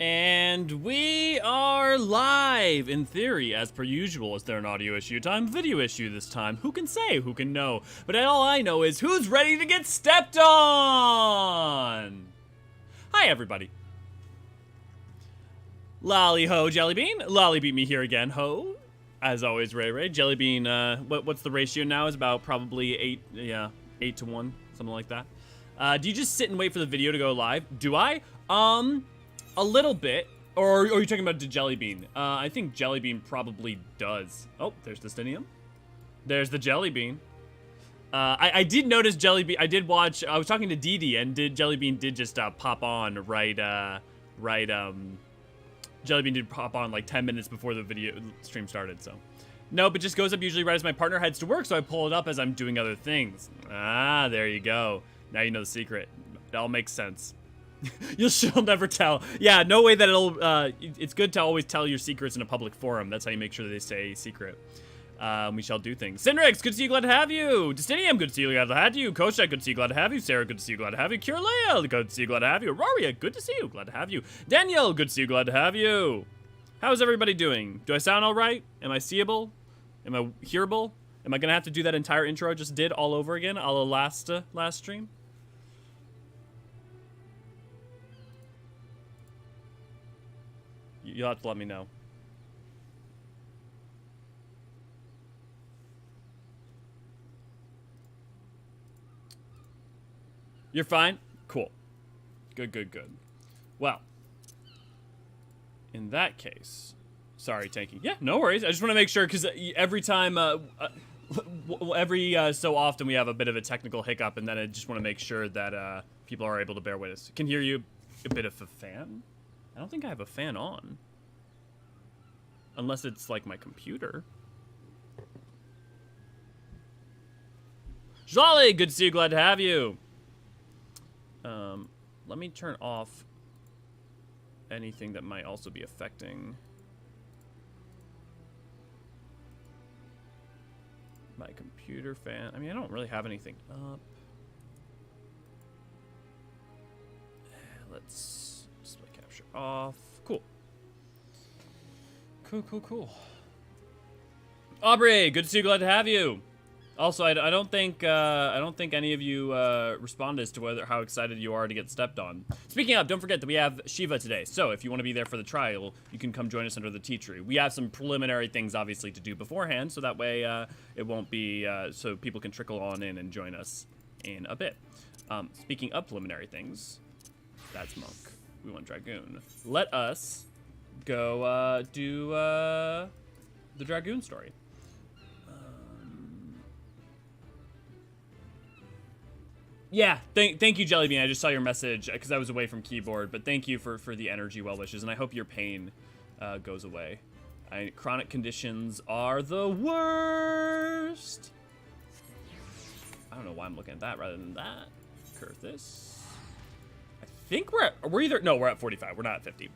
And we are live, in theory, as per usual. Is there an audio issue time? Video issue this time. Who can say? Who can know? But all I know is who's ready to get stepped on? Hi, everybody. Lolly ho, Jellybean. Lolly beat me here again, ho. As always, Ray. Jellybean, what's the ratio now? Is about probably 8 to 1, something like that. Do you just sit and wait for the video to go live? Do I? A little bit. Or are you talking about the Jellybean? I think Jellybean probably does. Oh, there's the Stinium. There's the Jellybean. I did notice Jellybean. I did watch. I was talking to Dee and Jellybean did just pop on Jellybean did pop on like 10 minutes before the video stream started, so. Nope, it just goes up usually right as my partner heads to work, so I pull it up as I'm doing other things. Ah, there you go. Now you know the secret. It all makes sense. She'll never tell. Yeah, no way that it'll, it's good to always tell your secrets in a public forum. That's how you make sure they stay secret. We shall do things. Cindrix, good to see you, glad to have you. Destinium, good to see you, glad to have you. Koshak, good to see you, glad to have you. Sarah, good to see you, glad to have you. Kirlea, good to see you, glad to have you. Auroria, good to see you, glad to have you. Daniel, good to see you, glad to have you. How's everybody doing? Do I sound all right? Am I seeable? Am I hearable? Am I gonna have to do that entire intro I just did all over again, a la last stream? You'll have to let me know. You're fine? Cool. Good. Well, in that case, sorry, Tanky. Yeah, no worries. I just want to make sure, because every time, every so often we have a bit of a technical hiccup, and then I just want to make sure that people are able to bear with us. Can hear you a bit of a fan. I don't think I have a fan on. Unless it's like my computer. Jolly, good to see you, glad to have you. Let me turn off anything that might also be affecting my computer fan. I mean, I don't really have anything up. Let's display capture off. Cool. Cool. Aubrey, good to see you, glad to have you. Also, I don't think any of you responded as to how excited you are to get stepped on. Speaking of, don't forget that we have Shiva today. So if you want to be there for the trial, you can come join us under the tea tree. We have some preliminary things, obviously, to do beforehand, so that way it won't be so people can trickle on in and join us in a bit. Speaking of preliminary things, that's Monk. We want Dragoon. Let us go do the Dragoon story. Yeah, thank you, Jellybean. I just saw your message because I was away from keyboard, but thank you for the energy well wishes, and I hope your pain goes away. Chronic conditions are the worst. I don't know why I'm looking at that rather than that. Curve this. I think we're at 45. We're not at 50.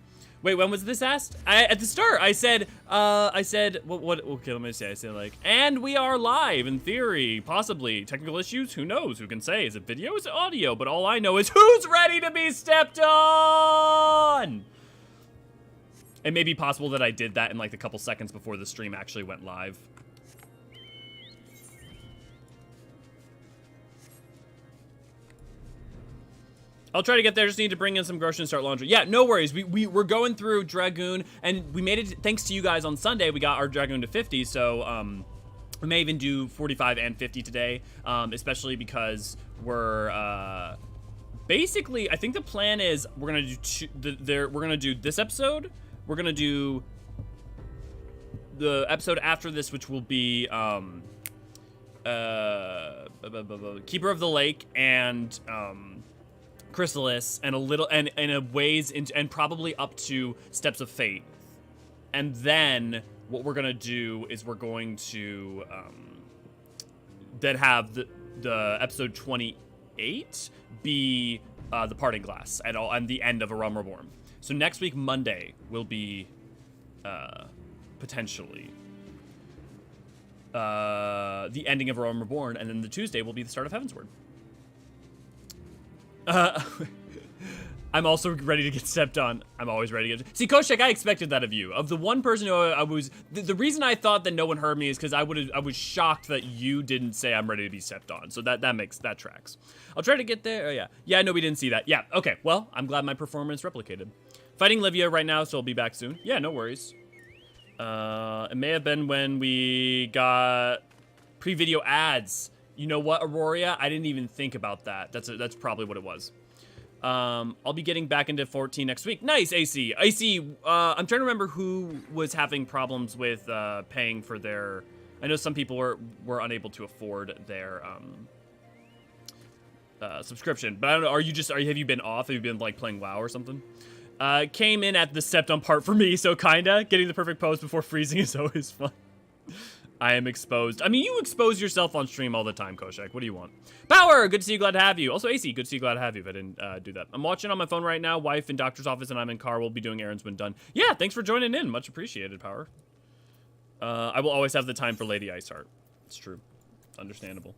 Wait, when was this asked? At the start, I said, what, okay, let me see. I said, like, and we are live, in theory, possibly. Technical issues, who knows? Who can say? Is it video? Is it audio? But all I know is who's ready to be stepped on? It may be possible that I did that in, like, the couple seconds before the stream actually went live. I'll try to get there. Just need to bring in some groceries and start laundry. Yeah, no worries. We're going through Dragoon, and we made it, thanks to you guys on Sunday, we got our Dragoon to 50, so we may even do 45 and 50 today, especially because we're, basically, I think the plan is we're gonna do we're gonna do this episode, we're gonna do the episode after this, which will be, Keeper of the Lake and, Chrysalis, and a little, and a ways into, and probably up to Steps of Fate. And then what we're gonna do is we're going to then have the episode 28 be the Parting Glass and the end of A Realm Reborn. So next week Monday will be potentially the ending of A Realm Reborn, and then the Tuesday will be the start of Heavensward. I'm also ready to get stepped on. I'm always ready to get... See, Koshek, I expected that of you. Of the one person who I was... The reason I thought that no one heard me is because I was shocked that you didn't say I'm ready to be stepped on. So that tracks. I'll try to get there. Oh, yeah. Yeah, no, we didn't see that. Yeah, okay. Well, I'm glad my performance replicated. Fighting Livia right now, so I'll be back soon. Yeah, no worries. It may have been when we got pre-video ads. You know what, Aurora? I didn't even think about that. That's probably what it was. I'll be getting back into 14 next week. Nice, AC. AC, I'm trying to remember who was having problems with paying for their... I know some people were unable to afford their subscription, but I don't know. Have you been off? Have you been like playing WoW or something? Came in at the stepped on part for me, so kinda getting the perfect pose before freezing is always fun. I am exposed. I mean, you expose yourself on stream all the time, Koshek. What do you want? Power! Good to see you, glad to have you. Also, AC, good to see you, glad to have you if I didn't do that. I'm watching on my phone right now. Wife in doctor's office, and I'm in car. We'll be doing errands when done. Yeah, thanks for joining in. Much appreciated, Power. I will always have the time for Lady Iceheart. It's true. Understandable.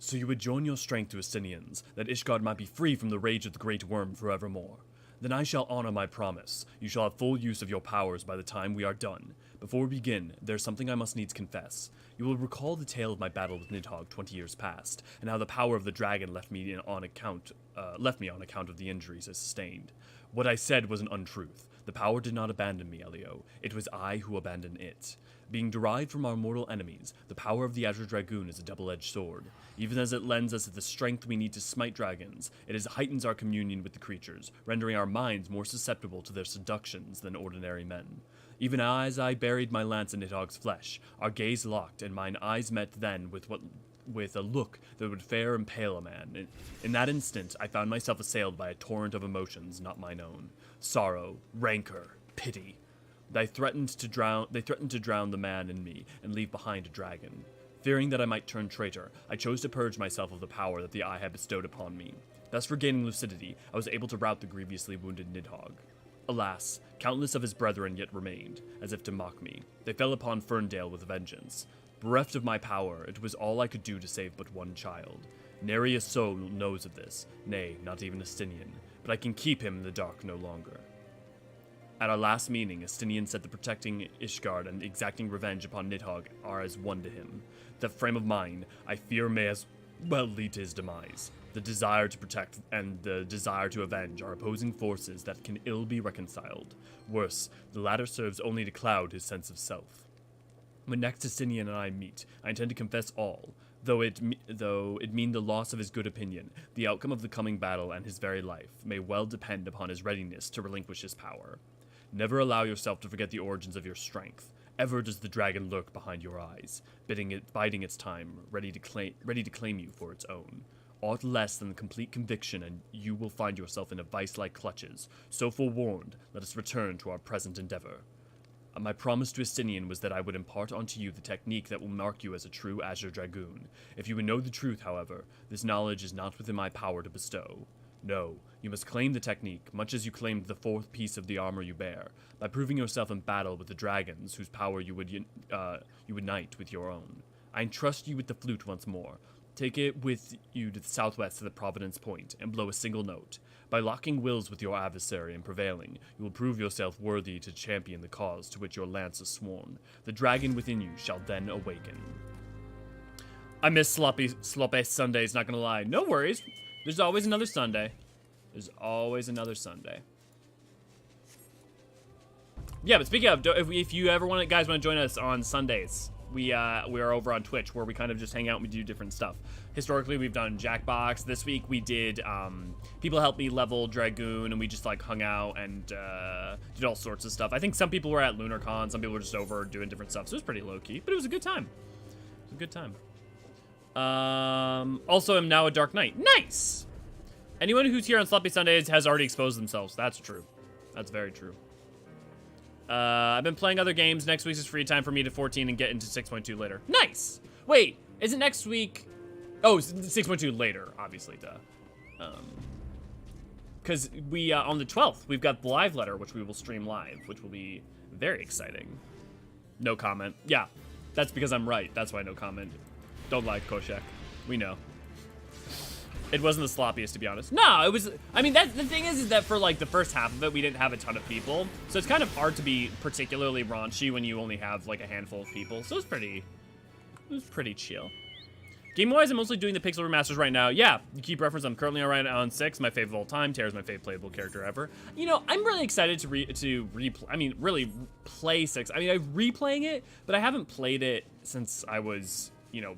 So you would join your strength to Estinians, that Ishgard might be free from the rage of the Great Worm forevermore. Then I shall honor my promise. You shall have full use of your powers by the time we are done. Before we begin, there's something I must needs confess. You will recall the tale of my battle with Nidhogg 20 years past, and how the power of the dragon left me on account of the injuries I sustained. What I said was an untruth. The power did not abandon me, Elio. It was I who abandoned it. Being derived from our mortal enemies, the power of the Azure Dragoon is a double-edged sword. Even as it lends us the strength we need to smite dragons, it heightens our communion with the creatures, rendering our minds more susceptible to their seductions than ordinary men. Even as I buried my lance in Nidhogg's flesh, our gaze locked, and mine eyes met then with a look that would fair impale a man. In that instant, I found myself assailed by a torrent of emotions not mine own. Sorrow, rancor, pity. They threatened to drown the man in me and leave behind a dragon. Fearing that I might turn traitor, I chose to purge myself of the power that the Eye had bestowed upon me. Thus regaining lucidity, I was able to rout the grievously wounded Nidhogg. Alas, countless of his brethren yet remained, as if to mock me. They fell upon Ferndale with vengeance. Bereft of my power, it was all I could do to save but one child. Nary a soul knows of this, nay, not even Estinian, but I can keep him in the dark no longer. At our last meeting, Estinian said the protecting Ishgard and exacting revenge upon Nidhogg are as one to him. That frame of mind, I fear, may as well lead to his demise. The desire to protect and the desire to avenge are opposing forces that can ill be reconciled. Worse, the latter serves only to cloud his sense of self. When next Estinian and I meet, I intend to confess all, though it mean the loss of his good opinion. The outcome of the coming battle and his very life may well depend upon his readiness to relinquish his power. Never allow yourself to forget the origins of your strength. Ever does the dragon lurk behind your eyes, biding its time, ready to claim you for its own. Aught less than complete conviction, and you will find yourself in a vice-like clutches. So forewarned, let us return to our present endeavor. My promise to Estinian was that I would impart unto you the technique that will mark you as a true Azure Dragoon. If you would know the truth, however, this knowledge is not within my power to bestow. No, you must claim the technique, much as you claimed the fourth piece of the armor you bear, by proving yourself in battle with the dragons whose power you would unite with your own. I entrust you with the flute once more. Take it with you to the southwest of the Providence Point, and blow a single note. By locking wills with your adversary and prevailing, you will prove yourself worthy to champion the cause to which your lance is sworn. The dragon within you shall then awaken. I miss sloppy Sundays, not gonna lie. No worries. There's always another Sunday. There's always another Sunday. Yeah, but speaking of, if you ever guys want to join us on Sundays, we are over on Twitch where we kind of just hang out and we do different stuff. Historically, we've done Jackbox. This week we did people helped me level Dragoon, and we just like hung out and did all sorts of stuff. I think some people were at LunarCon, some people were just over doing different stuff. So it was pretty low key, but it was a good time. It was a good time. Also, I'm now a Dark Knight. Nice! Anyone who's here on Sloppy Sundays has already exposed themselves. That's true. That's very true. I've been playing other games. Next week is free time for me to 14 and get into 6.2 later. Nice! Wait, is it next week? Oh, 6.2 later, obviously, duh. Because we, on the 12th, we've got the live letter, which we will stream live, which will be very exciting. No comment. Yeah, that's because I'm right. That's why no comment. Don't lie, Koshek. We know. It wasn't the sloppiest, to be honest. No, it was, I mean, that's the thing is that for like the first half of it, we didn't have a ton of people. So it's kind of hard to be particularly raunchy when you only have like a handful of people. So it was pretty chill. Game-wise, I'm mostly doing the Pixel remasters right now. Yeah, you keep reference, I'm currently on 6, my favorite of all time. Tara's my favorite playable character ever. You know, I'm really excited to really play 6. I mean, I'm replaying it, but I haven't played it since I was, you know,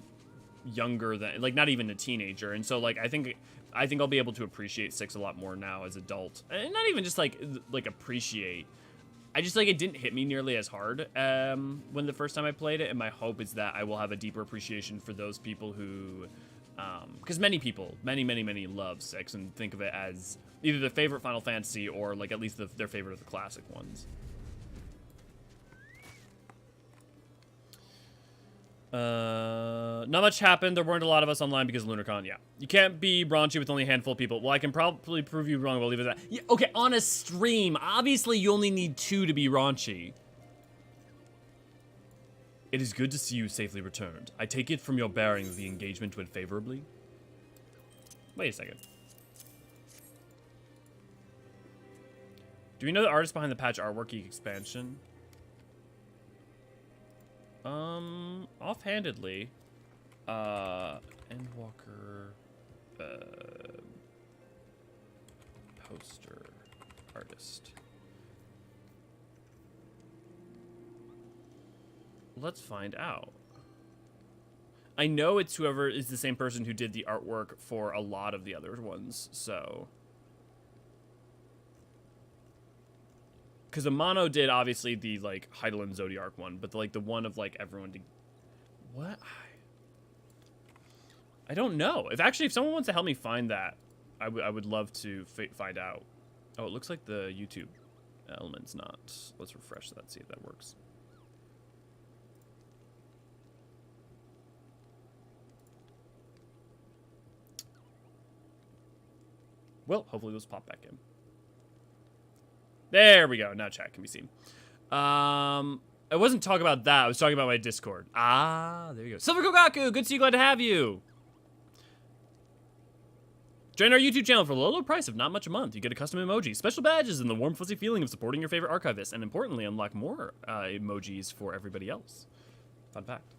younger than, like, not even a teenager. And so, like, I think I'll be able to appreciate 6 a lot more now as adult. And not even just, like appreciate. I just, like, it didn't hit me nearly as hard when the first time I played it, and my hope is that I will have a deeper appreciation for those people who, because many people, many love 6 and think of it as either their favorite Final Fantasy or, like, at least their favorite of the classic ones. Not much happened. There weren't a lot of us online because of LunarCon. Yeah. You can't be raunchy with only a handful of people. Well, I can probably prove you wrong. We'll leave it at that. Yeah, okay, on a stream, obviously you only need 2 to be raunchy. It is good to see you safely returned. I take it from your bearing that the engagement went favorably. Wait a second. Do we know the artist behind the patch artwork geek expansion? Offhandedly, Endwalker, poster artist. Let's find out. I know it's whoever is the same person who did the artwork for a lot of the other ones, so. Because Amano did, obviously, the, like, Hydaelyn Zodiark one, but, the one of, like, everyone did... What? I don't know. If someone wants to help me find that, I would love to find out. Oh, it looks like the YouTube element's not. Let's refresh that, see if that works. Well, hopefully those pop back in. There we go. Now chat can be seen. I wasn't talking about that. I was talking about my Discord. Ah, there you go. Silver Kogaku, good to see you. Glad to have you. Join our YouTube channel for a low price of not much a month. You get a custom emoji, special badges, and the warm, fuzzy feeling of supporting your favorite archivist. And importantly, unlock more emojis for everybody else. Fun fact.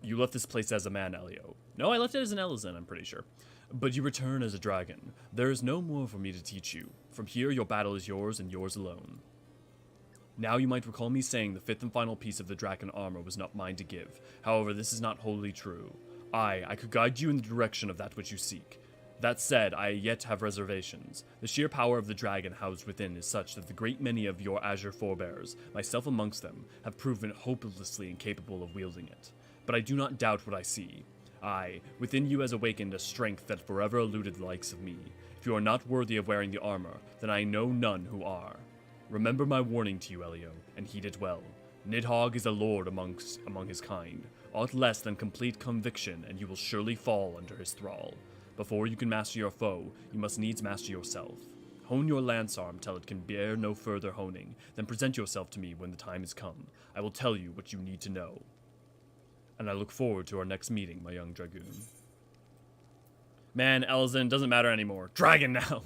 You left this place as a man, Elio. No, I left it as an Eorzean, I'm pretty sure. But you return as a dragon. There is no more for me to teach you. From here, your battle is yours and yours alone. Now you might recall me saying the 5th and final piece of the dragon armor was not mine to give. However, this is not wholly true. I could guide you in the direction of that which you seek. That said, I yet have reservations. The sheer power of the dragon housed within is such that the great many of your Azure forebears, myself amongst them, have proven hopelessly incapable of wielding it. But I do not doubt what I see. Within you has awakened a strength that forever eluded the likes of me. If you are not worthy of wearing the armor, then I know none who are. Remember my warning to you, Elio, and heed it well. Nidhogg is a lord among his kind. Aught less than complete conviction, and you will surely fall under his thrall. Before you can master your foe, you must needs master yourself. Hone your lance arm till it can bear no further honing, then present yourself to me when the time is come. I will tell you what you need to know. And I look forward to our next meeting, my young dragoon. Man, Eorzean doesn't matter anymore. Dragon now!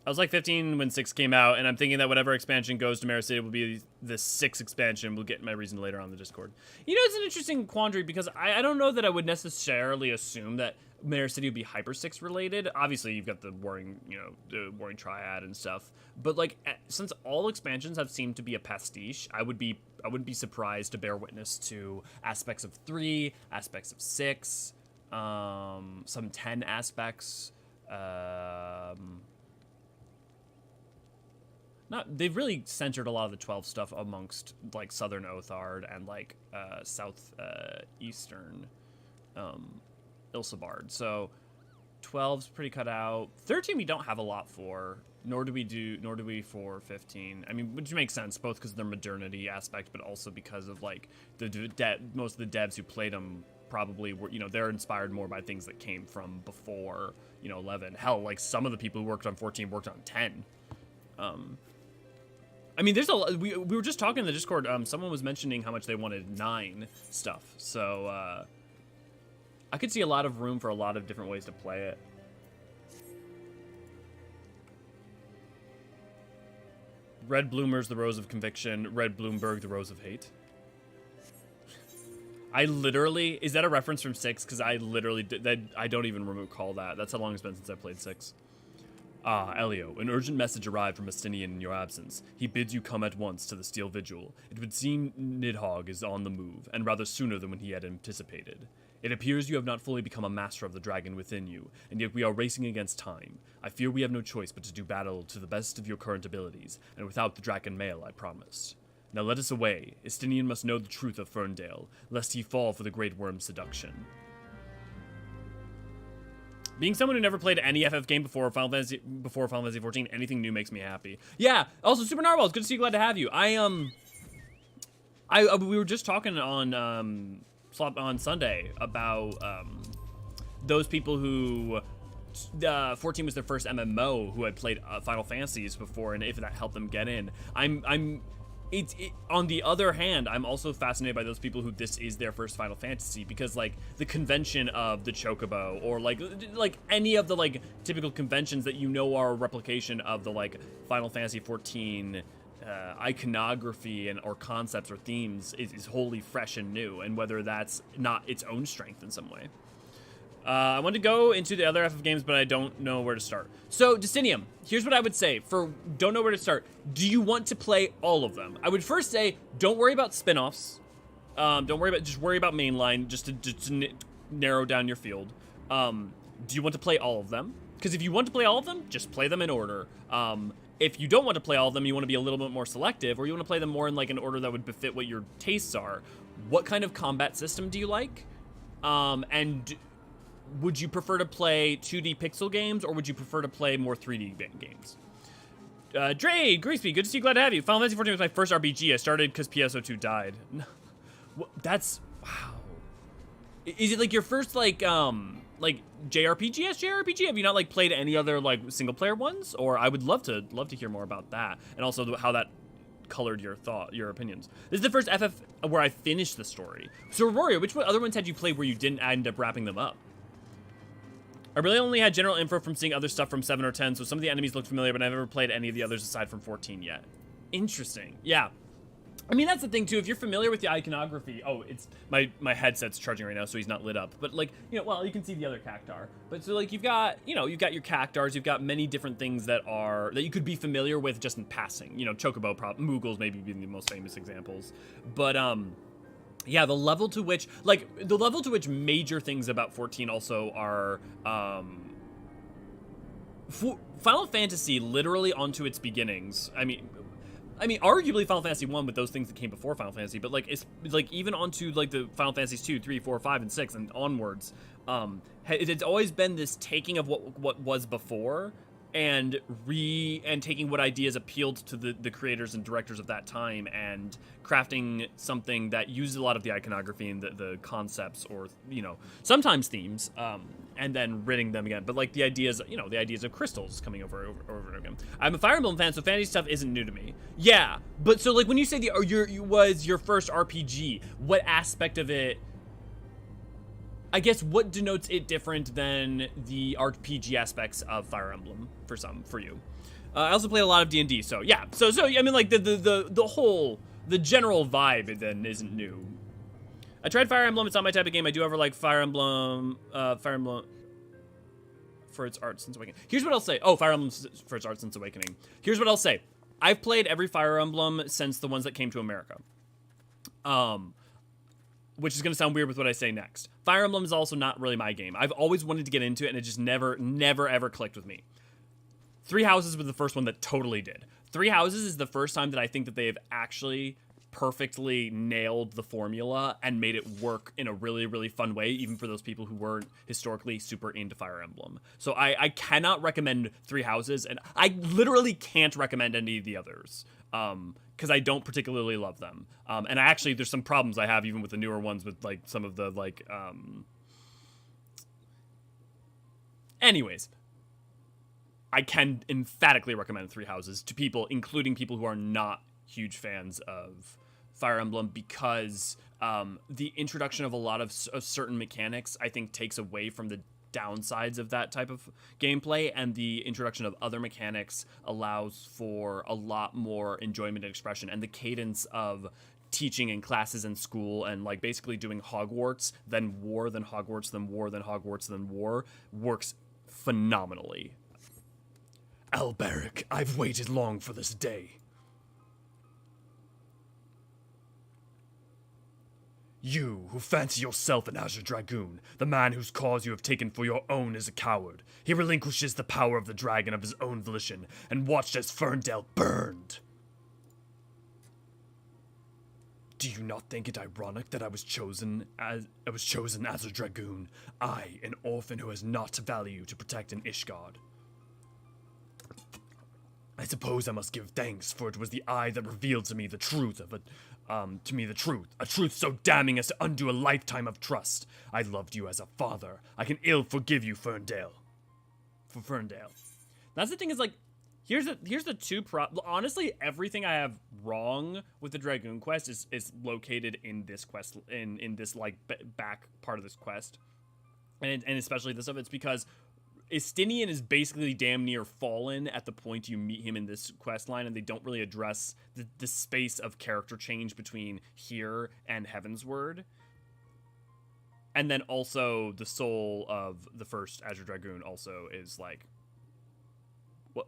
I was like 15 when 6 came out, and I'm thinking that whatever expansion goes to Mara City will be the 6th expansion. We'll get my reason later on the Discord. You know, it's an interesting quandary because I don't know that I would necessarily assume that Mara City would be Hyper 6 related. Obviously, you've got the Warring, the Warring Triad and stuff. But like, since all expansions have seemed to be a pastiche, I wouldn't be surprised to bear witness to aspects of 3, aspects of 6, some 10 aspects. They've really centered a lot of the 12 stuff amongst like Southern Othard and like South Eastern Ilsabard. So 12's pretty cut out. 13 we don't have a lot for, nor do we for 15. I mean, which makes sense both because of their modernity aspect, but also because of like most of the devs who played them probably were, they're inspired more by things that came from before 11. Hell, like some of the people who worked on 14 worked on 10. I mean, there's a lot. We were just talking in the Discord. Someone was mentioning how much they wanted 9 stuff. So I could see a lot of room for a lot of different ways to play it. Red Bloomers, the Rose of Conviction. Red Bloomberg, the Rose of Hate. I literally, is that a reference from 6? Because I literally, I don't even recall that. That's how long it's been since I played 6. Ah, Elio, an urgent message arrived from Estinian in your absence. He bids you come at once to the Steel Vigil. It would seem Nidhogg is on the move, and rather sooner than when he had anticipated. It appears you have not fully become a master of the dragon within you, and yet we are racing against time. I fear we have no choice but to do battle to the best of your current abilities, and without the dragon mail, I promise. Now let us away. Estinian must know the truth of Ferndale, lest he fall for the Great Worm's seduction. Being someone who never played any FF game before Final Fantasy XIV, anything new makes me happy. Yeah. Also, Super Narwhal, good to see you. Glad to have you. We were just talking on Sunday about those people who 14 was their first MMO who had played Final Fantasies before, and if that helped them get in. On the other hand, I'm also fascinated by those people who this is their first Final Fantasy, because like the convention of the Chocobo, or like any of the like typical conventions that are a replication of the like Final Fantasy 14 iconography or concepts or themes is wholly fresh and new, and whether that's not its own strength in some way. I want to go into the other FF games, but I don't know where to start. So, Destinium, here's what I would say for don't know where to start. Do you want to play all of them? I would first say, don't worry about spin-offs. Just worry about mainline, just to narrow down your field. Do you want to play all of them? Because if you want to play all of them, just play them in order. If you don't want to play all of them, you want to be a little bit more selective, or you want to play them more in like an order that would befit what your tastes are. What kind of combat system do you like? And would you prefer to play 2D pixel games, or would you prefer to play more 3D games? Dre, Greaseby, good to see you, glad to have you. Final Fantasy XIV was my first RPG. I started because PSO2 died. That's, wow. Is it like your first like JRPG? Have you not like played any other like single player ones? Or I would love to hear more about that, and also how that colored your opinions. This is the first FF where I finished the story. So Aurora, which other ones had you played where you didn't end up wrapping them up? I really only had general info from seeing other stuff from 7 or 10, so some of the enemies looked familiar, but I've never played any of the others aside from 14 yet. Interesting. Yeah. I mean, that's the thing, too. If you're familiar with the iconography... Oh, it's... My headset's charging right now, so he's not lit up. But, like, well, you can see the other cactar. But, so, like, you've got your cactars. You've got many different things that you could be familiar with just in passing. Chocobo, Moogles maybe being the most famous examples. But, yeah, the level to which major things about 14 also are, Final Fantasy literally onto its beginnings. I mean, arguably Final Fantasy 1 with those things that came before Final Fantasy, but like it's like even onto like the Final Fantasies 2, 3, 4, 5, and 6 and onwards, it's always been this taking of what was before and taking what ideas appealed to the creators and directors of that time and crafting something that uses a lot of the iconography and the concepts, or sometimes themes, and then ridding them again. But like the ideas of crystals coming over and again. I'm a Fire Emblem fan, so fantasy stuff isn't new to me. Yeah, but so like when you say was your first RPG, what aspect of it? I guess what denotes it different than the RPG aspects of Fire Emblem for you? I also played a lot of D&D, so yeah. So I mean, like the general vibe then isn't new. I tried Fire Emblem. It's not my type of game. I do ever like Fire Emblem for its art since Awakening. Here's what I'll say. Oh, Fire Emblem for its art since Awakening. Here's what I'll say. I've played every Fire Emblem since the ones that came to America. Which is going to sound weird with what I say next. Fire Emblem is also not really my game. I've always wanted to get into it, and it just never, ever clicked with me. Three Houses was the first one that totally did. Three Houses is the first time that I think that they have actually perfectly nailed the formula and made it work in a really, really fun way, even for those people who weren't historically super into Fire Emblem. So I cannot recommend Three Houses, and I literally can't recommend any of the others. Because I don't particularly love them. And there's some problems I have even with the newer ones with like some of the like, anyways, I can emphatically recommend Three Houses to people, including people who are not huge fans of Fire Emblem because the introduction of a lot of certain mechanics, I think, takes away from the downsides of that type of gameplay, and the introduction of other mechanics allows for a lot more enjoyment and expression. And the cadence of teaching in classes in school and like basically doing Hogwarts, then war, then Hogwarts, then war, then Hogwarts, then war works phenomenally. Alberic, I've waited long for this day. You, who fancy yourself an Azure Dragoon, the man whose cause you have taken for your own, is a coward. He relinquishes the power of the dragon of his own volition, and watched as Ferndale burned. Do you not think it ironic that I was chosen as a Dragoon? I, an orphan who has naught to value to protect an Ishgard. I suppose I must give thanks, for it was the eye that revealed to me the truth of a truth so damning as to undo a lifetime of trust. I loved you as a father. I can ill forgive you, Ferndale. For Ferndale. That's the thing is, like, here's the two honestly, everything I have wrong with the Dragoon quest is located in this quest, in this, like, back part of this quest. And especially this of it's because Estinian is basically damn near fallen at the point you meet him in this quest line, and they don't really address the space of character change between here and Heavensward. And then also the soul of the first Azure Dragoon also is like,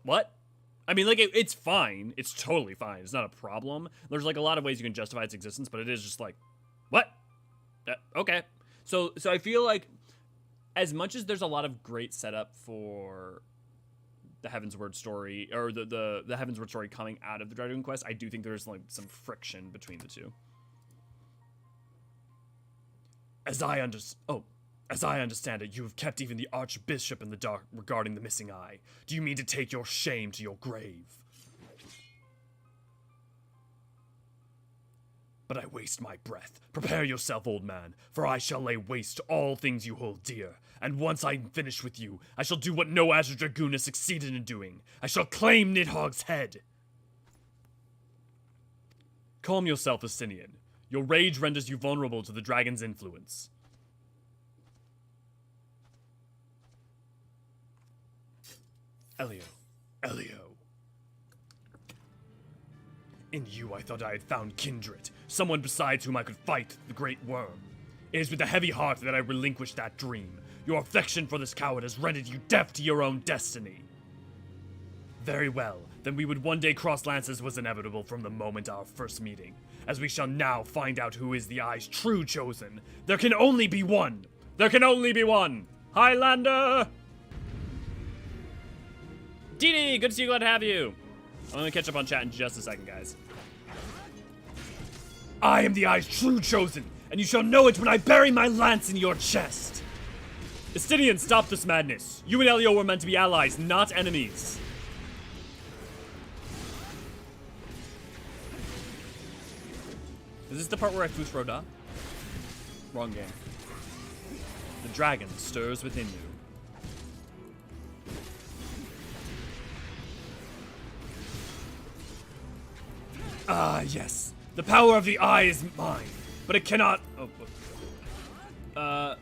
what? I mean, like, it's fine. It's totally fine. It's not a problem. There's like a lot of ways you can justify its existence, but it is just like, what? Okay. So I feel like, as much as there's a lot of great setup for the Heavensward story, or the Heavensward story coming out of the Dragoon quest, I do think there's like some friction between the two. As I understand it, you have kept even the Archbishop in the dark regarding the missing eye. Do you mean to take your shame to your grave? But I waste my breath. Prepare yourself, old man, for I shall lay waste to all things you hold dear. And once I'm finished with you, I shall do what no Azure Dragoon has succeeded in doing. I shall claim Nidhogg's head. Calm yourself, Estinian. Your rage renders you vulnerable to the dragon's influence. Elio. In you, I thought I had found kindred, someone besides whom I could fight the great worm. It is with a heavy heart that I relinquished that dream. Your affection for this coward has rendered you deaf to your own destiny. Very well, then we would one day cross lances was inevitable from the moment our first meeting, as we shall now find out who is the Eye's true chosen. There can only be one! There can only be one! Highlander! Didi, good to see you, glad to have you. I'm gonna catch up on chat in just a second, guys. I am the Eye's true chosen, and you shall know it when I bury my lance in your chest. Estinian, stop this madness. You and Elio were meant to be allies, not enemies. Is this the part where I Fus Roda? Wrong game. The dragon stirs within you. Ah, yes. The power of the Eye is mine, but it cannot... but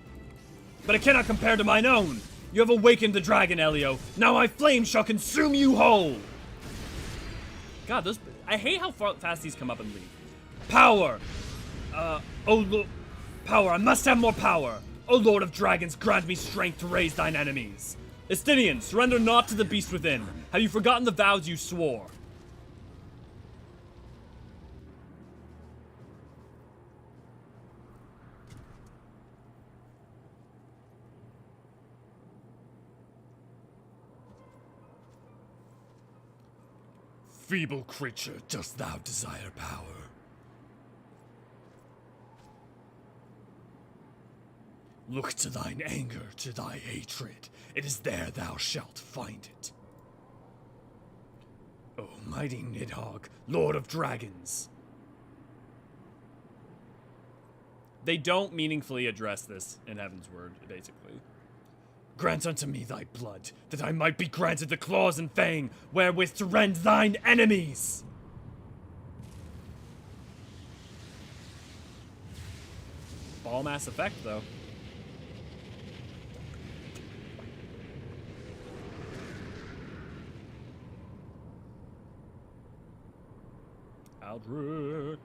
it cannot compare to mine own. You have awakened the dragon, Elio. Now my flame shall consume you whole. God, those... I hate how fast these come up and leave. Power! Power, I must have more power! O Lord of Dragons, grant me strength to raise thine enemies! Estinian, surrender not to the beast within! Have you forgotten the vows you swore? Feeble creature, dost thou desire power? Look to thine anger, to thy hatred. It is there thou shalt find it. O mighty Nidhogg, Lord of Dragons. They don't meaningfully address this in Heavensward, basically. Grant unto me thy blood, that I might be granted the claws and fang wherewith to rend thine enemies! all Mass Effect, though. Aldred.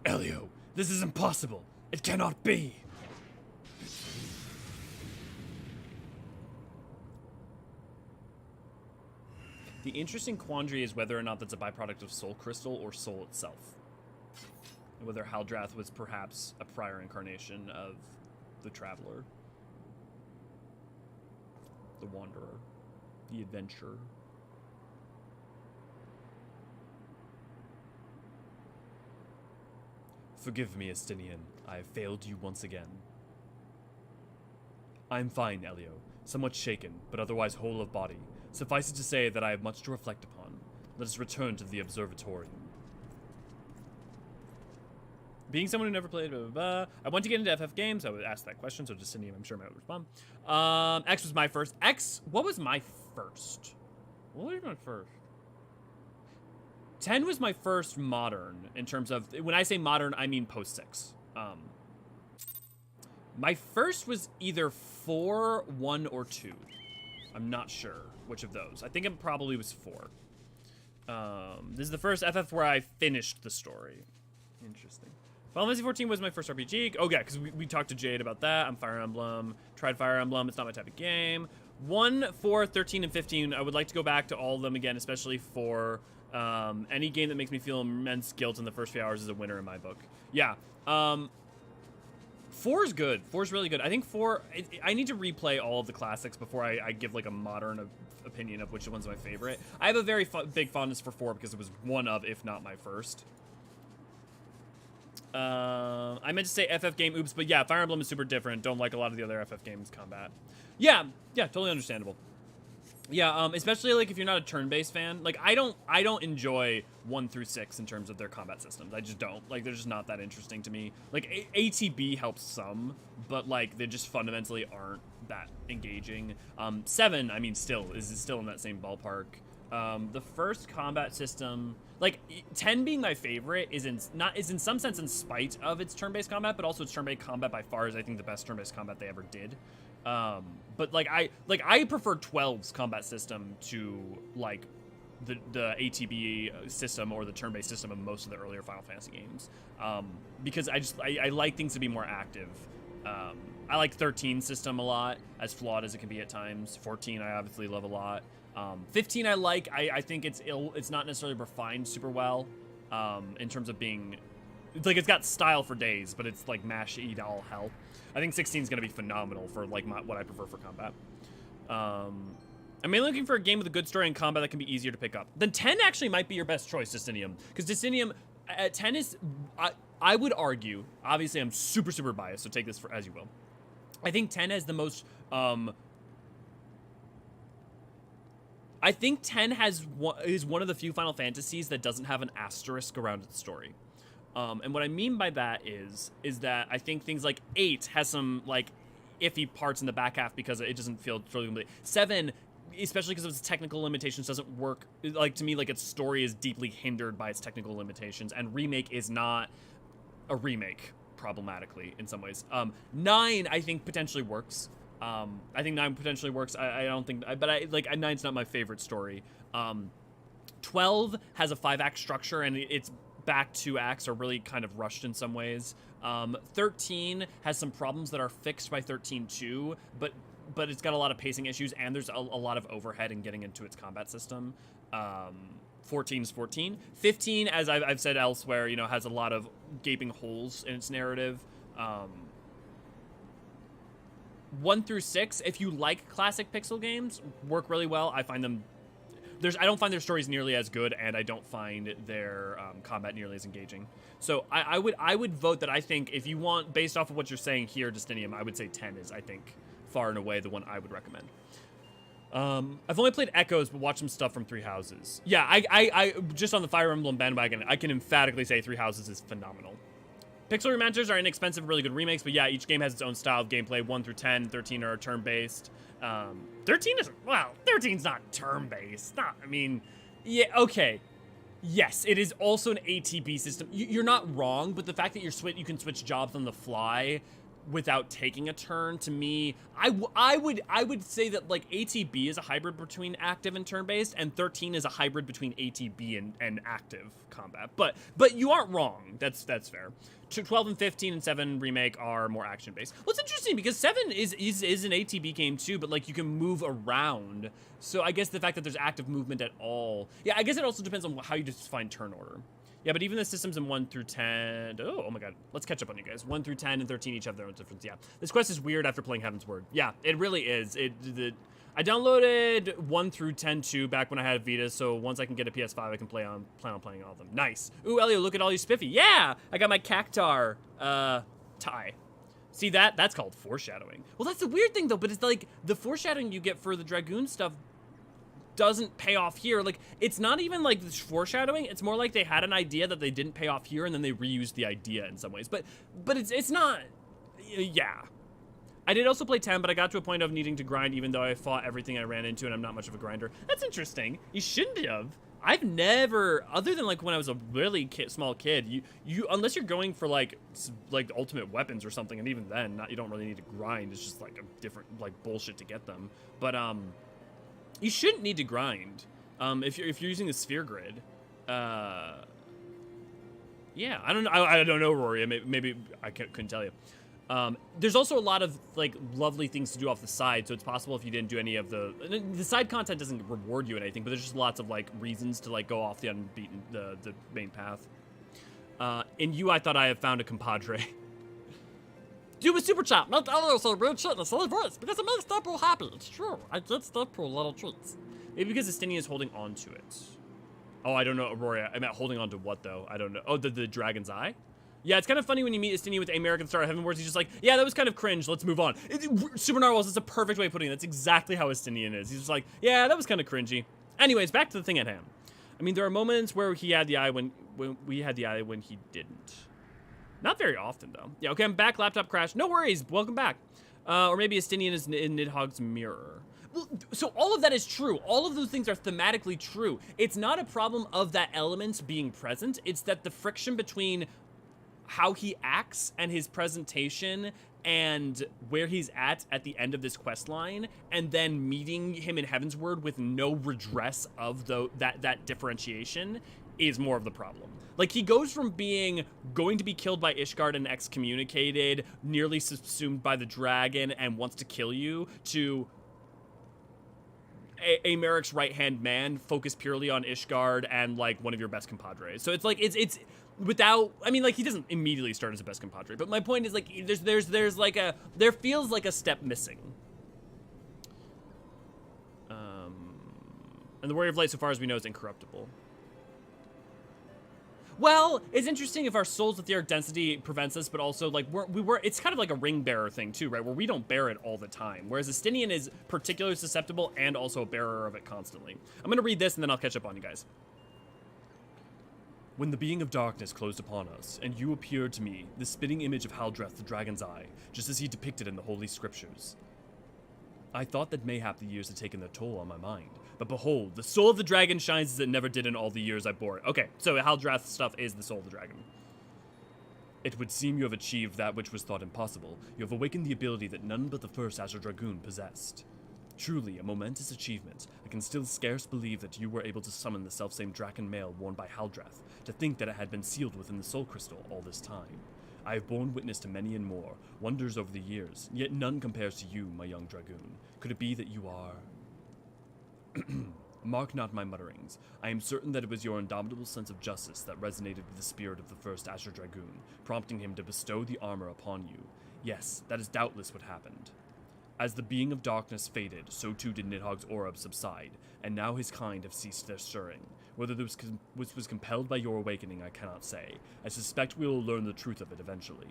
Elio, this is impossible. It cannot be. The interesting quandary is whether or not that's a byproduct of Soul Crystal or Soul itself. And whether Haldrath was perhaps a prior incarnation of the Traveler, the Wanderer, the Adventurer. Forgive me, Estinian. I have failed you once again. I'm fine, Elio. Somewhat shaken, but otherwise whole of body. Suffice it to say that I have much to reflect upon. Let us return to the observatory. Being someone who never played, blah, blah, blah. I want to get into FF games. I would ask that question, so Justinian, I'm sure, might respond. X was my first. What was my first? What was my first? 10 was my first modern, in terms of, when I say modern, I mean post 6. My first was either 4, 1, or 2. I'm not sure which of those. I think it probably was 4. This is the first FF where I finished the story. Interesting. Final Fantasy 14 was my first RPG. Oh, yeah, because we talked to Jade about that. I'm Fire Emblem. Tried Fire Emblem. It's not my type of game. 1, 4, 13, and 15. I would like to go back to all of them again, especially for any game that makes me feel immense guilt in the first few hours is a winner in my book. Yeah. 4 is good. 4 is really good. I think 4... I need to replay all of the classics before I give, like, a modern opinion of which one's my favorite. I have a very big fondness for 4 because it was one of, if not my first. I meant to say FF game, oops, but yeah, Fire Emblem is super different. Don't like a lot of the other FF games combat. Yeah, totally understandable. Yeah, especially like if you're not a turn-based fan. Like I don't enjoy 1 through 6 in terms of their combat systems. I just don't. Like they're just not that interesting to me. Like ATB helps some, but like they just fundamentally aren't that engaging. 7, I mean, still in that same ballpark. The first combat system, like 10 being my favorite, is in some sense in spite of its turn-based combat, but also its turn-based combat by far is I think the best turn-based combat they ever did. But like I prefer 12's combat system to like the ATB system or the turn-based system of most of the earlier Final Fantasy games, because I like things to be more active. I like 13's system a lot, as flawed as it can be at times. 14 I obviously love a lot. 15 I think it's not necessarily refined super well, in terms of being, it's like it's got style for days, but it's like mash eat all hell. I think 16 is going to be phenomenal for like what I prefer for combat. I'm mainly looking for a game with a good story and combat that can be easier to pick up. Then 10 actually might be your best choice, Justinium, because Justinium at 10 is, I would argue, obviously I'm super biased, so take this for as you will. I think 10 has the most, I think 10 is one of the few Final Fantasies that doesn't have an asterisk around its story. And what I mean by that is that I think things like 8 has some like iffy parts in the back half because it doesn't feel truly complete. 7, especially because of its technical limitations, doesn't work. Like to me, like its story is deeply hindered by its technical limitations, and remake is not a remake problematically in some ways. 9 I think potentially works. I think 9 potentially works. I don't think, but 9's not my favorite story. 12 has a 5-act structure, and its back 2 acts are really kind of rushed in some ways. 13 has some problems that are fixed by 13-2, but it's got a lot of pacing issues, and there's a lot of overhead in getting into its combat system. 14 is 14. 15, as I've said elsewhere, you know, has a lot of gaping holes in its narrative. 1 through 6, if you like classic pixel games, work really well. I find them, I don't find their stories nearly as good, and I don't find their combat nearly as engaging. So I would vote that I think if you want, based off of what you're saying here, Justinium, I would say 10 is, I think, far and away the one I would recommend. I've only played Echoes, but watched some stuff from Three Houses. Yeah, I just on the Fire Emblem bandwagon, I can emphatically say Three Houses is phenomenal. Pixel remasters are inexpensive, really good remakes, but yeah, each game has its own style of gameplay. 1 through 10, 13 are turn-based. 13 is, well, 13's not turn-based. Not, I mean, yeah, okay. Yes, it is also an ATB system. You're not wrong, but the fact that you can switch jobs on the fly without taking a turn, to me, I would say that like ATB is a hybrid between active and turn-based, and 13 is a hybrid between ATB and active combat. But you aren't wrong. That's fair. 12 and 15 and 7 remake are more action-based. Well, it's interesting because 7 is an ATB game too, but like you can move around. So I guess the fact that there's active movement at all, yeah, I guess it also depends on how you define turn order. Yeah, but even the systems in 1 through 10... Oh my god. Let's catch up on you guys. 1 through 10 and 13 each have their own difference. Yeah. This quest is weird after playing Heaven's Word. Yeah, it really is. I downloaded 1 through 10 too back when I had Vita, so once I can get a PS5, I can plan on playing all of them. Nice. Ooh, Elio, look at all you spiffy. Yeah! I got my cactar tie. See that? That's called foreshadowing. Well, that's the weird thing, though, but it's like the foreshadowing you get for the Dragoon stuff doesn't pay off here. Like, it's not even like this foreshadowing. It's more like they had an idea that they didn't pay off here, and then they reused the idea in some ways. But it's not. Yeah. I did also play 10, but I got to a point of needing to grind, even though I fought everything I ran into, and I'm not much of a grinder. That's interesting. You shouldn't have. I've never, other than like when I was a really small kid, you unless you're going for like ultimate weapons or something, and even then, you don't really need to grind. It's just like a different like bullshit to get them. But you shouldn't need to grind if you're using the sphere grid. Yeah, I don't know, Rory. Maybe I couldn't tell you. There's also a lot of like lovely things to do off the side, so it's possible if you didn't do any of the side content doesn't reward you anything, but there's just lots of like reasons to like go off the unbeaten the main path. In you, I thought I had found a compadre. Do a super chat. Make Elio say weird shit in a silly voice because it makes Deadpool happy. It's true. I did Deadpool little treats. Maybe because Estinian is holding on to it. Oh, I don't know, Aurora. I meant holding on to what though? I don't know. Oh, the dragon's eye. Yeah, it's kind of funny when you meet Estinian with American Star of Heaven Wars. He's just like, yeah, that was kind of cringe. Let's move on. Super Narwhals is a perfect way of putting it. That's exactly how Estinian is. He's just like, yeah, that was kind of cringy. Anyways, back to the thing at hand. I mean, there are moments where he had the eye when we had the eye when he didn't. Not very often, though. Yeah, okay, I'm back. Laptop crash. No worries. Welcome back. Or maybe Estinian is in Nidhogg's mirror. Well, so all of that is true. All of those things are thematically true. It's not a problem of that element being present. It's that the friction between how he acts and his presentation and where he's at the end of this quest line, and then meeting him in Heaven's Word with no redress of that differentiation is more of the problem. Like, he goes from being going to be killed by Ishgard and excommunicated, nearly subsumed by the dragon and wants to kill you, to Amaric's right-hand man, focused purely on Ishgard and like one of your best compadres. So it's like it's without, I mean, like, he doesn't immediately start as a best compadre, but my point is like there's like there feels like a step missing. And the Warrior of Light, so far as we know, is incorruptible. Well, it's interesting if our soul's etheric density prevents us, but also like it's kind of like a ring bearer thing too, right? Where we don't bear it all the time. Whereas Estinian is particularly susceptible and also a bearer of it constantly. I'm gonna read this and then I'll catch up on you guys. When the being of darkness closed upon us, and you appeared to me, the spitting image of Haldreth the Dragon's Eye, just as he depicted in the Holy Scriptures. I thought that mayhap the years had taken their toll on my mind, but behold, the soul of the dragon shines as it never did in all the years I bore it. Okay, so Haldreth stuff is the soul of the dragon. It would seem you have achieved that which was thought impossible. You have awakened the ability that none but the first Azure Dragoon possessed. Truly a momentous achievement. I can still scarce believe that you were able to summon the selfsame Draken mail worn by Haldreth, to think that it had been sealed within the Soul Crystal all this time. I have borne witness to many and more, wonders over the years, yet none compares to you, my young Dragoon. Could it be that you are... Mark not my mutterings. I am certain that it was your indomitable sense of justice that resonated with the spirit of the first Azure Dragoon, prompting him to bestow the armor upon you. Yes, that is doubtless what happened. As the being of darkness faded, so too did Nidhogg's aura subside, and now his kind have ceased their stirring. Whether this was compelled by your awakening, I cannot say. I suspect we will learn the truth of it eventually.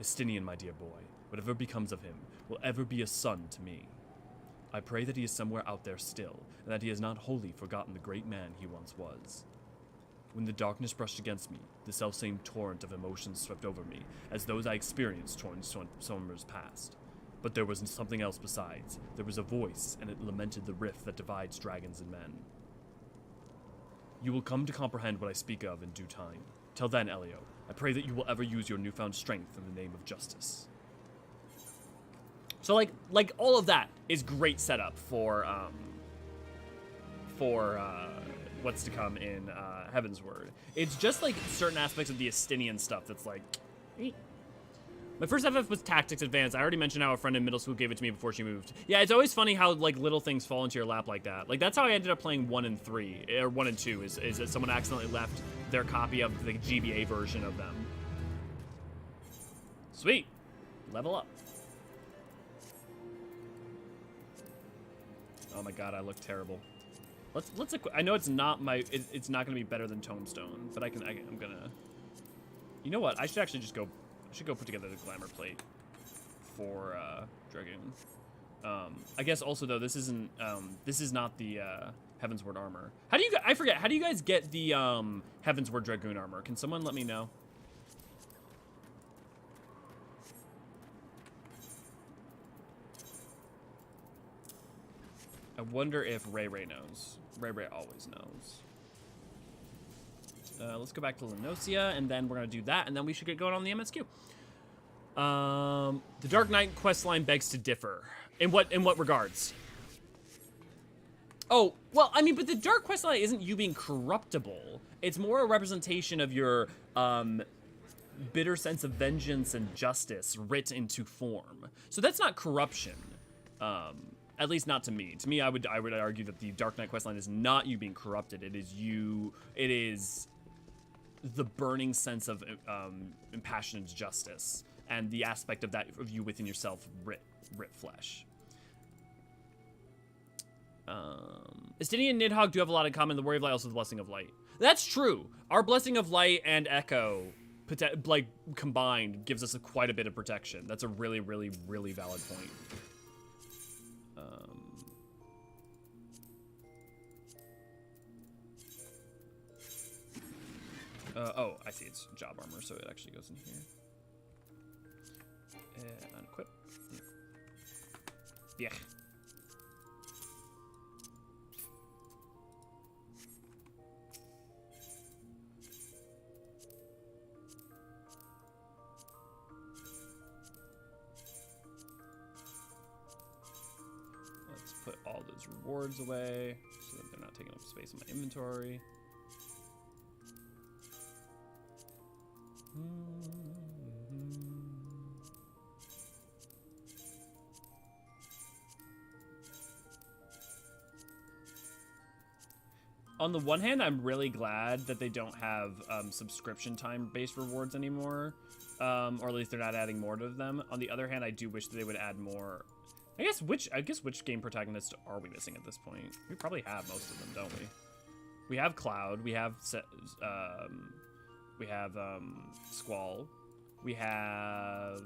Estinian, my dear boy, whatever becomes of him, will ever be a son to me. I pray that he is somewhere out there still, and that he has not wholly forgotten the great man he once was. When the darkness brushed against me, the selfsame torrent of emotions swept over me, as those I experienced torn summers past. But there was something else besides. There was a voice, and it lamented the rift that divides dragons and men. You will come to comprehend what I speak of in due time. Till then, Elio, I pray that you will ever use your newfound strength in the name of justice. So like all of that is great setup for what's to come in Heaven's Word. It's just like certain aspects of the Estinian stuff that's like, my first FF was Tactics Advanced. I already mentioned how a friend in middle school gave it to me before she moved. Yeah, it's always funny how like little things fall into your lap like that. Like that's how I ended up playing 1 and 3, or 1 and 2, is that someone accidentally left their copy of the GBA version of them. Sweet, level up. Oh my god, I look terrible. Let's equip. I know it's not it's not gonna be better than Tombstone, but I'm gonna. You know what? I should actually just go. I should go put together the glamour plate for Dragoon. I guess also though this isn't this is not the Heaven's Word armor. How do you? I forget. How do you guys get the Heaven's Word Dragoon armor? Can someone let me know? I wonder if Ray knows. Ray always knows. Let's go back to Lenosia, and then we're gonna do that, and then we should get going on the MSQ. The Dark Knight questline begs to differ. In what regards? Oh, well, I mean, but the Dark questline isn't you being corruptible. It's more a representation of your bitter sense of vengeance and justice writ into form. So that's not corruption. At least not to me. To me, I would argue that the Dark Knight questline is not you being corrupted. It is the burning sense of impassioned justice and the aspect of that of you within yourself writ flesh. Estinian and Nidhogg do have a lot in common. The Warrior of Light, also the Blessing of Light. That's true. Our Blessing of Light and Echo, like combined, gives us quite a bit of protection. That's a really, really, really valid point. Oh, I see. It's job armor, so it actually goes in here. Unequip. Yeah. Let's put all those rewards away so that they're not taking up space in my inventory. On the one hand, I'm really glad that they don't have subscription time-based rewards anymore, or at least they're not adding more to them. On the other hand, I do wish that they would add more. I guess which game protagonist are we missing at this point? We probably have most of them, don't we? We have Cloud. We have Squall. We have.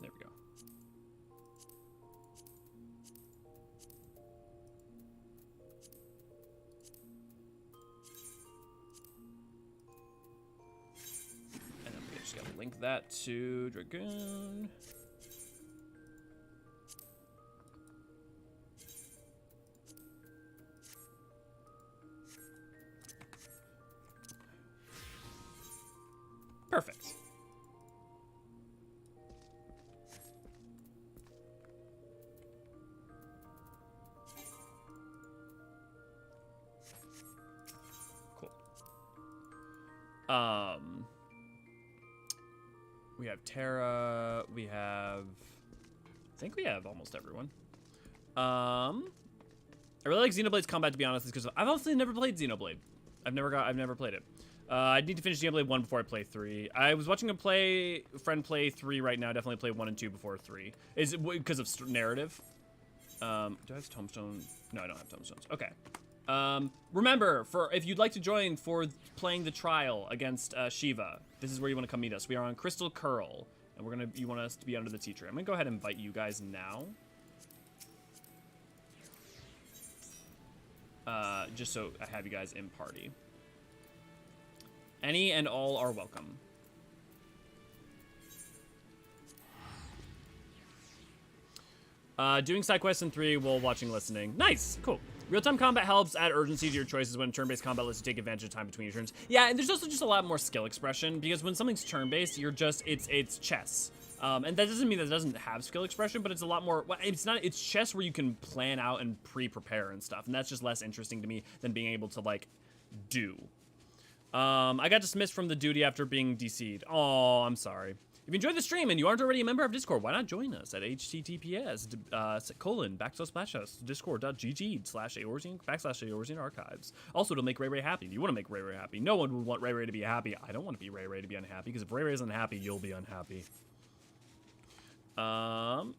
There we go. And then we just gotta link that to Dragoon. Perfect. Cool. We have Terra. We have. I think we have almost everyone. I really like Xenoblade's combat, to be honest, because I've honestly never played Xenoblade. I've never played it. I need to finish Xenoblade 1 before I play 3. I was watching a friend play 3 right now. Definitely play 1 and 2 before 3. Is it because of narrative? Do I have Tombstone? No, I don't have Tombstones. Okay. Remember, if you'd like to join for playing the trial against Shiva, this is where you want to come meet us. We are on Crystal Curl, and you want us to be under the teacher. I'm gonna go ahead and invite you guys now. Just so I have you guys in party. Any and all are welcome. Doing side quests in 3 while watching listening. Nice, cool. Real-time combat helps add urgency to your choices when turn-based combat lets you take advantage of time between your turns. Yeah, and there's also just a lot more skill expression because when something's turn-based, you're just, it's chess. And that doesn't mean that it doesn't have skill expression, but it's a lot more, well, it's chess where you can plan out and pre-prepare and stuff. And that's just less interesting to me than being able to, like, do. I got dismissed from the duty after being DC'd. Oh, I'm sorry. If you enjoyed the stream and you aren't already a member of Discord, why not join us at https:/discord.gg/Eorzean archives. Also, it'll make Ray Ray happy. You want to make Ray Ray happy. No one would want Ray Ray to be happy. I don't want to be Ray Ray to be unhappy, because if Ray Ray is unhappy, you'll be unhappy. Gabi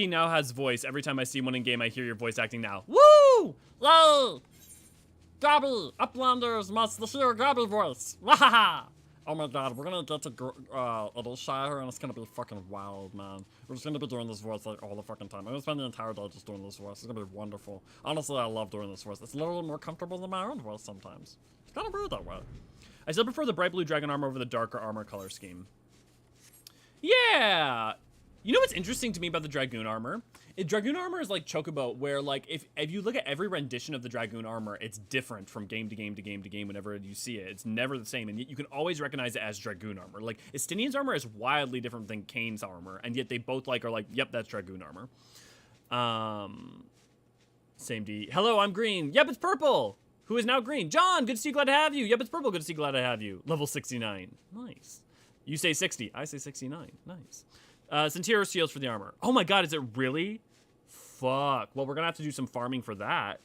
now has voice. Every time I see one in game, I hear your voice acting now. Woo! Yay! Gabi! Uplanders must hear Gabi voice. Wahaha! Oh my god, we're gonna get to Eorzean and it's gonna be fucking wild, man. We're just gonna be doing this voice like all the fucking time. I'm gonna spend the entire day just doing this voice. It's gonna be wonderful. Honestly, I love doing this voice. It's a little more comfortable than my own voice sometimes. It's kind of weird that way. I still prefer the bright blue dragon armor over the darker armor color scheme. Yeah! You know what's interesting to me about the Dragoon armor? Dragoon armor is like Chocobo, where like if you look at every rendition of the Dragoon armor, it's different from game to game to game to game whenever you see it. It's never the same, and yet you can always recognize it as Dragoon armor. Like Estinian's armor is wildly different than Kane's armor, and yet they both are like, yep, that's Dragoon armor. Same D. Hello, I'm green. Yep, it's purple. Who is now green? John, good to see you, glad to have you. Yep, it's purple, good to see you, glad to have you. Level 69. Nice. You say 60. I say 69. Nice. Centiro seals for the armor. Oh my god, is it really? Fuck. Well, we're gonna have to do some farming for that.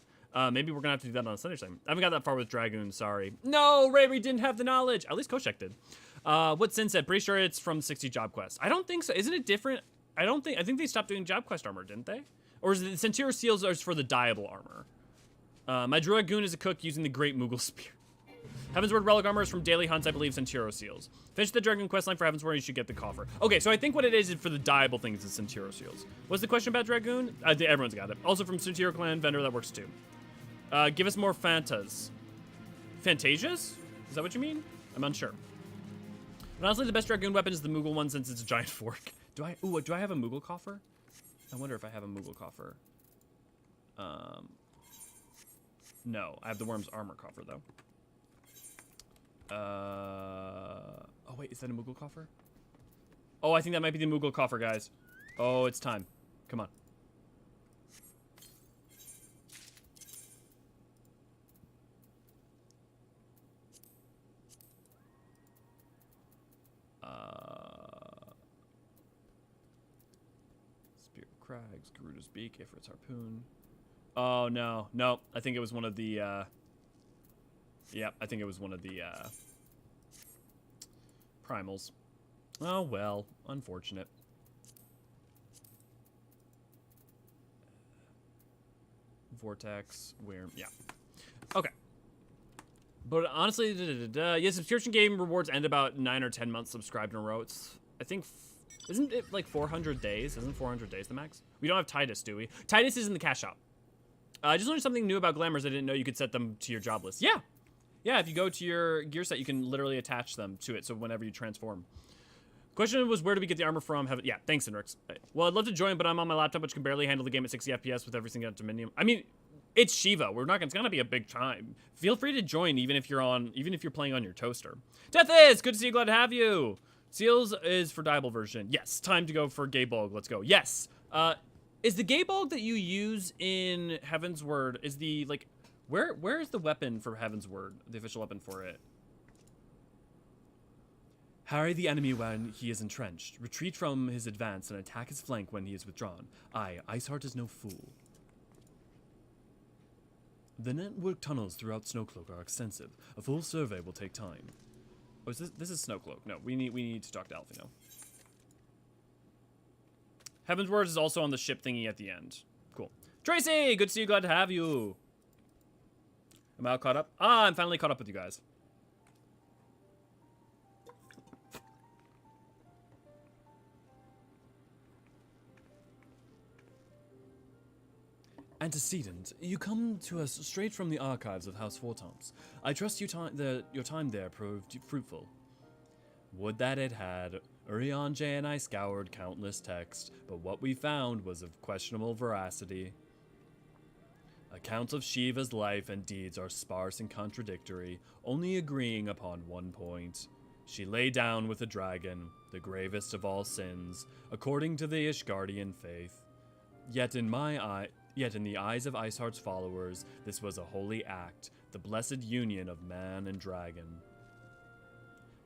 Maybe we're gonna have to do that on a Sunday time. I haven't got that far with Dragoon, sorry. No, Ray didn't have the knowledge. At least Koshek did. What Sin said, pretty sure it's from 60 job quests. I don't think so. Isn't it different? I think they stopped doing job quest armor, didn't they? Or is it the Centiro seals are for the dyeable armor? My Dragoon is a cook using the Great Moogle Spear. Heavensward relic armor is from daily hunts, I believe, Centiro seals. Finish the Dragon questline for Heavensward, you should get the coffer. Okay, so I think what it is for the dyeable things is Centiro seals. What's the question about Dragoon? Everyone's got it. Also from Centiro clan vendor, that works too. Give us more Fantas. Fantasias? Is that what you mean? I'm unsure. But honestly, the best Dragoon weapon is the Moogle one since it's a giant fork. Do I have a Moogle coffer? I wonder if I have a Moogle coffer. No, I have the Worm's armor coffer though. Oh wait, is that a Moogle coffer? Oh, I think that might be the Moogle coffer, guys. Oh, it's time. Come on. Spear of Crags, Garuda's Beak, Ifrit's Harpoon. Oh, no. No, I think it was one of the, yeah, I think it was one of the, primals. Oh, well. Unfortunate. Vortex, where, yeah. Okay. But honestly, yeah, subscription game rewards end about 9 or 10 months subscribed in a row. It's, I think, isn't it like 400 days? Isn't 400 days the max? We don't have Titus, do we? Titus is in the cash shop. I just learned something new about glamours. I didn't know you could set them to your job list. Yeah. Yeah, if you go to your gear set, you can literally attach them to it, so whenever you transform. Question was, where do we get the armor from? Yeah, thanks, Inrix. Well, I'd love to join, but I'm on my laptop, which can barely handle the game at 60 FPS with everything at Dominion. I mean, it's Shiva. It's gonna be a big time. Feel free to join, even if you're playing on your toaster. Death is good to see you. Glad to have you. Seals is for dyeable version. Yes, time to go for Gaybog. Let's go. Yes. Is the Gaybog that you use in Heavensward is the like? Where is the weapon for Heavensward? The official weapon for it. Harry the enemy when he is entrenched. Retreat from his advance and attack his flank when he is withdrawn. Iceheart is no fool. The network tunnels throughout Snowcloak are extensive. A full survey will take time. Oh, is this is Snowcloak. No, we need to talk to Alfino. Heavensward is also on the ship thingy at the end. Cool. Tracy, good to see you. Glad to have you. Am I all caught up? I'm finally caught up with you guys. Antecedent, you come to us straight from the archives of House Fortons. I trust your time there proved fruitful. Would that it had. Eorzean and I scoured countless texts, but what we found was of questionable veracity. Accounts of Shiva's life and deeds are sparse and contradictory, only agreeing upon one point. She lay down with a dragon, the gravest of all sins, according to the Ishgardian faith. Yet in the eyes of Iceheart's followers, this was a holy act, the blessed union of man and dragon.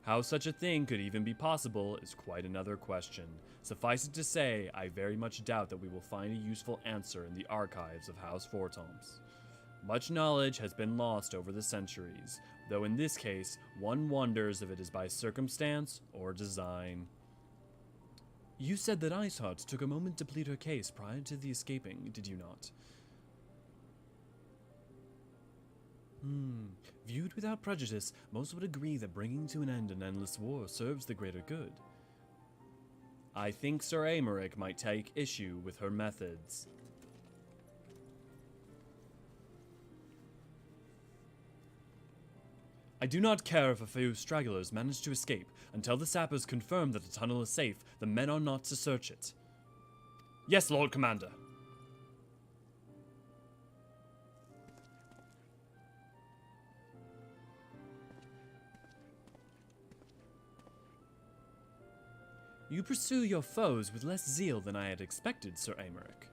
How such a thing could even be possible is quite another question. Suffice it to say, I very much doubt that we will find a useful answer in the archives of House Fortomps. Much knowledge has been lost over the centuries, though in this case, one wonders if it is by circumstance or design. You said that Iceheart took a moment to plead her case prior to the escaping, did you not? Viewed without prejudice, most would agree that bringing to an end an endless war serves the greater good. I think Sir Aymeric might take issue with her methods. I do not care if a few stragglers manage to escape. Until the sappers confirm that the tunnel is safe, the men are not to search it. Yes, Lord Commander. You pursue your foes with less zeal than I had expected, Sir Aymeric.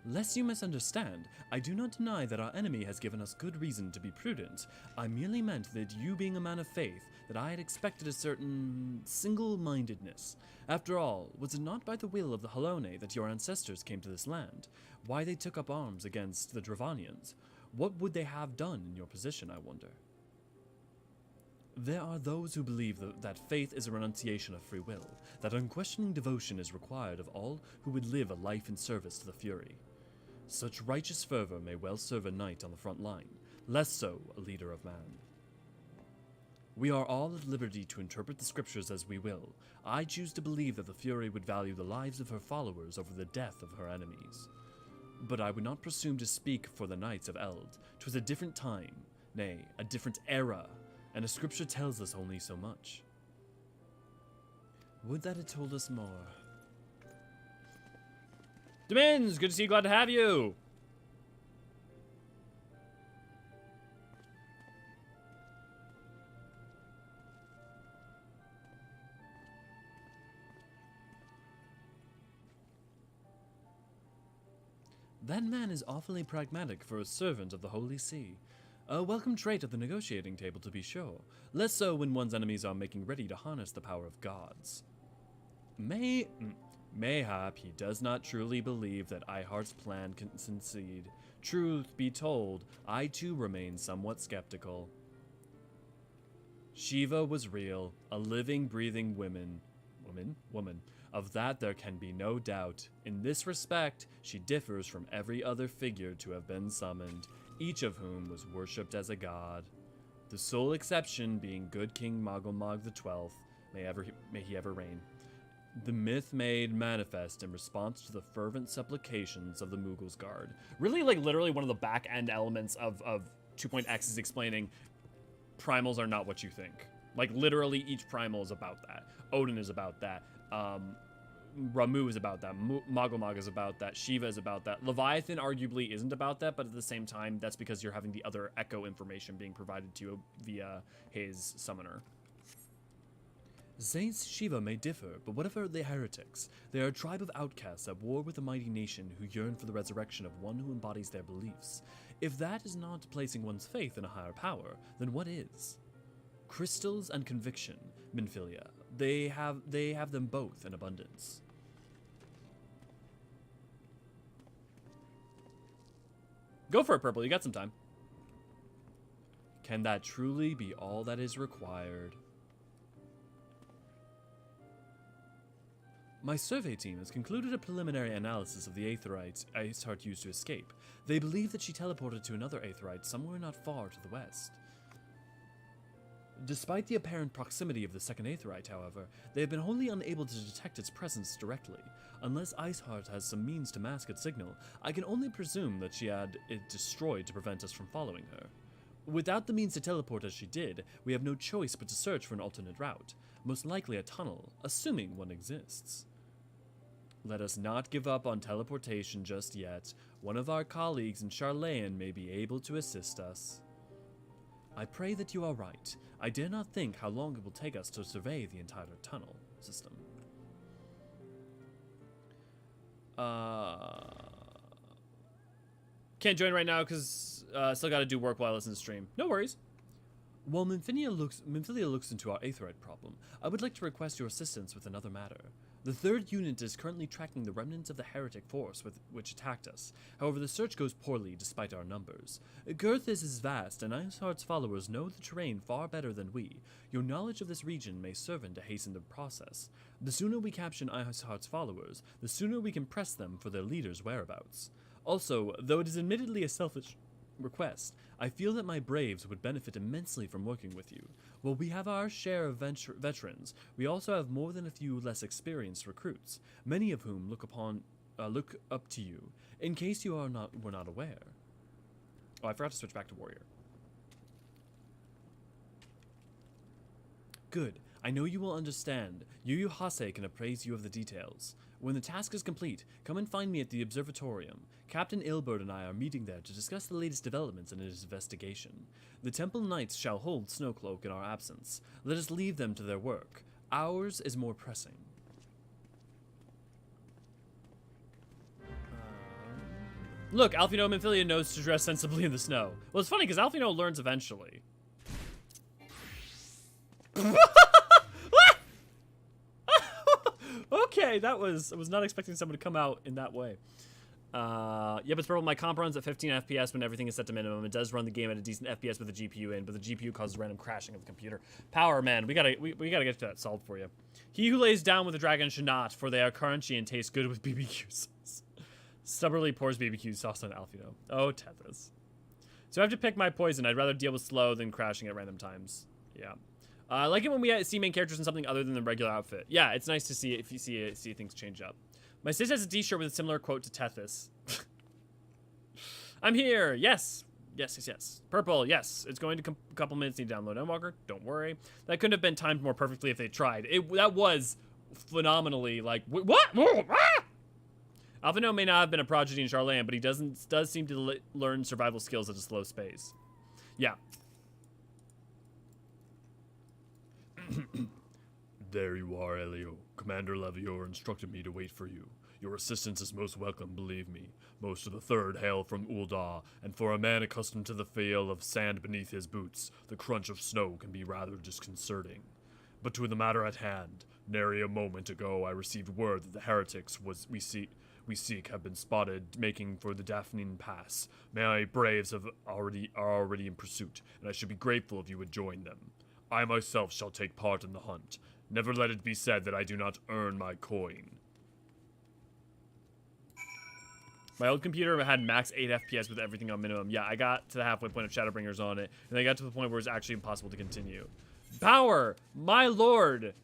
Lest you misunderstand, I do not deny that our enemy has given us good reason to be prudent. I merely meant that you being a man of faith, that I had expected a certain single-mindedness. After all, was it not by the will of the Halone that your ancestors came to this land? Why they took up arms against the Dravanians? What would they have done in your position, I wonder? There are those who believe that faith is a renunciation of free will, that unquestioning devotion is required of all who would live a life in service to the Fury. Such righteous fervor may well serve a knight on the front line, less so a leader of man. We are all at liberty to interpret the scriptures as we will. I choose to believe that the Fury would value the lives of her followers over the death of her enemies. But I would not presume to speak for the Knights of Eld. 'Twas a different time, nay, a different era, and the scripture tells us only so much. Would that it told us more. Demins, good to see you, glad to have you. That man is awfully pragmatic for a servant of the Holy See. A welcome trait at the negotiating table, to be sure. Less so when one's enemies are making ready to harness the power of gods. Mayhap he does not truly believe that Iheart's plan can succeed. Truth be told, I too remain somewhat skeptical. Shiva was real, a living, breathing woman. Of that there can be no doubt. In this respect, she differs from every other figure to have been summoned, each of whom was worshipped as a god. The sole exception being good King Mogulmog XII, may he ever reign. The myth made manifest in response to the fervent supplications of the Mughals Guard. Really, like, literally one of the back-end elements of 2.x is explaining primals are not what you think. Like, literally each primal is about that. Odin is about that. Ramu is about that. Mogulmog is about that. Shiva is about that. Leviathan arguably isn't about that, but at the same time, that's because you're having the other echo information being provided to you via his summoner. Zayn's Shiva may differ, but what of the heretics? They are a tribe of outcasts at war with a mighty nation who yearn for the resurrection of one who embodies their beliefs. If that is not placing one's faith in a higher power, then what is? Crystals and conviction, Minfilia. They have them both in abundance. Go for it, Purple. You got some time. Can that truly be all that is required? My survey team has concluded a preliminary analysis of the Aetheryte Iceheart used to escape. They believe that she teleported to another Aetheryte somewhere not far to the west. Despite the apparent proximity of the second Aetheryte, however, they have been wholly unable to detect its presence directly. Unless Iceheart has some means to mask its signal, I can only presume that she had it destroyed to prevent us from following her. Without the means to teleport as she did, we have no choice but to search for an alternate route. Most likely a tunnel, assuming one exists. Let us not give up on teleportation just yet. One of our colleagues in Charlayan may be able to assist us. I pray that you are right. I dare not think how long it will take us to survey the entire tunnel system. Can't join right now because still got to do work while I listen to stream. No worries. While Minfilia looks into our aetheryte problem, I would like to request your assistance with another matter. The 3rd unit is currently tracking the remnants of the heretic force which attacked us. However, the search goes poorly despite our numbers. Girthis is vast, and Iceheart's followers know the terrain far better than we. Your knowledge of this region may serve to hasten the process. The sooner we capture Iceheart's followers, the sooner we can press them for their leader's whereabouts. Also, though it is admittedly a selfish request, I feel that my braves would benefit immensely from working with you. While we have our share of veterans, we also have more than a few less experienced recruits, many of whom look up to you, in case you were not aware. Oh, I forgot to switch back to warrior. Good. I know you will understand. Yu Hase can appraise you of the details. When the task is complete, come and find me at the observatorium. Captain Ilbert and I are meeting there to discuss the latest developments in his investigation. The Temple Knights shall hold Snowcloak in our absence. Let us leave them to their work. Ours is more pressing. Look, Alfino Minfilia knows to dress sensibly in the snow. Well, it's funny because Alfino learns eventually. Okay, I was not expecting someone to come out in that way. Yeah, but it's probably my comp runs at 15 FPS when everything is set to minimum. It does run the game at a decent FPS with the GPU in, but the GPU causes random crashing of the computer. Power, man, we gotta get to that solved for you. He who lays down with the dragon should not, for they are crunchy and taste good with BBQ sauce. Stubbornly pours BBQ sauce on Alfino. Oh, Tethys. So I have to pick my poison. I'd rather deal with slow than crashing at random times. Yeah. I like it when we see main characters in something other than the regular outfit. Yeah, it's nice to see if you see things change up. My sis has a t-shirt with a similar quote to Tethys. I'm here. Yes. Yes. Purple. Yes. It's going to come a couple minutes. Need to download Endwalker. Don't worry. That couldn't have been timed more perfectly if they tried. That was phenomenally like what? Alphino may not have been a prodigy in Charlayan, but he does seem to learn survival skills at a slow pace. Yeah. There you are, Elio. Commander Levior instructed me to wait for you. Your assistance is most welcome, believe me. Most of the 3rd hail from Ul'dah, and for a man accustomed to the feel of sand beneath his boots, the crunch of snow can be rather disconcerting. But to the matter at hand, nary a moment ago I received word that the heretics we seek have been spotted making for the Daphne Pass. My braves are already in pursuit, and I should be grateful if you would join them. I myself shall take part in the hunt. Never let it be said that I do not earn my coin. My old computer had max 8 FPS with everything on minimum. Yeah, I got to the halfway point of Shadowbringers on it, and I got to the point where it's actually impossible to continue. Power! My lord!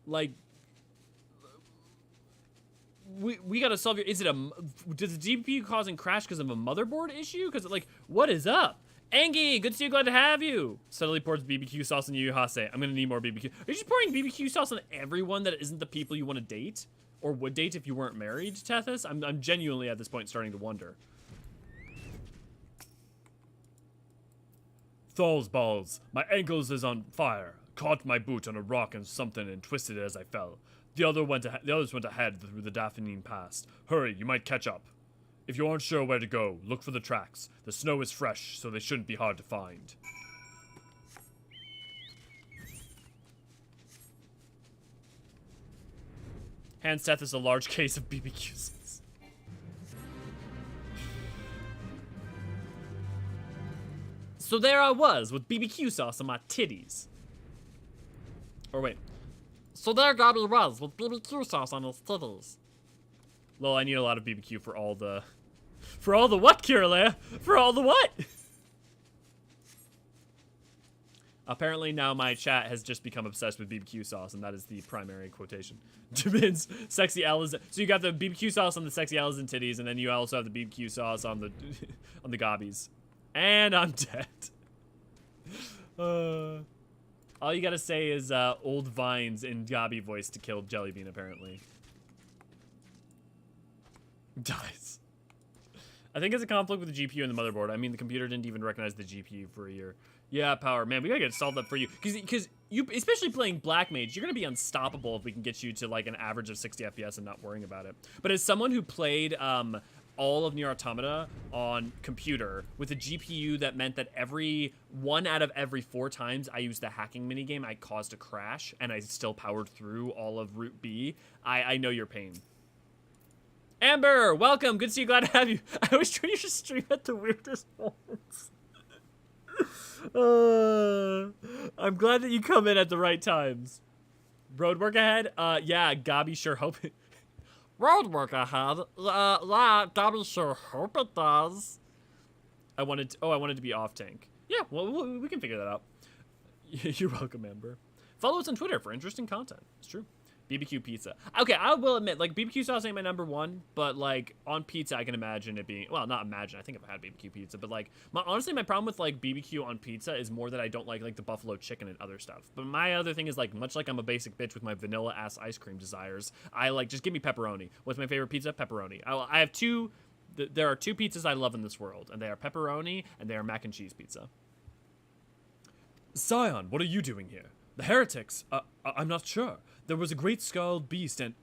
Like... We gotta solve your... Is it a... Does the GPU causing crash because of a motherboard issue? Because, like, what is up? Angie, good to see you, glad to have you. Subtly pours BBQ sauce on Yu Hase. I'm gonna need more BBQ. Are you just pouring BBQ sauce on everyone that isn't the people you want to date? Or would date if you weren't married, Tethys? I'm genuinely at this point starting to wonder. Thal's balls. My ankles is on fire. Caught my boot on a rock and something and twisted it as I fell. The others went ahead through the Daphne Pass. Hurry, you might catch up. If you aren't sure where to go, look for the tracks. The snow is fresh, so they shouldn't be hard to find. Hands Tethys a large case of BBQ sauce. So there I was with BBQ sauce on my titties. Or wait. So there Gabby was with BBQ sauce on his titties. Well, I need a lot of BBQ for all the... For all the what, Kirillea? For all the what? Apparently now my chat has just become obsessed with BBQ sauce, and that is the primary quotation. Jimin's sexy Alizen. So you got the BBQ sauce on the sexy Alizen titties, and then you also have the BBQ sauce on the on the gobbies. And I'm dead. All you gotta say is old vines in Gabi voice to kill Jellybean, apparently. Dies. I think it's a conflict with the GPU and the motherboard. I mean, the computer didn't even recognize the GPU for a year. Yeah, power. Man, we gotta get solved up for you. Because you, especially playing Black Mage, you're gonna be unstoppable if we can get you to like an average of 60 FPS and not worrying about it. But as someone who played all of Nier Automata on computer with a GPU that meant that every 1 out of every 4 times I used the hacking minigame, I caused a crash, and I still powered through all of Route B, I know your pain. Amber, welcome. Good to see you. Glad to have you. I always try to stream at the weirdest moments. I'm glad that you come in at the right times. Road work ahead? Yeah, Gabi sure hope it. Road work ahead? Yeah, Gabi sure hope it does. I wanted to be off tank. Yeah, well, we can figure that out. You're welcome, Amber. Follow us on Twitter for interesting content. It's true. BBQ pizza. Okay, I will admit, like, BBQ sauce ain't my #1, but, like, on pizza, I can imagine it being, well, not imagine, I think I've had BBQ pizza, but, like, honestly, my problem with, like, BBQ on pizza is more that I don't like the buffalo chicken and other stuff. But my other thing is, like, much like I'm a basic bitch with my vanilla-ass ice cream desires, I, like, just give me pepperoni. What's my favorite pizza? Pepperoni. I have there are 2 pizzas I love in this world, and they are pepperoni, and they are mac and cheese pizza. Scion, what are you doing here? The heretics, I'm not sure. There was a great scarlet beast and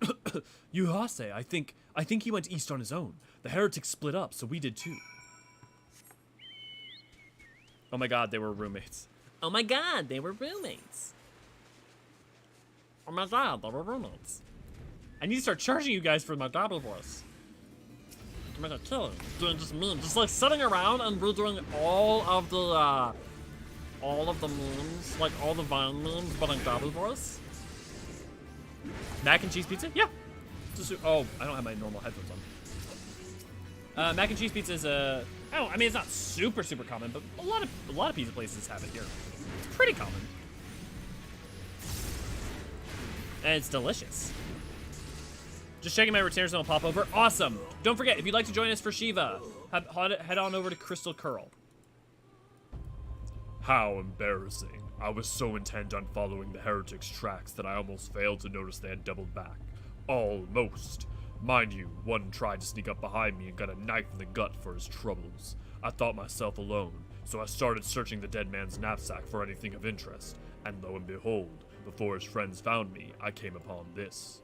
Eorzean, I think he went east on his own. The heretics split up, so we did too. Oh my god, they were roommates. Oh my god, they were roommates. Oh my god, they were roommates. I need to start charging you guys for my Gabi voice. I'm gonna kill him. Doing just memes. Just like sitting around and redoing all of the memes, like all the Vine memes, but in Gabi voice. Mac and cheese pizza? Yeah. Oh, I don't have my normal headphones on. Mac and cheese pizza is I mean, it's not super common, but a lot of pizza places have it here. It's pretty common. And it's delicious. Just checking my retainers and I'll pop over. Awesome. Don't forget, if you'd like to join us for Shiva, head on over to Crystal Curl. How embarrassing. I was so intent on following the heretics' tracks that I almost failed to notice they had doubled back. Almost. Mind you, one tried to sneak up behind me and got a knife in the gut for his troubles. I thought myself alone, so I started searching the dead man's knapsack for anything of interest, and lo and behold, before his friends found me, I came upon this.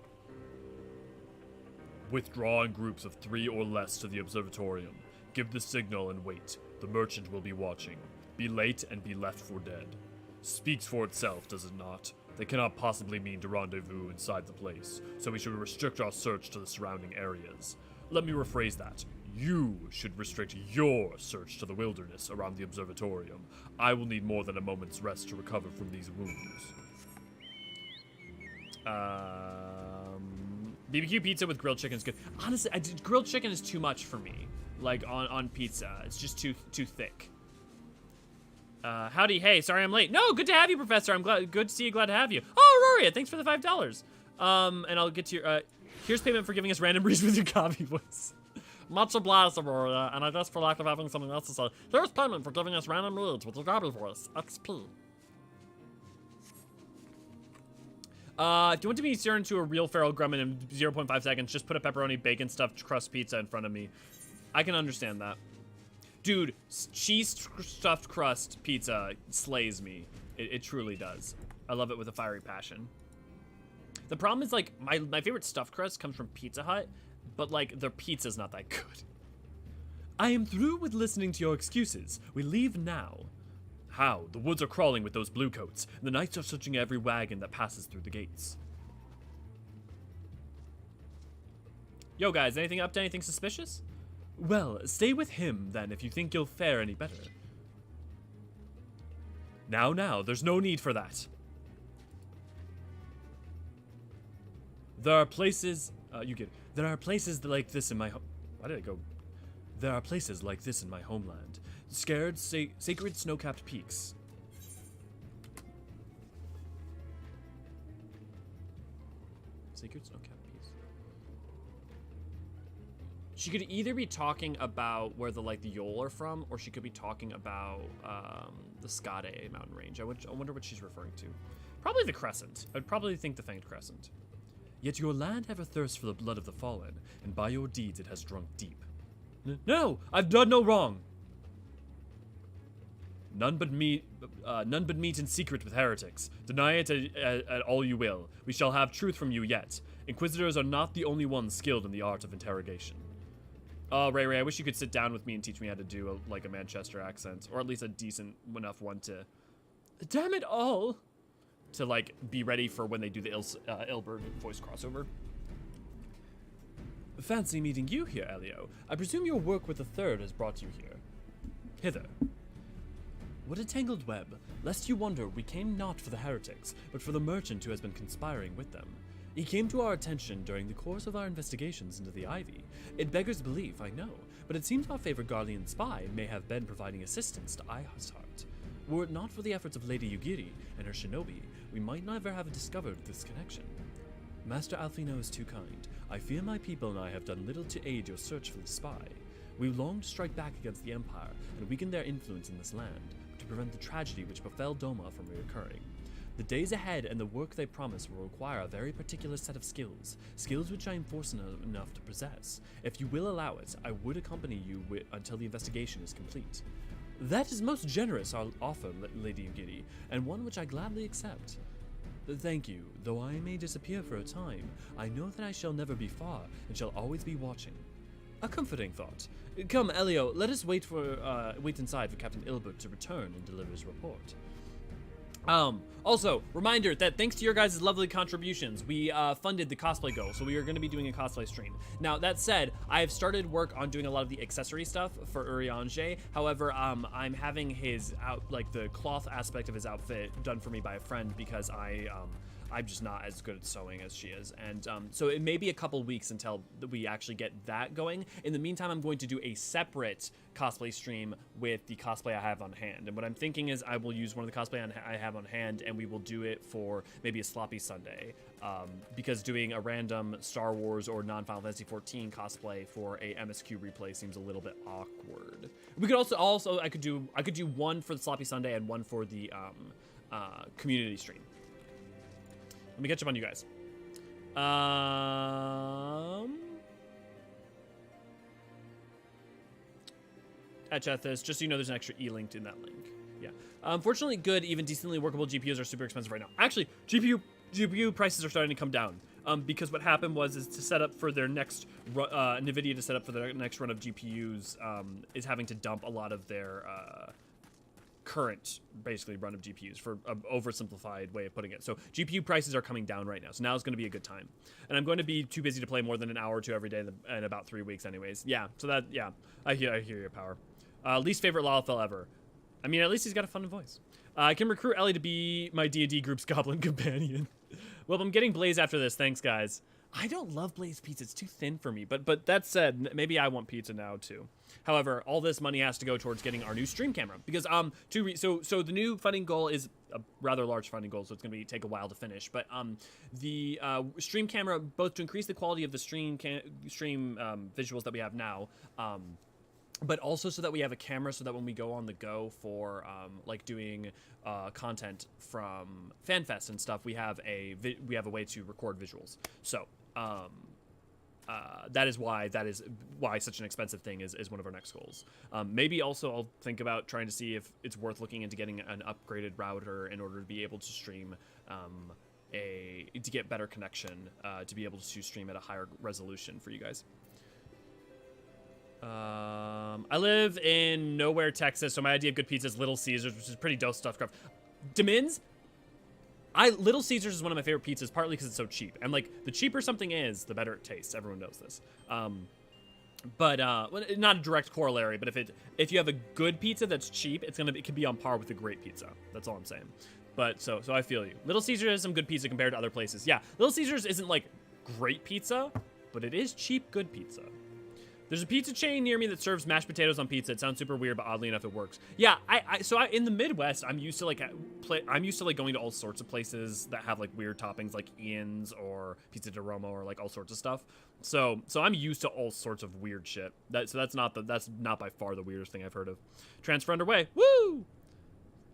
Withdraw in groups of 3 or less to the observatorium. Give the signal and wait. The merchant will be watching. Be late and be left for dead. Speaks for itself, does it not? They cannot possibly mean to rendezvous inside the place, so we should restrict our search to the surrounding areas. Let me rephrase that. You should restrict your search to the wilderness around the observatorium. I will need more than a moment's rest to recover from these wounds. BBQ pizza with grilled chicken is good. Honestly, grilled chicken is too much for me. Like on pizza, it's just too thick. Howdy, hey, sorry I'm late. No, good to have you, Professor. I'm good to see you, glad to have you. Oh, Auroria, thanks for the $5. And I'll get to your, here's payment for giving us random breeze with your Gabi voice. Much obliged, Auroria, and I guess for lack of having something else to say, here's payment for giving us random reads with your Gabi voice. XP. If you want to be turned into a real feral gremlin in 0.5 seconds, just put a pepperoni bacon stuffed crust pizza in front of me. I can understand that. Dude, cheese stuffed crust pizza slays me. It truly does. I love it with a fiery passion. The problem is, like, my favorite stuffed crust comes from Pizza Hut, but, like, their pizza's not that good. I am through with listening to your excuses. We leave now. How? The woods are crawling with those bluecoats. The knights are searching every wagon that passes through the gates. Yo, guys, anything up to anything suspicious? Well, stay with him, then, if you think you'll fare any better. Now, there's no need for that. There are places... you get it. There are places like this in my Why did I go? There are places like this in my homeland. Scared, sacred snow-capped peaks. Sacred snow-capped peaks. She could either be talking about where the Yol are from, or she could be talking about the Skade mountain range. I wonder what she's referring to. Probably the Crescent. I'd probably think the Fanged Crescent. Yet your land ever thirsts for the blood of the fallen, and by your deeds it has drunk deep. No, I've done no wrong. None but meet in secret with heretics. Deny it at all you will. We shall have truth from you yet. Inquisitors are not the only ones skilled in the art of interrogation. Oh, Ray, I wish you could sit down with me and teach me how to do a Manchester accent, or at least a decent enough one to. Damn it all! To be ready for when they do the Ilberd voice crossover. Fancy meeting you here, Elio. I presume your work with the Third has brought you here. Hither. What a tangled web. Lest you wonder, we came not for the heretics, but for the merchant who has been conspiring with them. He came to our attention during the course of our investigations into the Ivy. It beggars belief, I know, but it seems our favorite guardian spy may have been providing assistance to Ihasheart. Were it not for the efforts of Lady Yugiri and her shinobi, we might never have discovered this connection. Master Alfino is too kind. I fear my people and I have done little to aid your search for the spy. We long to strike back against the Empire and weaken their influence in this land, to prevent the tragedy which befell Doma from reoccurring. The days ahead and the work they promise will require a very particular set of skills which I am fortunate enough to possess. If you will allow it, I would accompany you until the investigation is complete. That is most generous our offer, Lady Yugiri, and one which I gladly accept. Thank you. Though I may disappear for a time, I know that I shall never be far and shall always be watching. A comforting thought. Come, Elio, let us wait inside for Captain Ilbert to return and deliver his report. Also, reminder that thanks to your guys' lovely contributions, we funded the cosplay goal, so we are going to be doing a cosplay stream. Now, that said, I have started work on doing a lot of the accessory stuff for Eorzean. However, I'm having his the cloth aspect of his outfit done for me by a friend because I'm just not as good at sewing as she is. And so it may be a couple weeks until we actually get that going. In the meantime, I'm going to do a separate cosplay stream with the cosplay I have on hand. And what I'm thinking is I will use one of the cosplay I have on hand and we will do it for maybe a sloppy Sunday. Because doing a random Star Wars or non-Final Fantasy XIV cosplay for a MSQ replay seems a little bit awkward. We could also I could do one for the sloppy Sunday and one for the community stream. Let me catch up on you guys. At Chethis, just so you know, there's an extra E linked in that link. Yeah. Unfortunately, good, even decently workable GPUs are super expensive right now. Actually, GPU prices are starting to come down. Because what happened was to set up for their next NVIDIA to set up for their next run of GPUs is having to dump a lot of their current basically run of GPUs for an oversimplified way of putting it. So GPU prices are coming down right now. So now is going to be a good time. And I'm going to be too busy to play more than an hour or two every day in about 3 weeks anyways. Yeah. So that, yeah, I hear your power. Least favorite Lalafell ever. I mean, at least he's got a fun voice. I can recruit Ellie to be my D&D group's goblin companion. Well, I'm getting Blaze after this. Thanks, guys. I don't love Blaze pizza. It's too thin for me. But that said, maybe I want pizza now too. However, all this money has to go towards getting our new stream camera because so the new funding goal is a rather large funding goal, so it's going to take a while to finish. But the stream camera, both to increase the quality of the stream visuals that we have now, but also so that we have a camera so that when we go on the go for doing content from FanFest and stuff, we have a way to record visuals. So that is why such an expensive thing is one of our next goals. Maybe also I'll think about trying to see if it's worth looking into getting an upgraded router in order to be able to stream to get better connection, to be able to stream at a higher resolution for you guys. I live in nowhere, Texas, so my idea of good pizza is Little Caesars, which is pretty dope stuffed crust. Demins? Little Caesars is one of my favorite pizzas, partly because it's so cheap. And the cheaper something is, the better it tastes. Everyone knows this. But not a direct corollary, but if you have a good pizza that's cheap, it can be on par with a great pizza. That's all I'm saying. But so I feel you. Little Caesars has some good pizza compared to other places. Yeah, Little Caesars isn't great pizza, but it is cheap good pizza. There's a pizza chain near me that serves mashed potatoes on pizza. It sounds super weird, but oddly enough, it works. Yeah, so in the Midwest, I'm used to like going to all sorts of places that have like weird toppings, like Ian's or Pizza de Roma or like all sorts of stuff. So I'm used to all sorts of weird shit. That's not by far the weirdest thing I've heard of. Transfer underway. Woo!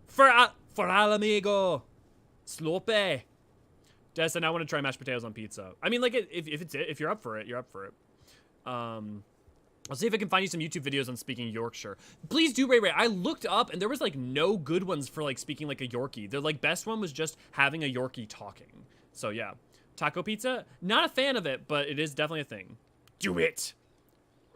For al amigo, slope. Des, and I want to try mashed potatoes on pizza. I mean, like if you're up for it, you're up for it. I'll see if I can find you some YouTube videos on speaking Yorkshire. Please do, Ray Ray. I looked up and there was like no good ones for like speaking like a Yorkie. The like best one was just having a Yorkie talking. So yeah. Taco pizza? Not a fan of it, but it is definitely a thing. Do it!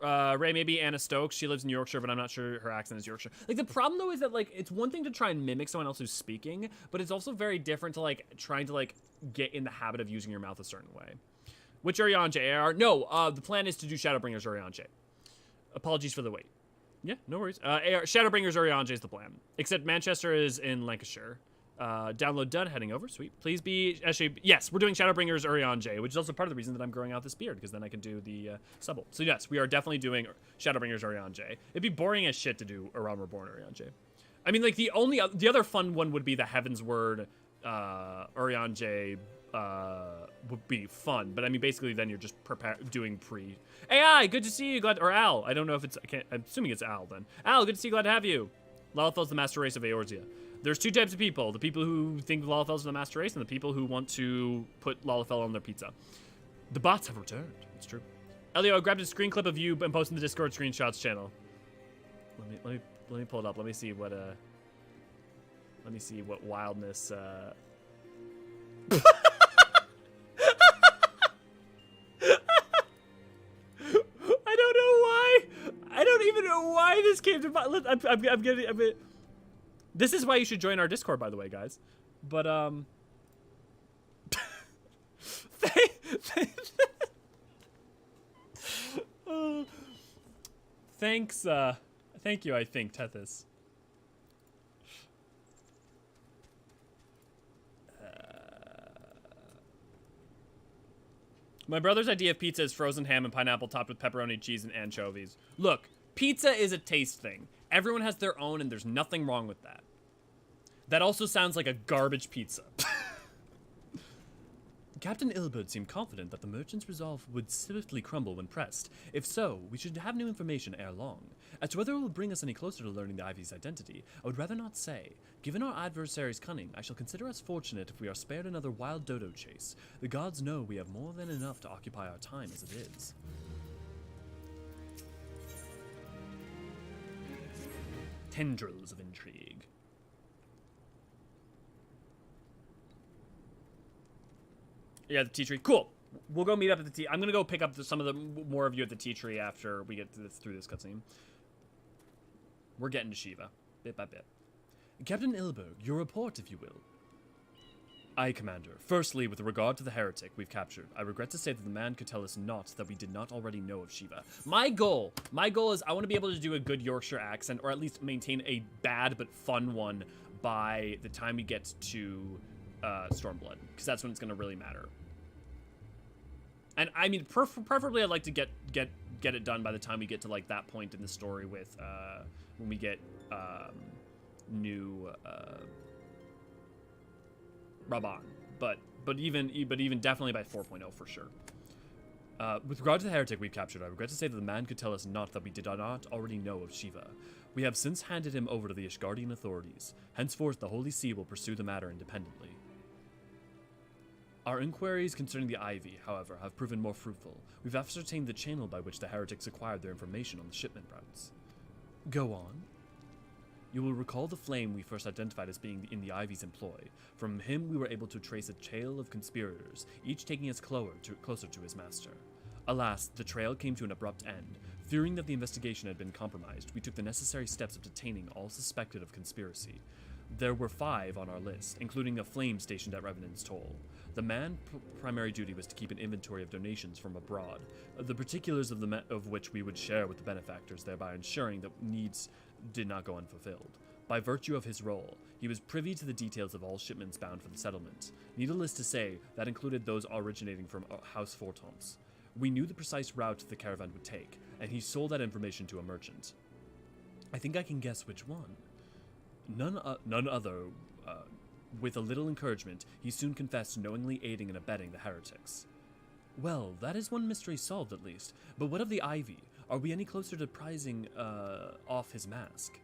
Ray, maybe Anna Stokes. She lives in Yorkshire, but I'm not sure her accent is Yorkshire. Like, the problem, though, is that, like, it's one thing to try and mimic someone else who's speaking, but it's also very different to, like, trying to, like, get in the habit of using your mouth a certain way. Which Eorzean AR? No, the plan is to do Shadowbringers Eorzean. Apologies for the wait. Yeah, no worries. Shadowbringers Eorzean is the plan. Except Manchester is in Lancashire. Download done, heading over, sweet. Please be, actually, yes, we're doing Shadowbringers Eorzean, which is also part of the reason that I'm growing out this beard, because then I can do the subble. So yes, we are definitely doing Shadowbringers Eorzean. It'd be boring as shit to do A Realm Reborn Eorzean. I mean, like, the other fun one would be the Heaven's Word Eorzean would be fun, but I mean, basically then you're just doing pre. AI, good to see you, or Al, I don't know if it's, I'm assuming it's Al then. Al, good to see you, glad to have you. Lalafel's the master race of Eorzea. There's two types of people. The people who think Lalafel's the master race and the people who want to put Lalafell on their pizza. The bots have returned. It's true. Elio, I grabbed a screen clip of you and posted in the Discord screenshots channel. Let me pull it up. Let me see what wildness I don't even know why this came to mind. I'm getting this is why you should join our Discord, by the way, guys. But, thanks, thank you, I think, Tethys. My brother's idea of pizza is frozen ham and pineapple topped with pepperoni, cheese, and anchovies. Look, pizza is a taste thing. Everyone has their own, and there's nothing wrong with that. That also sounds like a garbage pizza. Captain Ilbert seemed confident that the merchant's resolve would swiftly crumble when pressed. If so, we should have new information ere long. As to whether it will bring us any closer to learning the Ivy's identity, I would rather not say. Given our adversary's cunning, I shall consider us fortunate if we are spared another wild dodo chase. The gods know we have more than enough to occupy our time as it is. Tendrils of intrigue. Yeah, the tea tree. Cool. We'll go meet up at the tea. I'm gonna go pick up some of the more of you at the tea tree after we get through this cutscene. We're getting to Shiva, bit by bit. Captain Ilberg, your report, if you will. Aye, Commander. Firstly, with regard to the heretic we've captured, I regret to say that the man could tell us naught that we did not already know of Shiva. My goal is I want to be able to do a good Yorkshire accent, or at least maintain a bad but fun one by the time we get to Stormblood, because that's when it's going to really matter. And I mean, preferably I'd like to get it done by the time we get to like that point in the story with when we get new Raban, but even definitely by 4.0 for sure. With regard to the heretic we've captured, I regret to say that the man could tell us naught that we did not already know of Shiva. We have since handed him over to the Ishgardian authorities. Henceforth, the Holy See will pursue the matter independently. Our inquiries concerning the Ivy, however, have proven more fruitful. We've ascertained the channel by which the heretics acquired their information on the shipment routes. Go on. You will recall the flame we first identified as being in the Ivy's employ. From him we were able to trace a trail of conspirators, each taking us closer to his master. Alas, the trail came to an abrupt end. Fearing that the investigation had been compromised, we took the necessary steps of detaining all suspected of conspiracy. There were 5 on our list, including a flame stationed at Revenant's Toll. The man's primary duty was to keep an inventory of donations from abroad, the particulars of which we would share with the benefactors, thereby ensuring that needs did not go unfulfilled. By virtue of his role, he was privy to the details of all shipments bound for the settlement. Needless to say, that included those originating from House Fortance. We knew the precise route the caravan would take, and he sold that information to a merchant. I think I can guess which one. None other. With a little encouragement, he soon confessed knowingly aiding and abetting the heretics. Well, that is one mystery solved at least. But what of the Ivy? Are we any closer to prizing off his mask?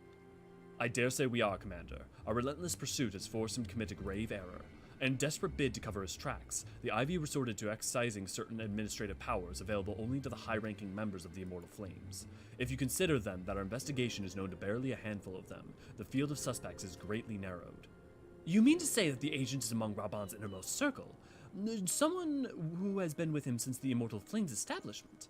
I dare say we are, Commander. Our relentless pursuit has forced him to commit a grave error. In a desperate bid to cover his tracks, the Ivy resorted to exercising certain administrative powers available only to the high-ranking members of the Immortal Flames. If you consider, then, that our investigation is known to barely a handful of them, the field of suspects is greatly narrowed. You mean to say that the agent is among Raban's innermost circle? Someone who has been with him since the Immortal Flames establishment?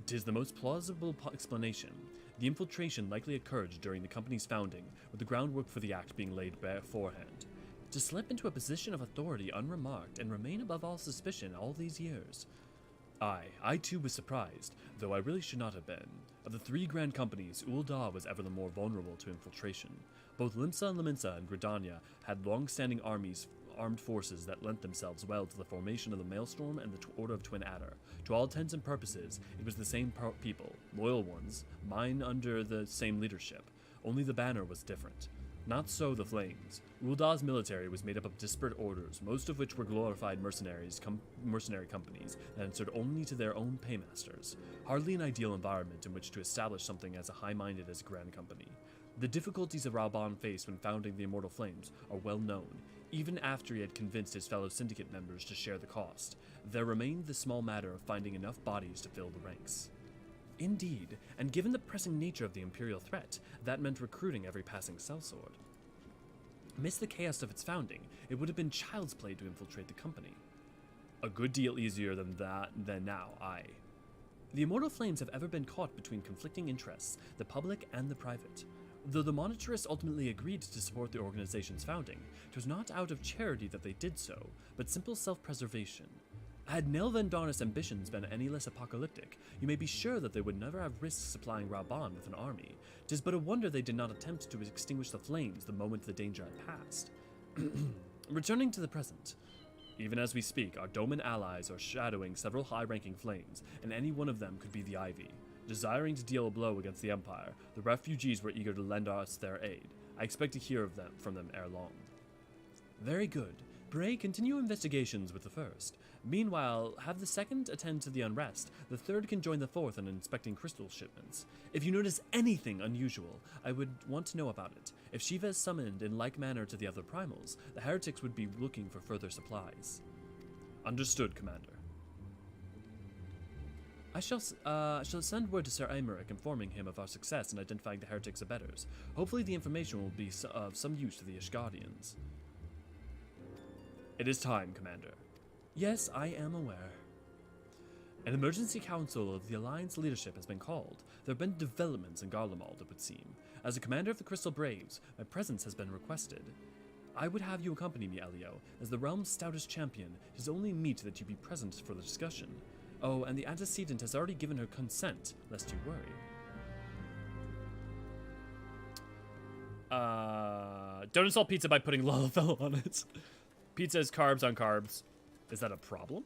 'Tis the most plausible explanation. The infiltration likely occurred during the company's founding, with the groundwork for the act being laid beforehand. To slip into a position of authority unremarked and remain above all suspicion all these years. I too was surprised, though I really should not have been. Of the three grand companies, Ul'dah was ever the more vulnerable to infiltration. Both Limsa and Laminsa and Gridania had long-standing armed forces that lent themselves well to the formation of the Maelstrom and the Order of Twin Adder. To all intents and purposes, it was the same people, loyal ones, mine under the same leadership. Only the banner was different. Not so the Flames. Ul'dah's military was made up of disparate orders, most of which were glorified mercenary companies that answered only to their own paymasters. Hardly an ideal environment in which to establish something as high-minded as a grand company. The difficulties that Raban faced when founding the Immortal Flames are well known, even after he had convinced his fellow syndicate members to share the cost. There remained the small matter of finding enough bodies to fill the ranks. Indeed, and given the pressing nature of the Imperial threat, that meant recruiting every passing sellsword. Amidst the chaos of its founding, it would have been child's play to infiltrate the company. A good deal easier than now, aye. The Immortal Flames have ever been caught between conflicting interests, the public and the private. Though the monetarists ultimately agreed to support the organization's founding, it was not out of charity that they did so, but simple self-preservation. Had Nil Vendarnus' ambitions been any less apocalyptic, you may be sure that they would never have risked supplying Raban with an army. 'Tis but a wonder they did not attempt to extinguish the flames the moment the danger had passed. Returning to the present. Even as we speak, our Doman allies are shadowing several high-ranking flames, and any one of them could be the Ivy. Desiring to deal a blow against the Empire, the refugees were eager to lend us their aid. I expect to hear from them ere long. Very good. Pray continue investigations with the first. Meanwhile, have the second attend to the unrest. The third can join the fourth in inspecting crystal shipments. If you notice anything unusual, I would want to know about it. If Shiva is summoned in like manner to the other primals, the heretics would be looking for further supplies. Understood, Commander. I shall send word to Sir Aymeric informing him of our success in identifying the heretics' abettors. Hopefully the information will be of some use to the Ishgardians. It is time, Commander. Yes, I am aware. An emergency council of the Alliance leadership has been called. There have been developments in Garlemald, it would seem. As a commander of the Crystal Braves, my presence has been requested. I would have you accompany me, Elio. As the realm's stoutest champion, it is only meet that you be present for the discussion. Oh, and the antecedent has already given her consent, lest you worry. Don't insult pizza by putting Lalafell on it. Pizza is carbs on carbs. Is that a problem?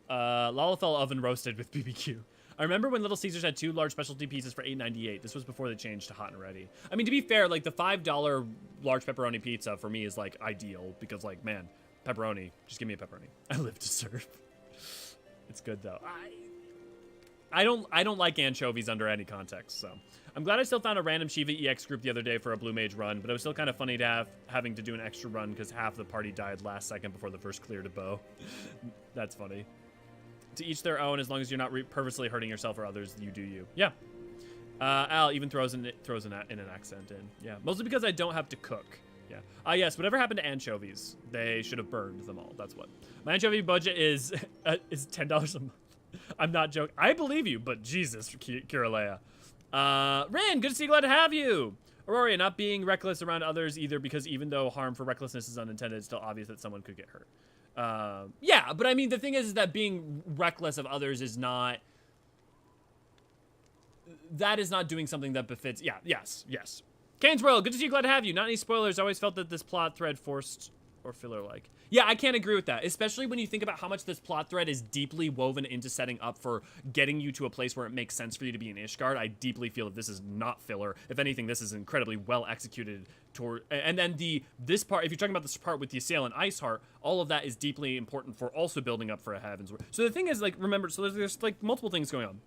Lalafell oven roasted with BBQ. I remember when Little Caesars had 2 large specialty pizzas for $8.98. This was before they changed to hot and ready. I mean, to be fair, like the $5 large pepperoni pizza for me is like ideal because like, man, pepperoni, just give me a pepperoni. I live to serve. It's good though. I don't like anchovies under any context, so. I'm glad I still found a random Shiva EX group the other day for a Blue Mage run, but it was still kind of funny to having to do an extra run because half the party died last second before the first clear to bow. That's funny. To each their own, as long as you're not purposely hurting yourself or others, you do you. Yeah. Al even throws an accent in. Yeah, mostly because I don't have to cook. Yeah. Yes, whatever happened to anchovies? They should have burned them all. That's what. My anchovy budget is $10 a month. I'm not joking. I believe you, but Jesus, Kiralea. Rin, good to see you. Glad to have you. Aurora, not being reckless around others either, because even though harm for recklessness is unintended, it's still obvious that someone could get hurt. Yeah, but I mean, the thing is that being reckless of others is not... That is not doing something that befits... Yeah, yes. Kane's World, good to see you. Glad to have you. Not any spoilers. I always felt that this plot thread forced or filler-like. Yeah, I can't agree with that, especially when you think about how much this plot thread is deeply woven into setting up for getting you to a place where it makes sense for you to be an Ishgard. I deeply feel that this is not filler. If anything, this is incredibly well executed and then this part, if you're talking about this part with the Ysael and Iceheart, all of that is deeply important for also building up for a Heavensward. So the thing is, like, remember, so there's like multiple things going on.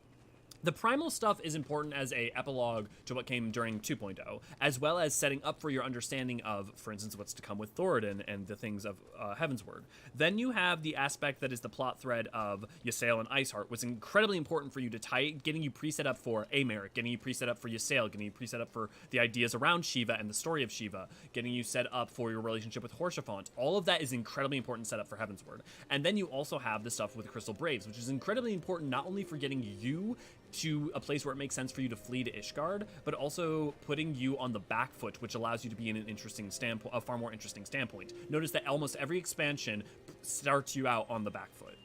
The Primal stuff is important as a epilogue to what came during 2.0, as well as setting up for your understanding of, for instance, what's to come with Thoradin and the things of Heavensward. Then you have the aspect that is the plot thread of Ysael and Iceheart, which is incredibly important for you to tie, getting you preset up for Americ, getting you preset up for Ysael, getting you preset up for the ideas around Shiva and the story of Shiva, getting you set up for your relationship with Horshaphant. All of that is incredibly important setup for Heavensward. And then you also have the stuff with Crystal Braves, which is incredibly important not only for getting you to a place where it makes sense for you to flee to Ishgard, but also putting you on the back foot, which allows you to be in an interesting standpoint, a far more interesting standpoint. Notice that almost every expansion starts you out on the back foot.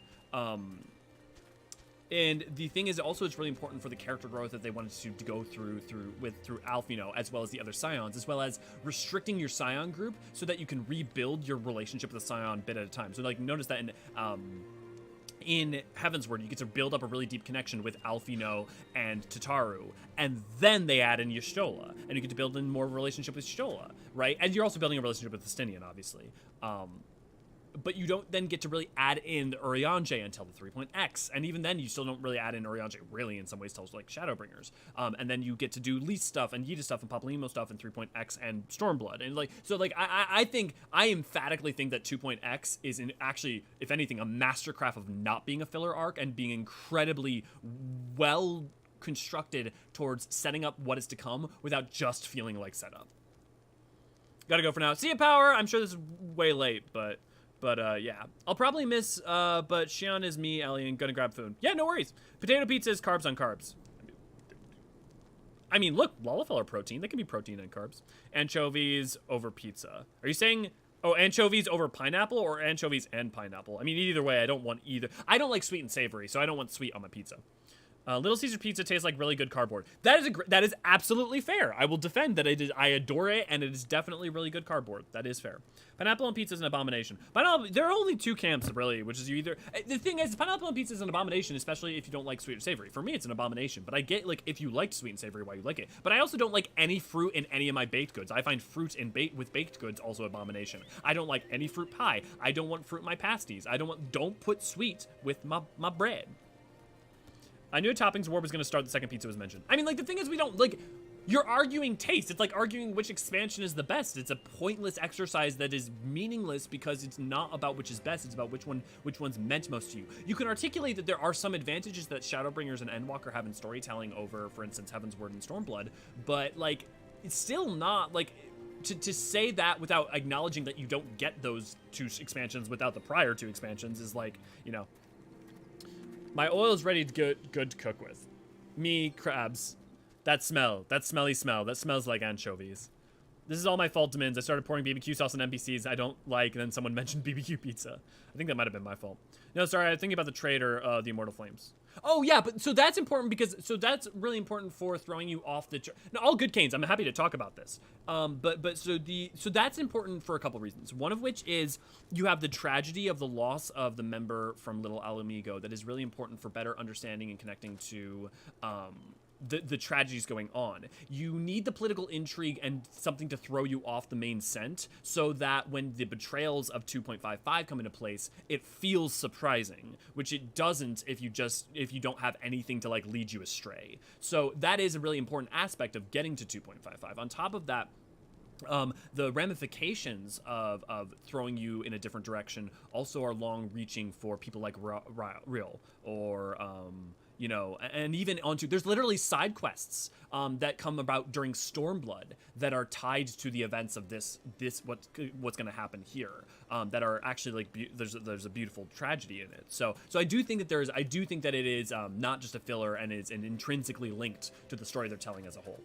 And the thing is, also, it's really important for the character growth that they wanted to go through Alphino, as well as the other Scions, as well as restricting your Scion group so that you can rebuild your relationship with the Scion bit at a time. So, like, notice that in Heavensward, you get to build up a really deep connection with Alphino and Tataru, and then they add in Y'shtola, and you get to build in more relationship with Y'shtola, right? And you're also building a relationship with Justinian, obviously. But you don't then get to really add in Urianger until the 3.x, and even then you still don't really add in Urianger really in some ways till like Shadowbringers. And then you get to do Lease stuff and Yida stuff and Papalymo stuff and 3.x and Stormblood. And like, so like I think, I emphatically think that 2.x is actually, if anything, a mastercraft of not being a filler arc and being incredibly well constructed towards setting up what is to come without just feeling like setup. Gotta go for now. See ya, Power! I'm sure this is way late, but yeah. I'll probably miss, but Shion is me, Ellie, and gonna grab food. Yeah, no worries. Potato pizza is carbs on carbs. I mean, look, Lalafell are protein. They can be protein and carbs. Anchovies over pizza. Are you saying, oh, anchovies over pineapple or anchovies and pineapple? I mean, either way, I don't want either. I don't like sweet and savory, so I don't want sweet on my pizza. Little Caesar pizza tastes like really good cardboard. That is absolutely fair. I will defend that. I adore it, and it is definitely really good cardboard. That is fair. Pineapple on pizza is an abomination. There are only two camps, really, which is you either... The thing is, pineapple on pizza is an abomination, especially if you don't like sweet or savory. For me, it's an abomination, but I get, like, if you liked sweet and savory, why you like it. But I also don't like any fruit in any of my baked goods. I find fruit with baked goods also abomination. I don't like any fruit pie. I don't want fruit in my pasties. Don't put sweet with my bread. I knew a toppings war was going to start the second pizza was mentioned. I mean, like, the thing is, we don't, like, you're arguing taste. It's like arguing which expansion is the best. It's a pointless exercise that is meaningless because it's not about which is best. It's about which one's meant most to you. You can articulate that there are some advantages that Shadowbringers and Endwalker have in storytelling over, for instance, Heavensward and Stormblood, but, like, it's still not, like... To say that without acknowledging that you don't get those two expansions without the prior two expansions is like, you know... My oil is ready to good to cook with. Me, crabs. That smelly smell. That smells like anchovies. This is all my fault, Demins. I started pouring BBQ sauce on NPCs I don't like, and then someone mentioned BBQ pizza. I think that might have been my fault. No, sorry, I was thinking about the trader, the Immortal Flames. Oh, yeah, but so that's important because, so that's really important for throwing you off the... No, all good, Canes. I'm happy to talk about this. So that's important for a couple reasons. One of which is you have the tragedy of the loss of the member from Little Alamigo that is really important for better understanding and connecting to... the tragedies going on. You need the political intrigue and something to throw you off the main scent so that when the betrayals of 2.55 come into place, it feels surprising, which it doesn't if you don't have anything to like lead you astray. So that is a really important aspect of getting to 2.55. On top of that, the ramifications of throwing you in a different direction also are long-reaching for people like Real or you know, and even onto, there's literally side quests that come about during Stormblood that are tied to the events of what's going to happen here, that are actually like there's a beautiful tragedy in it. So I do think that it is not just a filler and it's intrinsically linked to the story they're telling as a whole.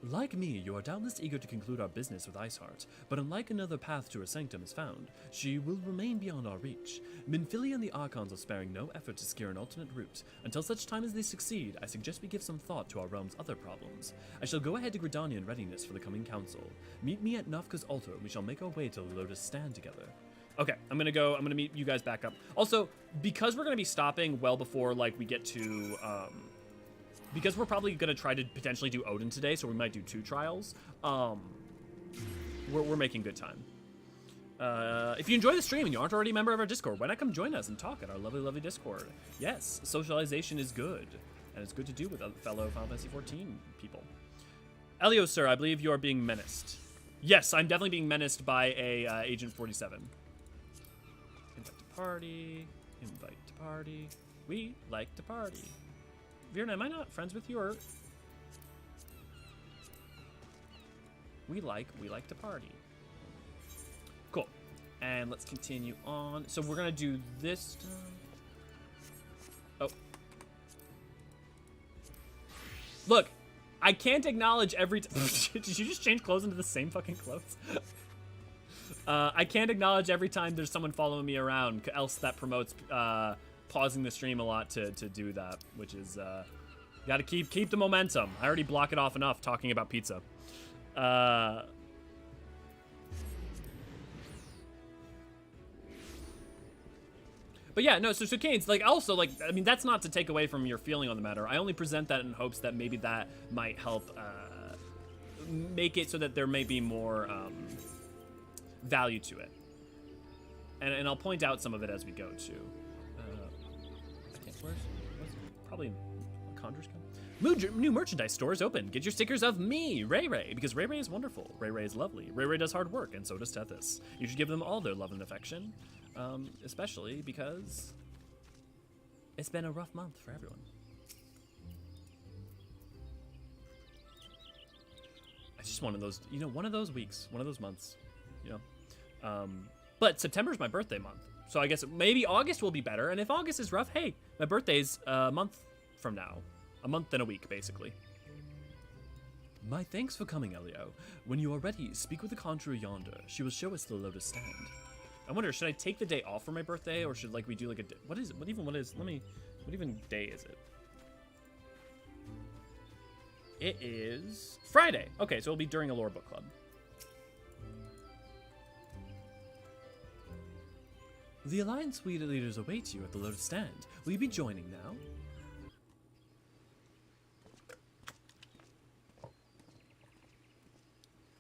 Like me, you are doubtless eager to conclude our business with Iceheart, but unlike another path to her sanctum is found, she will remain beyond our reach. Minfilia and the Archons are sparing no effort to secure an alternate route. Until such time as they succeed, I suggest we give some thought to our realm's other problems. I shall go ahead to Gridania in readiness for the coming council. Meet me at Nafka's altar, and we shall make our way to the Lotus Stand together. Okay, I'm gonna meet you guys back up. Also, because we're gonna be stopping well before, like, we get to, because we're probably going to try to potentially do Odin today, so we might do 2 trials. We're making good time. If you enjoy the stream and you aren't already a member of our Discord, why not come join us and talk at our lovely, lovely Discord? Yes, socialization is good, and it's good to do with other fellow Final Fantasy XIV people. Elio, sir, I believe you are being menaced. Yes, I'm definitely being menaced by a Agent 47. Invite to party. Invite to party. We like to party. Virna, am I not friends with you, or... We like to party. Cool. And let's continue on. So we're gonna do this... Oh. Look, I can't acknowledge every... Did you just change clothes into the same fucking clothes? I can't acknowledge every time there's someone following me around, else that promotes... pausing the stream a lot to do that, which is gotta keep the momentum. I already block it off enough talking about pizza. But yeah, no, so Canes, like, also, like, I mean, that's not to take away from your feeling on the matter. I only present that in hopes that maybe that might help make it so that there may be more value to it. And I'll point out some of it as we go too. Where's probably Conjur's come. New merchandise store is open. Get your stickers of me, Ray Ray, because Ray Ray is wonderful. Ray Ray is lovely. Ray Ray does hard work, and so does Tethys. You should give them all their love and affection, especially because it's been a rough month for everyone. It's just one of those, you know, one of those weeks, one of those months, you know. But September's my birthday month. So I guess maybe August will be better, and if August is rough, hey, my birthday's a month from now. A month and a week, basically. My thanks for coming, Elio. When you are ready, speak with the conjurer yonder. She will show us the Lotus Stand. I wonder, should I take the day off for my birthday, or should, like, we do, like, what even day is it? It is Friday. Okay, so it'll be during a lore book club. The Alliance Suite leaders await you at the Lotus Stand. Will you be joining now?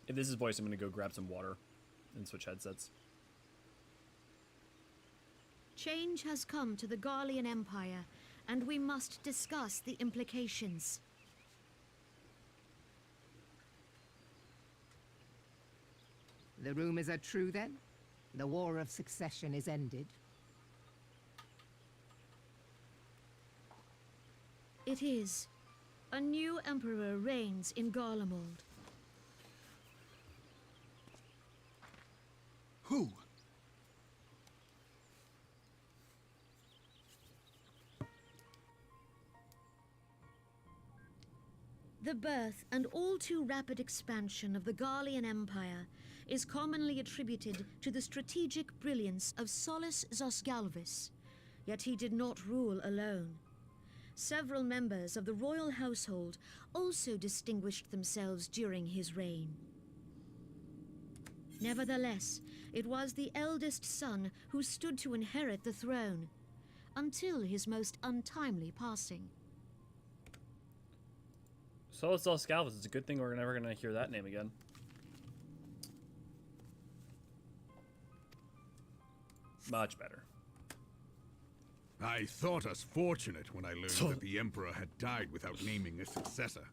If this is voice, I'm going to go grab some water and switch headsets. Change has come to the Garlean Empire, and we must discuss the implications. The rumors are true, then? The War of Succession is ended? It is. A new emperor reigns in Garlemald. Who? The birth and all too rapid expansion of the Garlean Empire is commonly attributed to the strategic brilliance of Solus Zosgalvis, yet he did not rule alone. Several members of the royal household also distinguished themselves during his reign. Nevertheless, it was the eldest son who stood to inherit the throne, until his most untimely passing. Solus Zosgalvis, it's a good thing we're never going to hear that name again. Much better. I thought us fortunate when I learned that the Emperor had died without naming a successor.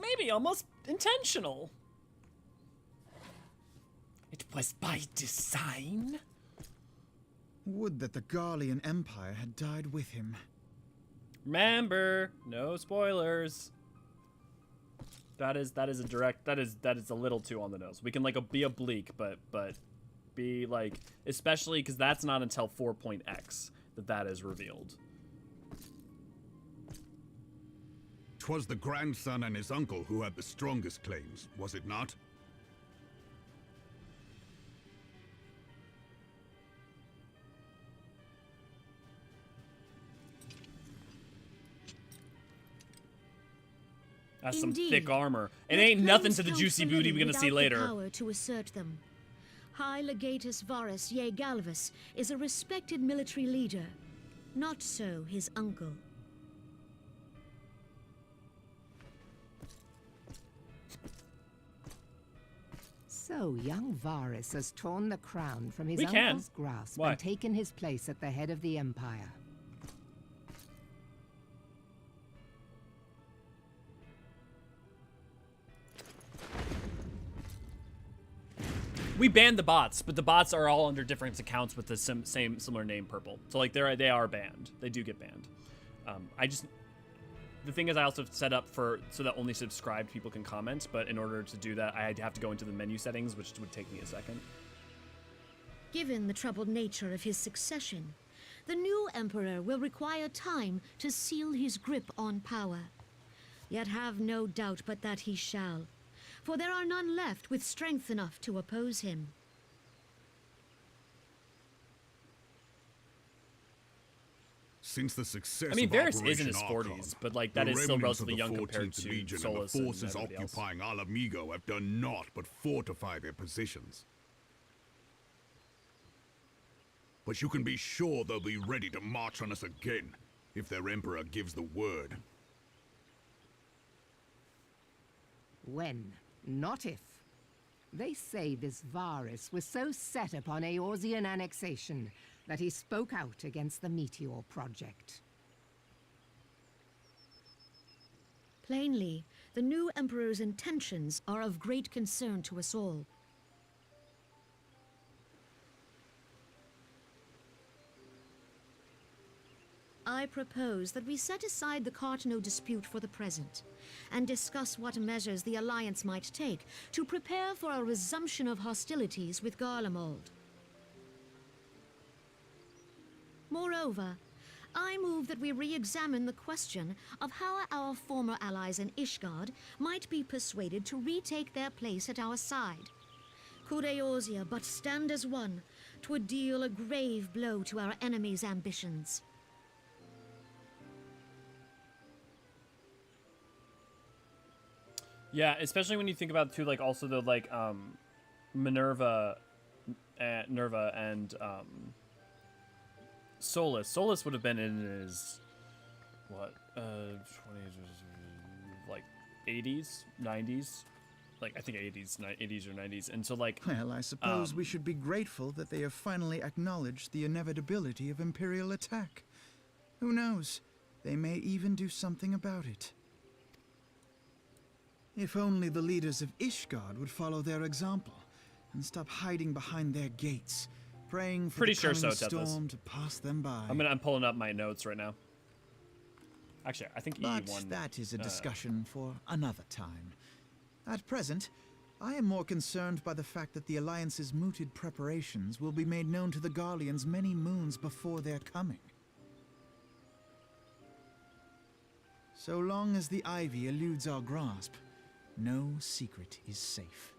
Maybe almost intentional. It was by design. Would that the Garlean Empire had died with him. Remember, no spoilers. That is a direct. That is a little too on the nose. We can like be oblique, but be like, especially because that's not until 4.x that is revealed. 'Twas the grandson and his uncle who had the strongest claims, was it not? That's some Indeed. thick armor. It Yet ain't nothing claims to the count juicy for booty living we're gonna see without the later. power to assert them. High Legatus Varus Ye Galvus is a respected military leader. Not so his uncle. So young Varus has torn the crown from his We can. uncle's grasp Why? and taken his place at the head of the Empire. We banned the bots, but the bots are all under different accounts with the similar name, purple. So like they are banned. They do get banned. The thing is, I also set up so that only subscribed people can comment. But in order to do that, I'd have to go into the menu settings, which would take me a second. Given the troubled nature of his succession, the new emperor will require time to seal his grip on power. Yet have no doubt but that he shall, for there are none left with strength enough to oppose him. Since the success I mean, of Varys is in Operation his 40s, Archon, but like the that is still remnants of relatively the young compared 14th to Legion Solus and the forces everybody else. occupying Alamigo have done naught but fortify their positions. But you can be sure they'll be ready to march on us again, if their emperor gives the word. When, not if. They say this Varus was so set upon Eorzean annexation that he spoke out against the Meteor Project. Plainly, the new emperor's intentions are of great concern to us all. I propose that we set aside the Cartno dispute for the present, and discuss what measures the Alliance might take to prepare for a resumption of hostilities with Garlemald. Moreover, I move that we re-examine the question of how our former allies in Ishgard might be persuaded to retake their place at our side. Could Eorzea but stand as one, 'twould deal a grave blow to our enemies' ambitions. Yeah, especially when you think about too, like also the like Nerva and Solus. Solus would have been in his what 20s, like 80s, 90s, like I think 80s or 90s, and so like Well, I suppose we should be grateful that they have finally acknowledged the inevitability of Imperial attack. Who knows? They may even do something about it. If only the leaders of Ishgard would follow their example and stop hiding behind their gates, praying for Pretty the sure coming so, Tethys. storm to pass them by. I'm pulling up my notes right now. Actually, I think But E1. that is a discussion for another time. At present, I am more concerned by the fact that the Alliance's mooted preparations will be made known to the Garleans many moons before their coming. So long as the Ivy eludes our grasp, no secret is safe.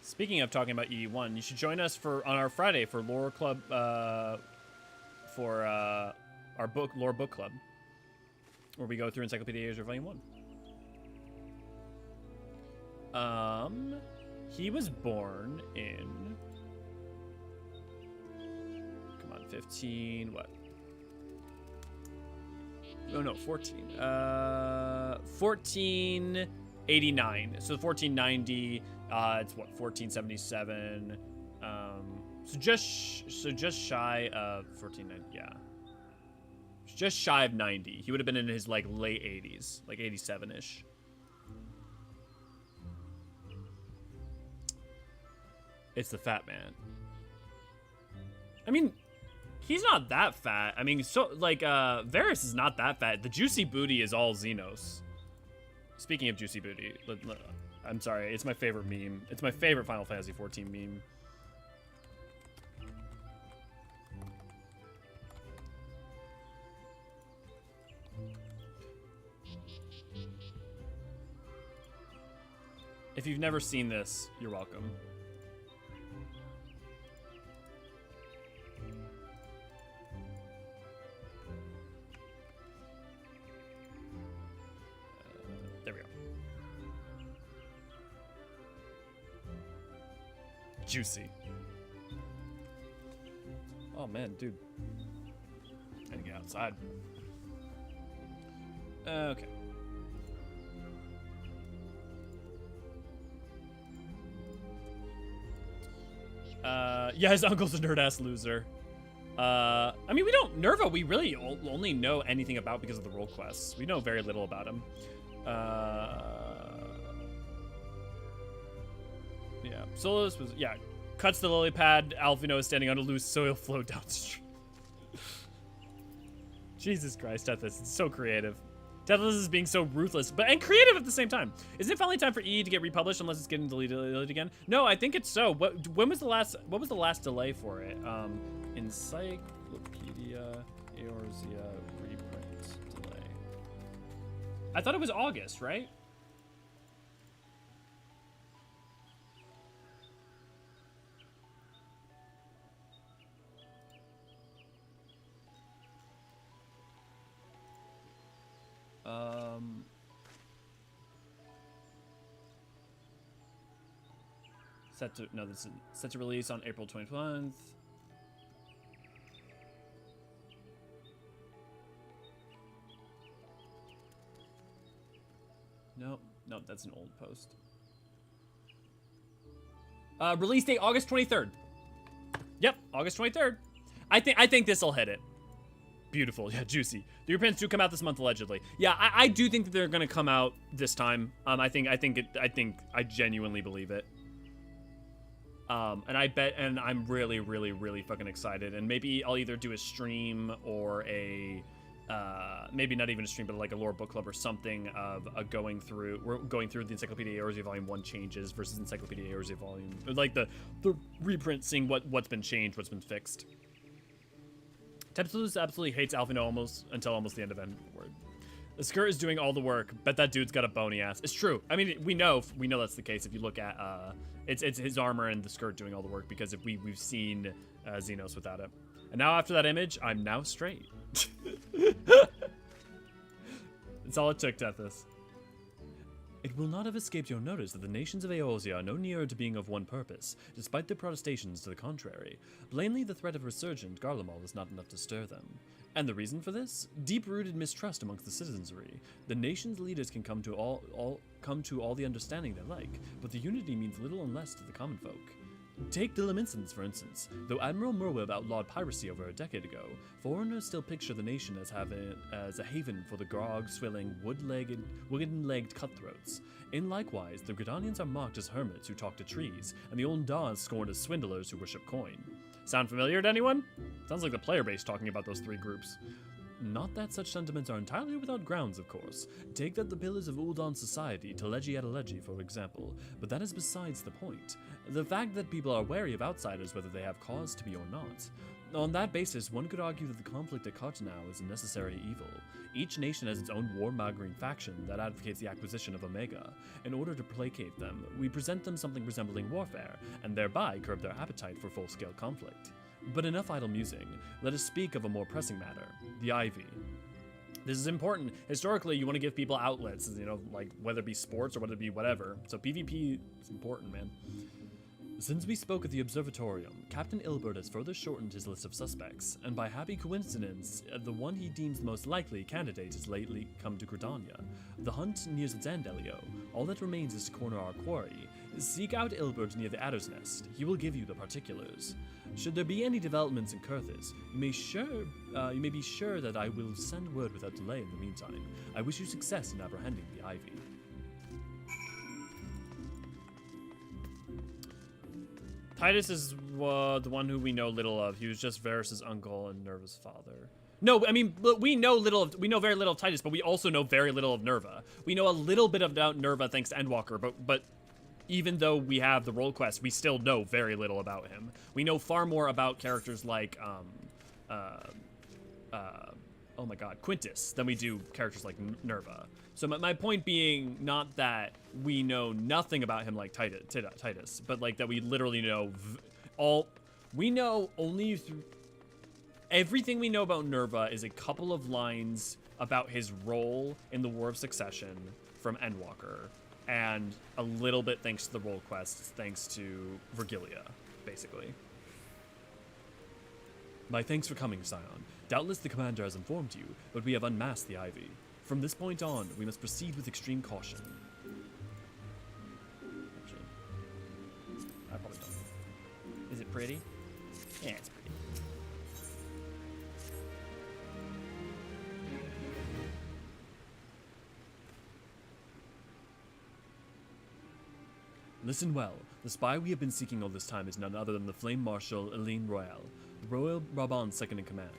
Speaking of talking about E1, you should join us on our Friday for Lore Club, for our Lore Book Club, where we go through Encyclopedia Asia Volume 1. He was born in, come on, 15, what? Oh no, 14. 1489. So 1490. It's what, 1477. So just shy of 1490. Yeah, just shy of 90. He would have been in his like late 80s, like 87ish. It's the fat man. I mean, he's not that fat. I mean, so like Varys is not that fat. The juicy booty is all Xenos. Speaking of juicy booty, I'm sorry, it's my favorite meme. It's my favorite Final Fantasy XIV meme. If you've never seen this, you're welcome. There we go. Juicy. Oh man, dude. I gotta get outside. Okay. Yeah, his uncle's a nerd-ass loser. I mean, we don't... Nerva, we really only know anything about because of the role quests. We know very little about him. Yeah, Solus was... Yeah, cuts the lily pad. Alphino is standing on a loose soil flow downstream. Jesus Christ, Tethys. It's so creative. Tethys is being so ruthless, and creative at the same time. Isn't it finally time for E to get republished unless it's getting deleted again? No, I think it's so. What was the last delay for it? Encyclopedia Eorzea reprint delay. I thought it was August, right? This is set to release on April 21st. Nope, that's an old post. Release date August 23rd. Yep, August 23rd. I think this'll hit it. Beautiful, yeah, juicy. The reprints do come out this month allegedly. Yeah, I do think that they're gonna come out this time. I genuinely believe it. And I bet, and I'm really, really, really fucking excited. And maybe I'll either do a stream or maybe not even a stream, but like a lore book club or something of going through the Encyclopedia Eorzea Volume 1 changes versus Encyclopedia Eorzea Volume, like the reprint, seeing what's been changed, what's been fixed. Tepsilus absolutely hates Alphino until almost the end of Endward. The skirt is doing all the work. Bet that dude's got a bony ass. It's true. I mean, we know that's the case if you look at it's his armor and the skirt doing all the work, because if we've seen Xenos without it. And now after that image, I'm now straight. That's all it took, Tethys. It will not have escaped your notice that the nations of Eorzea are no nearer to being of one purpose, despite their protestations to the contrary. Plainly, the threat of resurgent Garlemald is not enough to stir them. And the reason for this? Deep-rooted mistrust amongst the citizenry. The nation's leaders can come to all the understanding they like, but the unity means little unless to the common folk. Take Diliminstons, for instance. Though Admiral Merweb outlawed piracy over a decade ago, foreigners still picture the nation as a haven for the grog-swilling, wooden-legged cutthroats. In likewise, the Gridanians are mocked as hermits who talk to trees, and the Ondars scorned as swindlers who worship coin. Sound familiar to anyone? Sounds like the player base talking about those three groups. Not that such sentiments are entirely without grounds, of course. Take that the pillars of Uldan society, Teleji Adeleji, for example, but that is besides the point. The fact that people are wary of outsiders, whether they have cause to be or not. On that basis, one could argue that the conflict at Cartanau is a necessary evil. Each nation has its own warmongering faction that advocates the acquisition of Omega. In order to placate them, we present them something resembling warfare, and thereby curb their appetite for full-scale conflict. But enough idle musing. Let us speak of a more pressing matter, the Ivy. This is important. Historically, you want to give people outlets, like whether it be sports or whether it be whatever. So PvP is important, man. Since we spoke at the Observatorium, Captain Ilbert has further shortened his list of suspects, and by happy coincidence, the one he deems the most likely candidate has lately come to Gridania. The hunt nears its end, Elio. All that remains is to corner our quarry. Seek out Ilbert near the Adder's Nest. He will give you the particulars. Should there be any developments in Kurthis, you may be sure that I will send word without delay in the meantime. I wish you success in apprehending the Ivy. Titus is the one who we know little of. He was just Varys' uncle and Nerva's father. No, I mean, we know very little of Titus, but we also know very little of Nerva. We know a little bit about Nerva thanks to Endwalker, but even though we have the role quest, we still know very little about him. We know far more about characters like, oh oh my god, Quintus than we do characters like Nerva. So my point being not that we know nothing about him like Titus, but like that we literally know we know only through everything we know about Nerva is a couple of lines about his role in the War of Succession from Endwalker, and a little bit thanks to the role quests, thanks to Virgilia, basically. My thanks for coming, Scion. Doubtless the commander has informed you, but we have unmasked the Ivy. From this point on, we must proceed with extreme caution. Actually, I probably don't. Is it pretty? Yeah, it's pretty. Listen well. The spy we have been seeking all this time is none other than the Flame Marshal Eline Royale, Royal Raban's second in command.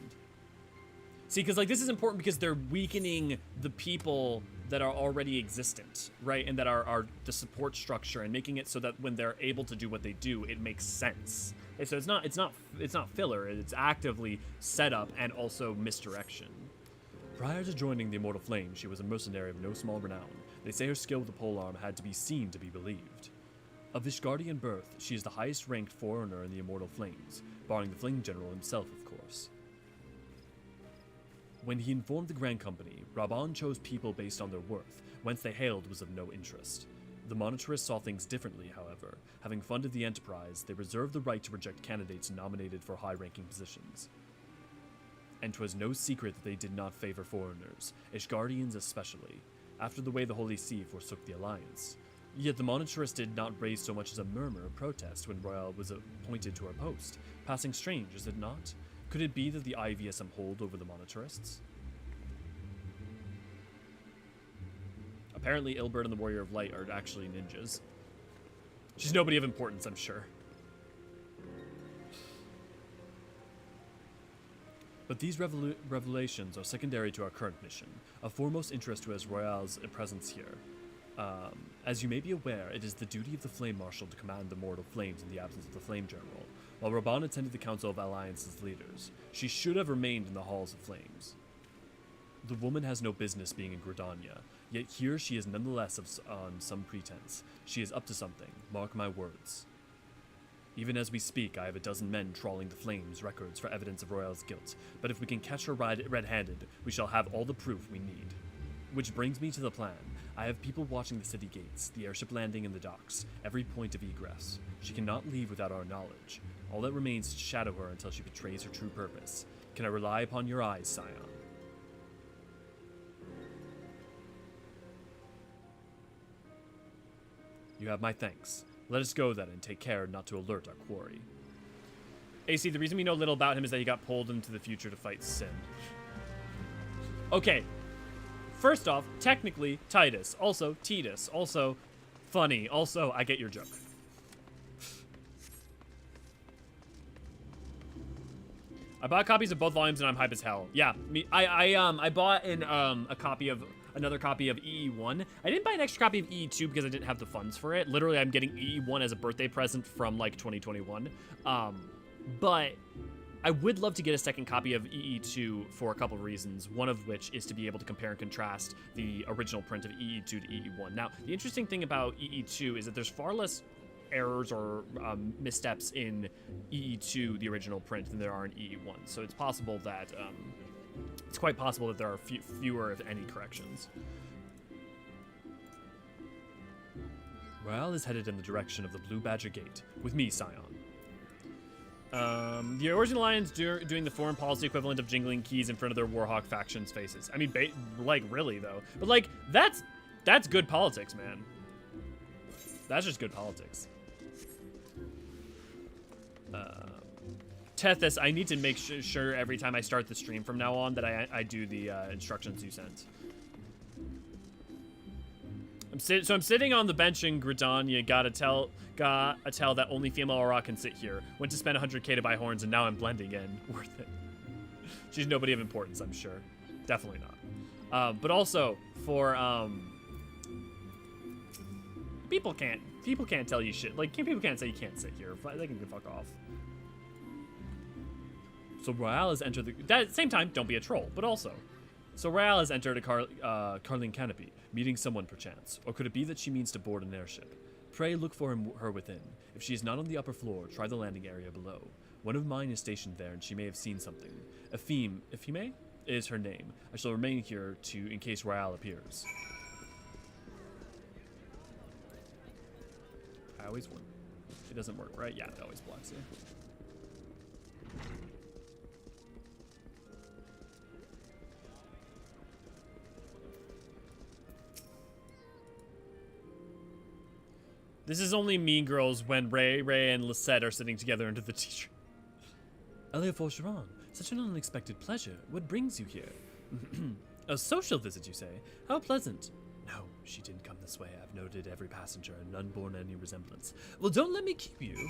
See, because like this is important because they're weakening the people that are already existent, right? And that are the support structure, and making it so that when they're able to do what they do, it makes sense. And so it's not filler. It's actively set up and also misdirection. Prior to joining the Immortal Flame, she was a mercenary of no small renown. They say her skill with the polearm had to be seen to be believed. Of Ishgardian birth, she is the highest ranked foreigner in the Immortal Flames, barring the Flame General himself, of course. When he informed the Grand Company, Raban chose people based on their worth, whence they hailed was of no interest. The Monetarists saw things differently, however. Having funded the enterprise, they reserved the right to reject candidates nominated for high-ranking positions. And 'twas no secret that they did not favor foreigners, Ishgardians especially, after the way the Holy See forsook the Alliance. Yet the Monetarists did not raise so much as a murmur of protest when Royale was appointed to her post. Passing strange, is it not? Could it be that the Ivy has some hold over the Monetarists? Apparently Ilbert and the Warrior of Light are actually ninjas. She's nobody of importance, I'm sure. But these revelations are secondary to our current mission. Of foremost interest to us Royale's presence here. As you may be aware, it is the duty of the Flame Marshal to command the Mortal Flames in the absence of the Flame General, while Raban attended the Council of Alliance's leaders. She should have remained in the Halls of Flames. The woman has no business being in Gridania, yet here she is nonetheless on some pretense. She is up to something, mark my words. Even as we speak, I have a dozen men trawling the Flames records for evidence of Royale's guilt, but if we can catch her red-handed, we shall have all the proof we need. Which brings me to the plan. I have people watching the city gates, the airship landing and the docks, every point of egress. She cannot leave without our knowledge. All that remains is to shadow her until she betrays her true purpose. Can I rely upon your eyes, Scion? You have my thanks. Let us go then and take care not to alert our quarry. AC, the reason we know little about him is that he got pulled into the future to fight Sin. Okay. First off, technically, Titus. Also, Titus. Also, funny. Also, I get your joke. I bought copies of both volumes and I'm hype as hell. Yeah, I bought another copy of EE1. I didn't buy an extra copy of EE2 because I didn't have the funds for it. Literally, I'm getting EE1 as a birthday present from like 2021. But I would love to get a second copy of EE2 for a couple of reasons, one of which is to be able to compare and contrast the original print of EE2 to EE1. Now, the interesting thing about EE2 is that there's far less errors or missteps in EE2, the original print, than there are in EE1. So it's possible that, it's quite possible that there are fewer, if any, corrections. Royale is headed in the direction of the Blue Badger Gate, with me, Scion. The Eorzean Alliance doing the foreign policy equivalent of jingling keys in front of their Warhawk faction's faces. I mean, like, really, though. But, like, that's good politics, man. That's just good politics. Tethys, I need to make sure every time I start the stream from now on that I do the instructions you sent. I'm sitting on the bench in Gridania. Gotta tell that only female aura can sit here. Went to spend 100k to buy horns, and now I'm blending in. Worth it. She's nobody of importance, I'm sure. Definitely not. But also for people can't tell you shit. Like people can't say you can't sit here. They can fuck off. So Royale has entered the. At the same time, don't be a troll. But also, So Rael has entered a Carling canopy, meeting someone perchance. Or could it be that she means to board an airship? Pray look for her within. If she is not on the upper floor, try the landing area below. One of mine is stationed there, and she may have seen something. Efime is her name. I shall remain here in case Rael appears. I always work. It doesn't work, right? Yeah, it always blocks you. This is only Mean Girls when Ray, and Lisette are sitting together under the teacher. Eorzean, such an unexpected pleasure. What brings you here? A social visit, you say? How pleasant. No, she didn't come this way. I've noted every passenger and none borne any resemblance. Well, don't let me keep you.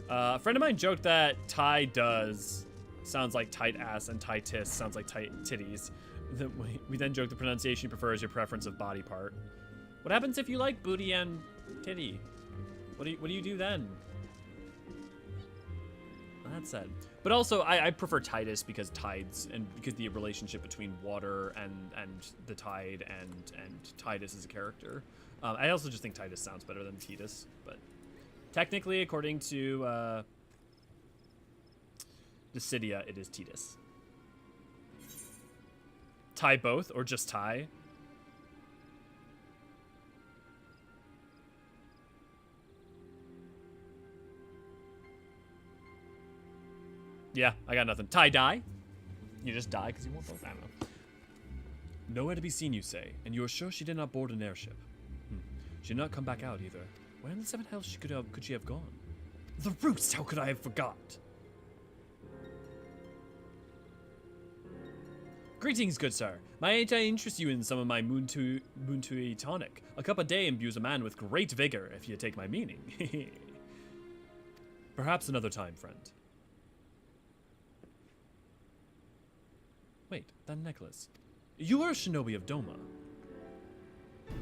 A friend of mine joked that Ty does sounds like tight ass and Ty tis sounds like tight titties. We then joke the pronunciation prefers your preference of body part. What happens if you like booty and titty? What do you do then? Well, that's sad. But also, I prefer Titus because tides and because the relationship between water and the tide and Titus as a character. I also just think Titus sounds better than Titus, but technically, according to Dissidia, it is Titus. Ty both or just Ty? Yeah, I got nothing. Ty die? You just die because you want both? I don't know. Nowhere to be seen, you say, and you are sure she did not board an airship? She did not come back out either. Where in the seven hells could she have gone? The roost! How could I have forgot? Greetings, good sir. Might I interest you in some of my Muntui tonic? A cup a day imbues a man with great vigor, if you take my meaning. Perhaps another time, friend. Wait, that necklace. You are a shinobi of Doma.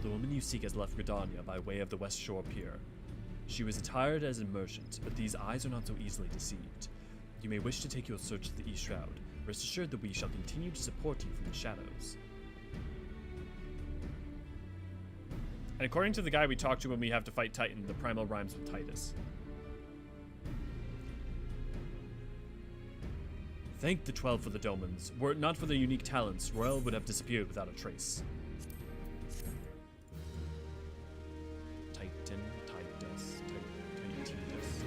The woman you seek has left Gridania by way of the West Shore Pier. She was attired as a merchant, but these eyes are not so easily deceived. You may wish to take your search to the East Shroud. Rest assured that we shall continue to support you from the shadows. And according to the guy we talked to when we have to fight Titan, the Primal rhymes with Titus. Thank the 12 for the Domans. Were it not for their unique talents, Royal would have disappeared without a trace. Titan, Titus, Titus,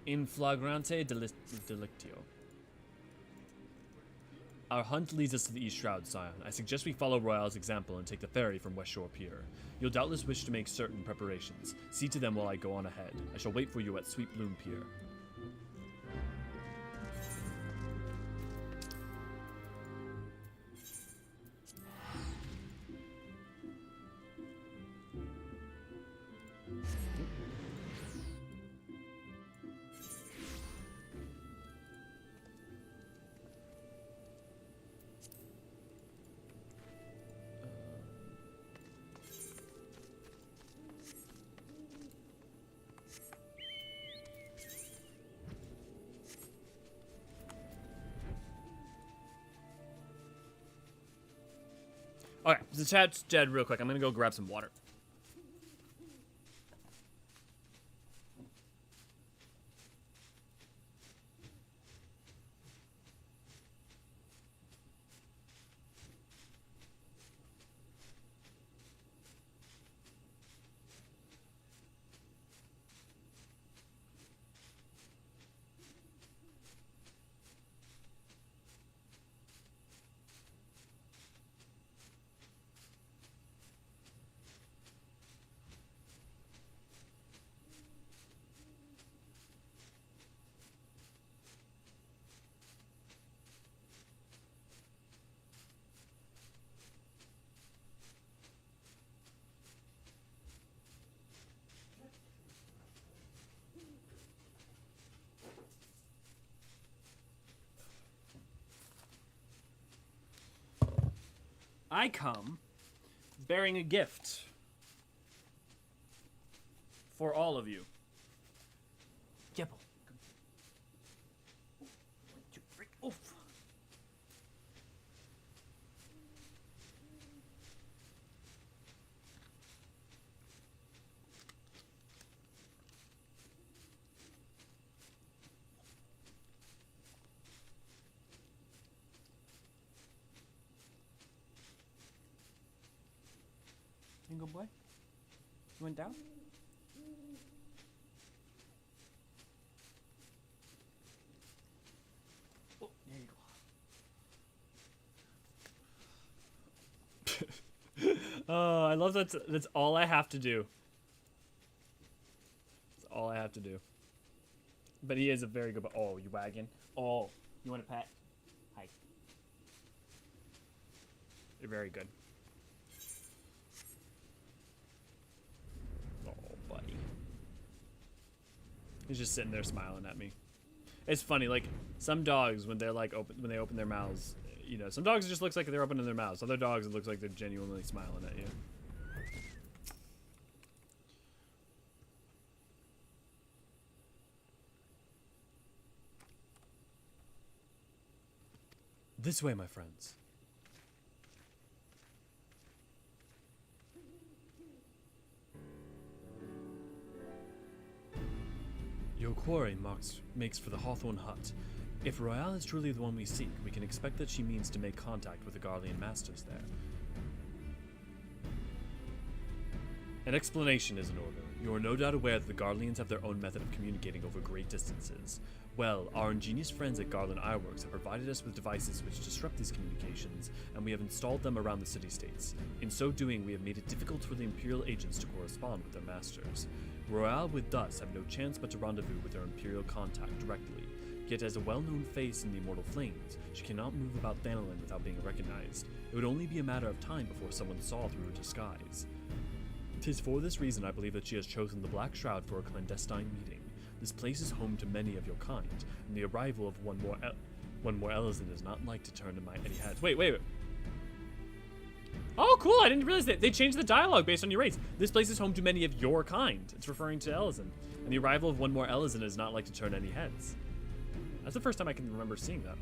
In flagrante delictio. Our hunt leads us to the East Shroud, Scion. I suggest we follow Royale's example and take the ferry from West Shore Pier. You'll doubtless wish to make certain preparations. See to them while I go on ahead. I shall wait for you at Sweet Bloom Pier. Okay, the chat's dead real quick. I'm gonna go grab some water. I come bearing a gift For all of you. Yipple. 1, 2, 3. Oof. You good boy? You went down? Oh, there you go. Oh, I love that. That's all I have to do. That's all I have to do. But he is a very good boy. Oh, you wagging? Oh, you want a pet? Hi. You're very good. He's just sitting there smiling at me. It's funny, like some dogs when they're like when they open their mouths, you know, some dogs it just looks like they're opening their mouths. Other dogs it looks like they're genuinely smiling at you. This way, my friends. Your quarry makes for the Hawthorne Hut. If Royale is truly the one we seek, we can expect that she means to make contact with the Garlean masters there. An explanation is in order. You are no doubt aware that the Garleans have their own method of communicating over great distances. Well, our ingenious friends at Garland Ironworks have provided us with devices which disrupt these communications, and we have installed them around the city-states. In so doing, we have made it difficult for the Imperial agents to correspond with their masters. Royale would thus have no chance but to rendezvous with her Imperial contact directly. Yet as a well-known face in the Immortal Flames, she cannot move about Hydaelyn without being recognized. It would only be a matter of time before someone saw through her disguise. 'Tis for this reason I believe that she has chosen the Black Shroud for a clandestine meeting. This place is home to many of your kind, and the arrival of one more Eorzean is not like to turn to my any heads. Wait. Oh, cool! I didn't realize that they changed the dialogue based on your race. This place is home to many of your kind. It's referring to Eorzean, and the arrival of one more Eorzean is not like to turn any heads. That's the first time I can remember seeing that.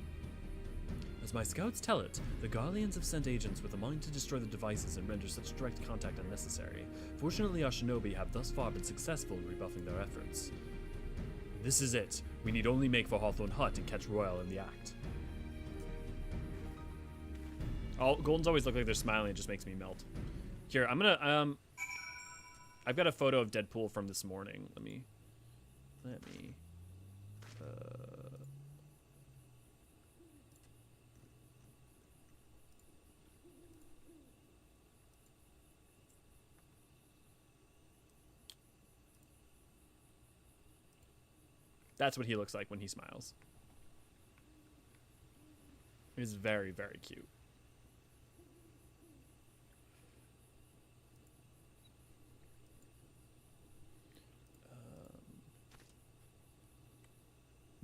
As my scouts tell it, the Garleans have sent agents with a mind to destroy the devices and render such direct contact unnecessary. Fortunately, our shinobi have thus far been successful in rebuffing their efforts. This is it. We need only make for Hawthorne Hut and catch Royale in the act. Oh, Goldens always look like they're smiling. It just makes me melt. Here, I'm gonna, I've got a photo of Deadpool from this morning. Let me, that's what he looks like when he smiles. He's very, very cute.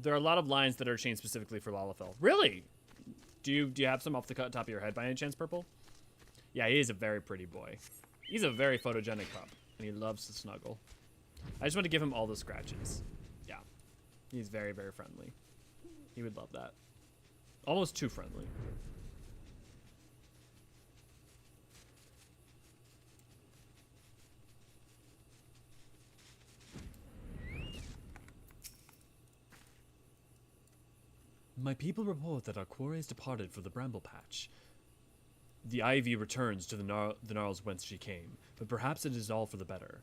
There are a lot of lines that are changed specifically for Lalafell. Really? Do you have some off the top of your head by any chance, Purple? Yeah, he is a very pretty boy. He's a very photogenic pup, and he loves to snuggle. I just want to give him all the scratches. Yeah. He's very, very friendly. He would love that. Almost too friendly. My people report that our quarry has departed for the Bramble Patch. The ivy returns to the gnarls whence she came, but perhaps it is all for the better.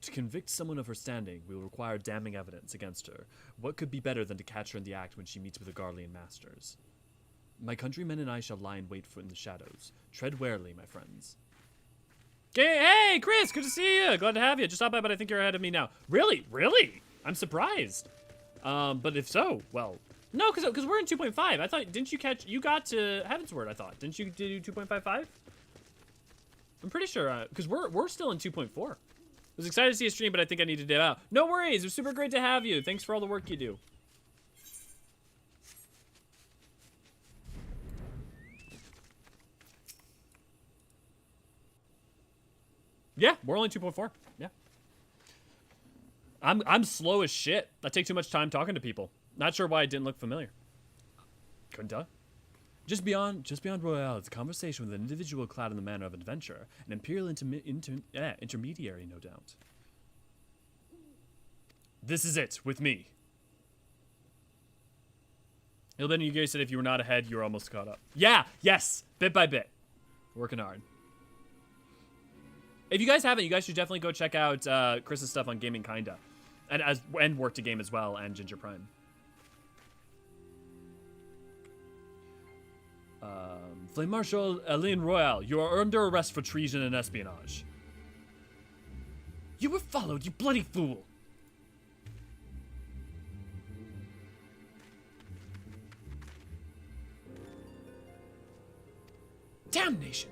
To convict someone of her standing, we will require damning evidence against her. What could be better than to catch her in the act when she meets with the Garlean masters? My countrymen and I shall lie in wait for in the shadows. Tread warily, my friends. Hey, Chris, good to see you. Glad to have you. Just stop by, but I think you're ahead of me now. Really? Really? I'm surprised. But if so, well... No, because we're in 2.5. I thought, didn't you catch, you got to Heavensward, I thought. Didn't you do 2.55? I'm pretty sure, because we're still in 2.4. I was excited to see a stream, but I think I need to dip out. No worries, it was super great to have you. Thanks for all the work you do. Yeah, we're only 2.4, yeah. I'm slow as shit. I take too much time talking to people. Not sure why it didn't look familiar. Kunta? Just beyond Royale, it's a conversation with an individual clad in the manner of adventure, an imperial intermediary, no doubt. This is it, with me. Hilben, you guys said if you were not ahead, you were almost caught up. Yeah, yes, bit by bit. Working hard. If you guys haven't, you guys should definitely go check out Chris's stuff on Gaming Kinda. And Work to Game as well, and Ginger Prime. Flame Marshal Eorzean Royale, you are under arrest for treason and espionage. You were followed, you bloody fool! Damnation!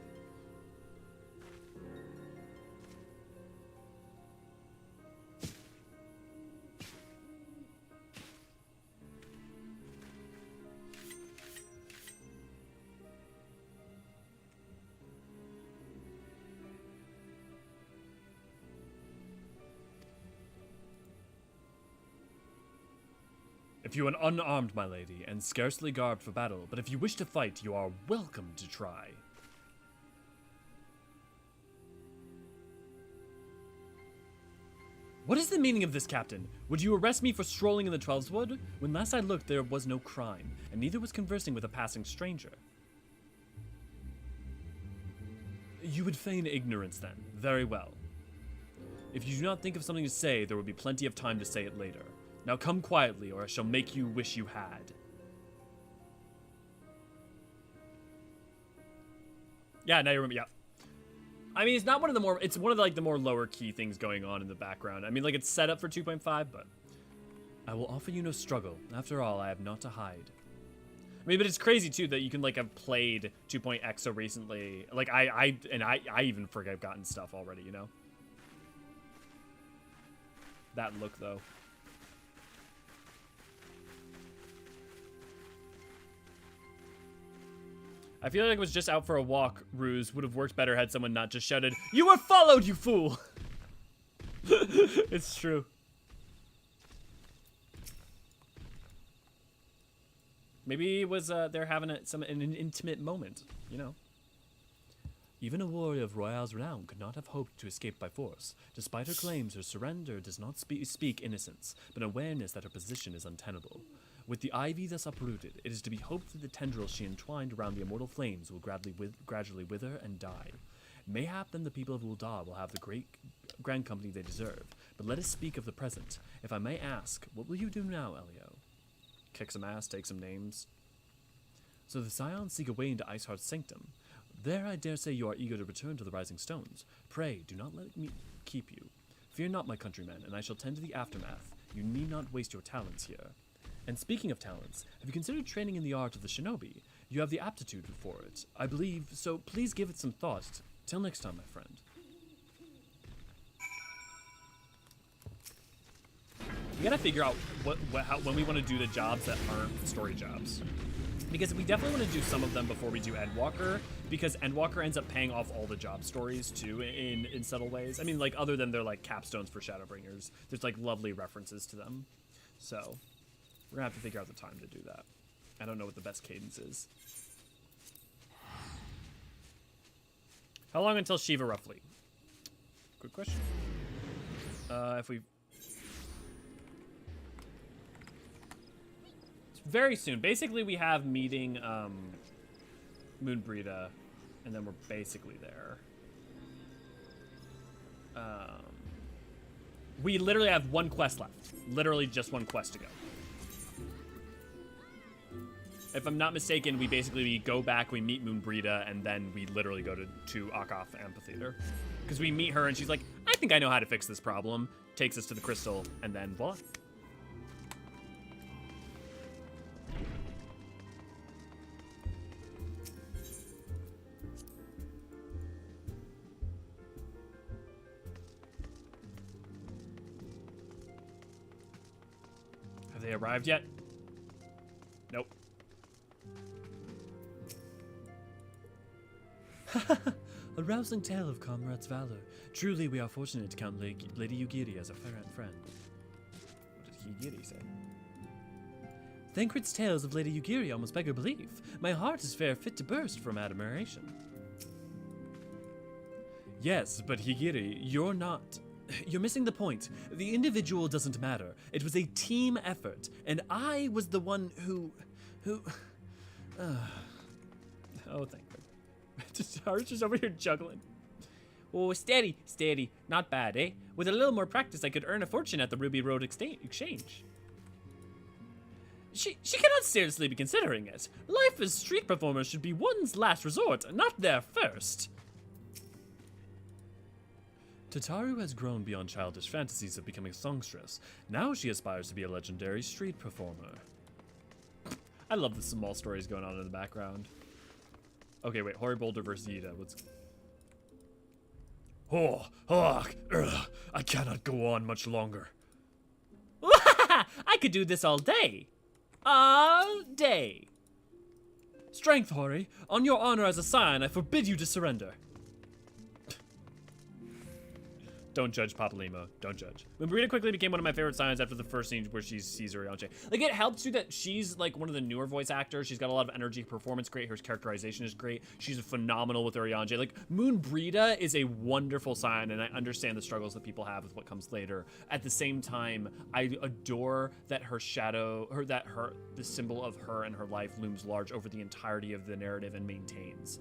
If you are unarmed, my lady, and scarcely garbed for battle, but if you wish to fight, you are welcome to try. What is the meaning of this, Captain? Would you arrest me for strolling in the Twelveswood? When last I looked, there was no crime, and neither was conversing with a passing stranger. You would feign ignorance, then. Very well. If you do not think of something to say, there will be plenty of time to say it later. Now come quietly, or I shall make you wish you had. Yeah, now you remember. Yeah. I mean, it's not one of the more. It's one of the more lower key things going on in the background. I mean, like it's set up for 2.5, but I will offer you no struggle. After all, I have naught to hide. I mean, but it's crazy too that you can like have played 2.x so recently. Like I even forget I've gotten stuff already. You know. That look though. I feel like it was just out for a walk. Ruse would have worked better had someone not just shouted, "You were followed, you fool!" It's true. Maybe it was they're having an intimate moment, you know. Even a warrior of Royale's renown could not have hoped to escape by force. Despite her claims, her surrender does not speak innocence, but awareness that her position is untenable. With the ivy thus uprooted, it is to be hoped that the tendrils she entwined around the immortal flames will gradually wither and die. Mayhap then the people of Ul'dah will have the grand company they deserve. But let us speak of the present. If I may ask, what will you do now, Elio? Kick some ass, take some names. So the Scions seek a way into Iceheart's sanctum. There I dare say you are eager to return to the Rising Stones. Pray, do not let me keep you. Fear not, my countrymen, and I shall tend to the aftermath. You need not waste your talents here. And speaking of talents, have you considered training in the art of the shinobi? You have the aptitude for it, I believe, so please give it some thought. Till next time, my friend. We gotta figure out when we want to do the jobs that aren't story jobs. Because we definitely want to do some of them before we do Endwalker, because Endwalker ends up paying off all the job stories too in subtle ways. I mean, like, other than they're like capstones for Shadowbringers, there's like lovely references to them. So we're gonna have to figure out the time to do that. I don't know what the best cadence is. How long until Shiva, roughly? Good question. If we... Very soon. Basically, we have meeting Moonbrita, and then we're basically there. We literally have one quest left. Literally just one quest to go. If I'm not mistaken, we go back, we meet Moonbrita, and then we literally go to Akoth Amphitheater. Because we meet her, and she's like, I think I know how to fix this problem. Takes us to the crystal, and then voila. Have they arrived yet? Nope. A rousing tale of comrades' valor. Truly, we are fortunate to count Lady Yugiri as a friend. Higiri say. Thancred's tales of Lady Yugiri almost beggar belief. My heart is fair fit to burst from admiration. Yes, but Higiri, you're missing the point. The individual doesn't matter. It was a team effort, and I was the one who... Oh, Thancred. Tataru's just over here juggling. Oh, steady. Not bad, eh? With a little more practice, I could earn a fortune at the Ruby Road exchange. She cannot seriously be considering it. Life as street performers should be one's last resort, not their first. Tataru has grown beyond childish fantasies of becoming a songstress. Now she aspires to be a legendary street performer. I love the small stories going on in the background. Okay, wait. Hori Boulder versus Yida. I cannot go on much longer. I could do this all day. All day. Strength, Hori. On your honor as a scion, I forbid you to surrender. Don't judge Papalimo. Don't judge. Marita quickly became one of my favorite scions after the first scene where she sees Urianche. Like, it helps too that she's like one of the newer voice actors. She's got a lot of energy, performance great. Her characterization is great. She's phenomenal with Urianche. Like, Moon Brita is a wonderful scion, and I understand the struggles that people have with what comes later. At the same time, I adore that her shadow, the symbol of her and her life looms large over the entirety of the narrative and maintains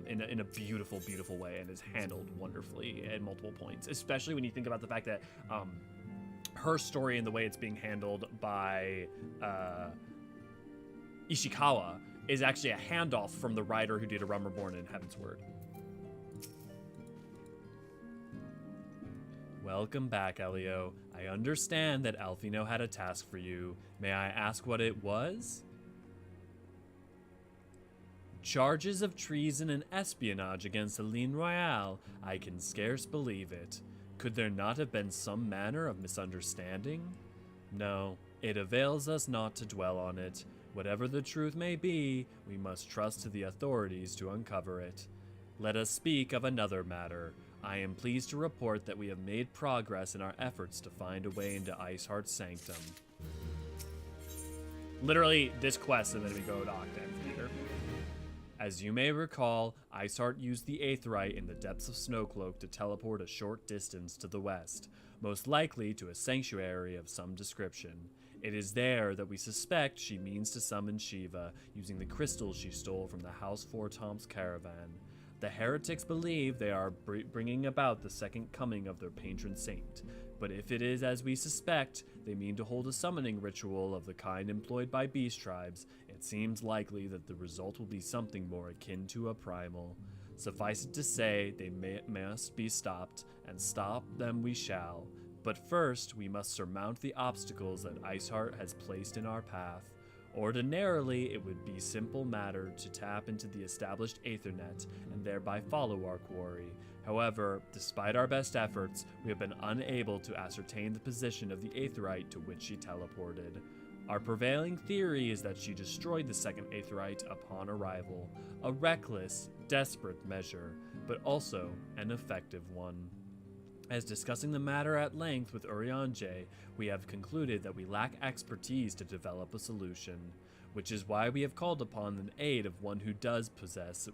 in a beautiful, beautiful way, and is handled wonderfully at multiple points. Especially when you think about the fact that her story and the way it's being handled by Ishikawa is actually a handoff from the writer who did A Realm Reborn in Heaven's Word. Welcome back, Elio. I understand that Alfino had a task for you. May I ask what it was? Charges of treason and espionage against Aline Royale. I can scarce believe it. Could there not have been some manner of misunderstanding? No, it avails us not to dwell on it. Whatever the truth may be, we must trust to the authorities to uncover it. Let us speak of another matter. I am pleased to report that we have made progress in our efforts to find a way into Iceheart's sanctum. Literally, this quest, and then we go to Octave Theater. As you may recall, Iceheart used the Aetheryte in the depths of Snowcloak to teleport a short distance to the west, most likely to a sanctuary of some description. It is there that we suspect she means to summon Shiva, using the crystals she stole from the House Fortomp's caravan. The heretics believe they are bringing about the second coming of their patron saint, but if it is as we suspect, they mean to hold a summoning ritual of the kind employed by beast tribes. It seems likely that the result will be something more akin to a primal. Suffice it to say, they must be stopped, and stop them we shall. But first, we must surmount the obstacles that Iceheart has placed in our path. Ordinarily, it would be simple matter to tap into the established Aethernet and thereby follow our quarry. However, despite our best efforts, we have been unable to ascertain the position of the Aetheryte to which she teleported. Our prevailing theory is that she destroyed the second Aetheryte upon arrival, a reckless, desperate measure, but also an effective one. As discussing the matter at length with Urianche, we have concluded that we lack expertise to develop a solution, which is why we have called upon the aid of one who does possess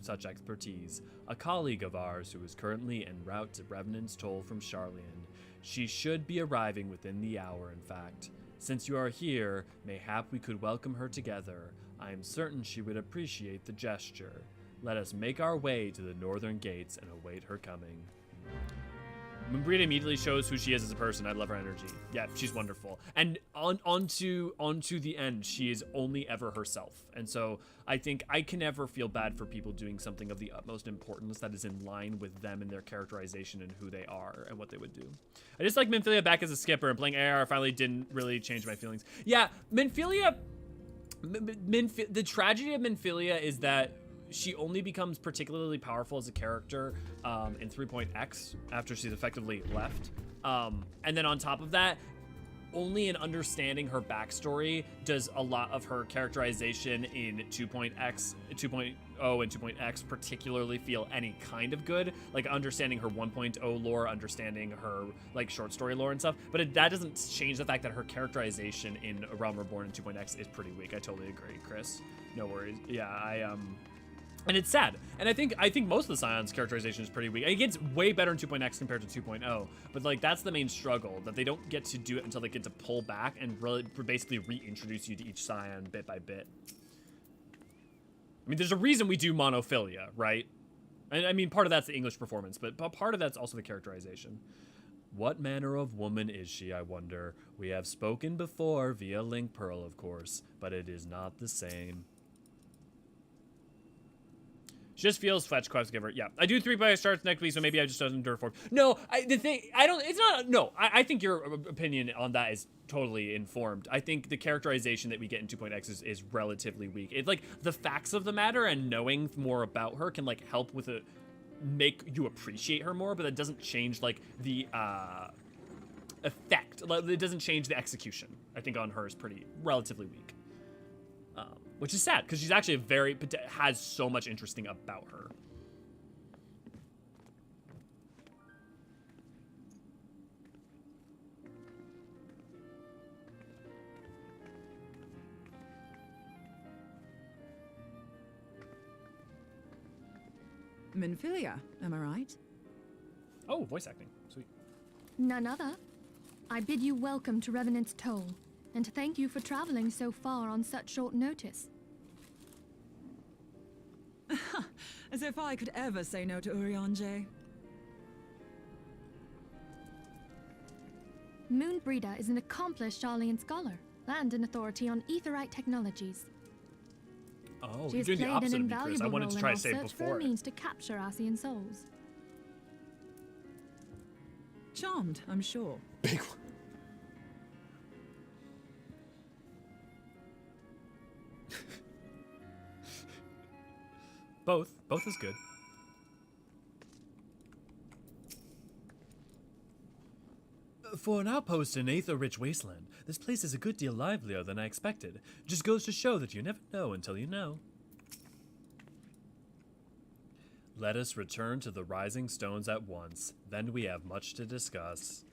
such expertise, a colleague of ours who is currently en route to Revenant's Toll from Charlian. She should be arriving within the hour, in fact. Since you are here, mayhap we could welcome her together. I am certain she would appreciate the gesture. Let us make our way to the northern gates and await her coming. Brita immediately shows who she is as a person. I love her energy. Yeah, she's wonderful. And onto the end, she is only ever herself. And so I think I can never feel bad for people doing something of the utmost importance that is in line with them and their characterization and who they are and what they would do. I just like Minfilia back as a skipper, and playing AR finally didn't really change my feelings. Yeah, Minfilia, the tragedy of Minfilia is that she only becomes particularly powerful as a character in 3.x after she's effectively left. And then on top of that, only in understanding her backstory does a lot of her characterization in 2.x, 2.0 and 2.x particularly feel any kind of good. Like understanding her 1.0 lore, understanding her like short story lore and stuff. But that doesn't change the fact that her characterization in A Realm Reborn and 2.x is pretty weak. I totally agree, Chris. No worries. Yeah, and it's sad. And I think most of the Scion's characterization is pretty weak. It gets way better in 2.x compared to 2.0, but like that's the main struggle, that they don't get to do it until they get to pull back and really basically reintroduce you to each Scion bit by bit. I mean, there's a reason we do monophilia, right? And I mean, part of that's the English performance, but part of that's also the characterization. What manner of woman is she, I wonder? We have spoken before via Link Pearl, of course, but it is not the same. Just feels Fletch quest giver. Yeah, I do 3 starts next week, so maybe I just doesn't endure 4. No, I think your opinion on that is totally informed. I think the characterization that we get in 2.x is relatively weak. It's like the facts of the matter and knowing more about her can like help with make you appreciate her more, but that doesn't change like the effect. Like, it doesn't change the execution. I think on her is relatively weak. Which is sad, because she's actually has so much interesting about her. Minfilia, am I right? Oh, voice acting. Sweet. None other. I bid you welcome to Revenant's Toll, and thank you for traveling so far on such short notice. As if I could ever say no to Eorzean. Moonbreeder is an accomplished Sharlayan scholar and an authority on aetherite technologies. Oh, She you're has doing the played an opposite of me, Chris. invaluable I wanted role to in try our to say it search for before. a means to capture Ascian souls. Charmed, I'm sure. Big one. Both is good. For an outpost in Aether-rich wasteland, this place is a good deal livelier than I expected. Just goes to show that you never know until you know. Let us return to the Rising Stones at once. Then we have much to discuss.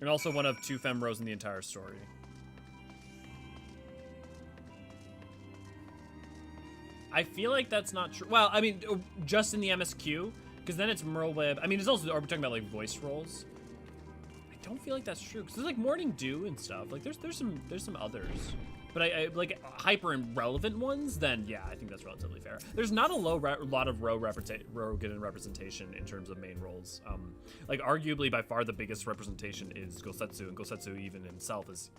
And also one of 2 Femros in the entire story. I feel like that's not true. Well, I mean, just in the MSQ, because then it's Merlweb. I mean, it's also, are we talking about like voice roles? I don't feel like that's true, because there's like Morning Dew and stuff. Like there's some others, but I like hyper and relevant ones. Then yeah, I think that's relatively fair. There's not a lot of Rogan representation in terms of main roles. Like arguably by far the biggest representation is Gosetsu, and Gosetsu even himself is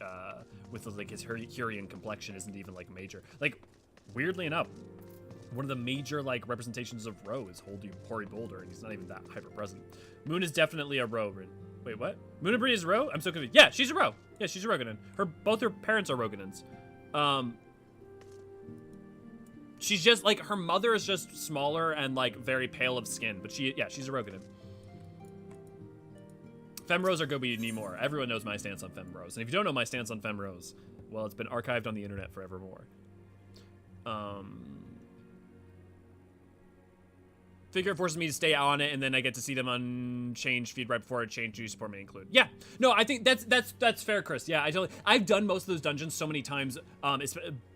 with like his Hurrian complexion isn't even like major. Like weirdly enough, one of the major like representations of Ro is Hoary Boulder, and he's not even that hyper present. Moon is definitely a Ro. Wait, what? Moon and Bree is a Ro? I'm so confused. Yeah, she's a Ro. Yeah, she's a Roganin. Both her parents are Roganins. She's just like, her mother is just smaller and like very pale of skin, but she's a Roganin. Femros are good, but you need more. Everyone knows my stance on Femros, and if you don't know my stance on Femros, well, it's been archived on the internet forevermore. Figure it forces me to stay on it, and then I get to see them unchanged feed right before it change. Do you support me include? Yeah, no, I think that's fair, Chris. Yeah, I've done most of those dungeons so many times,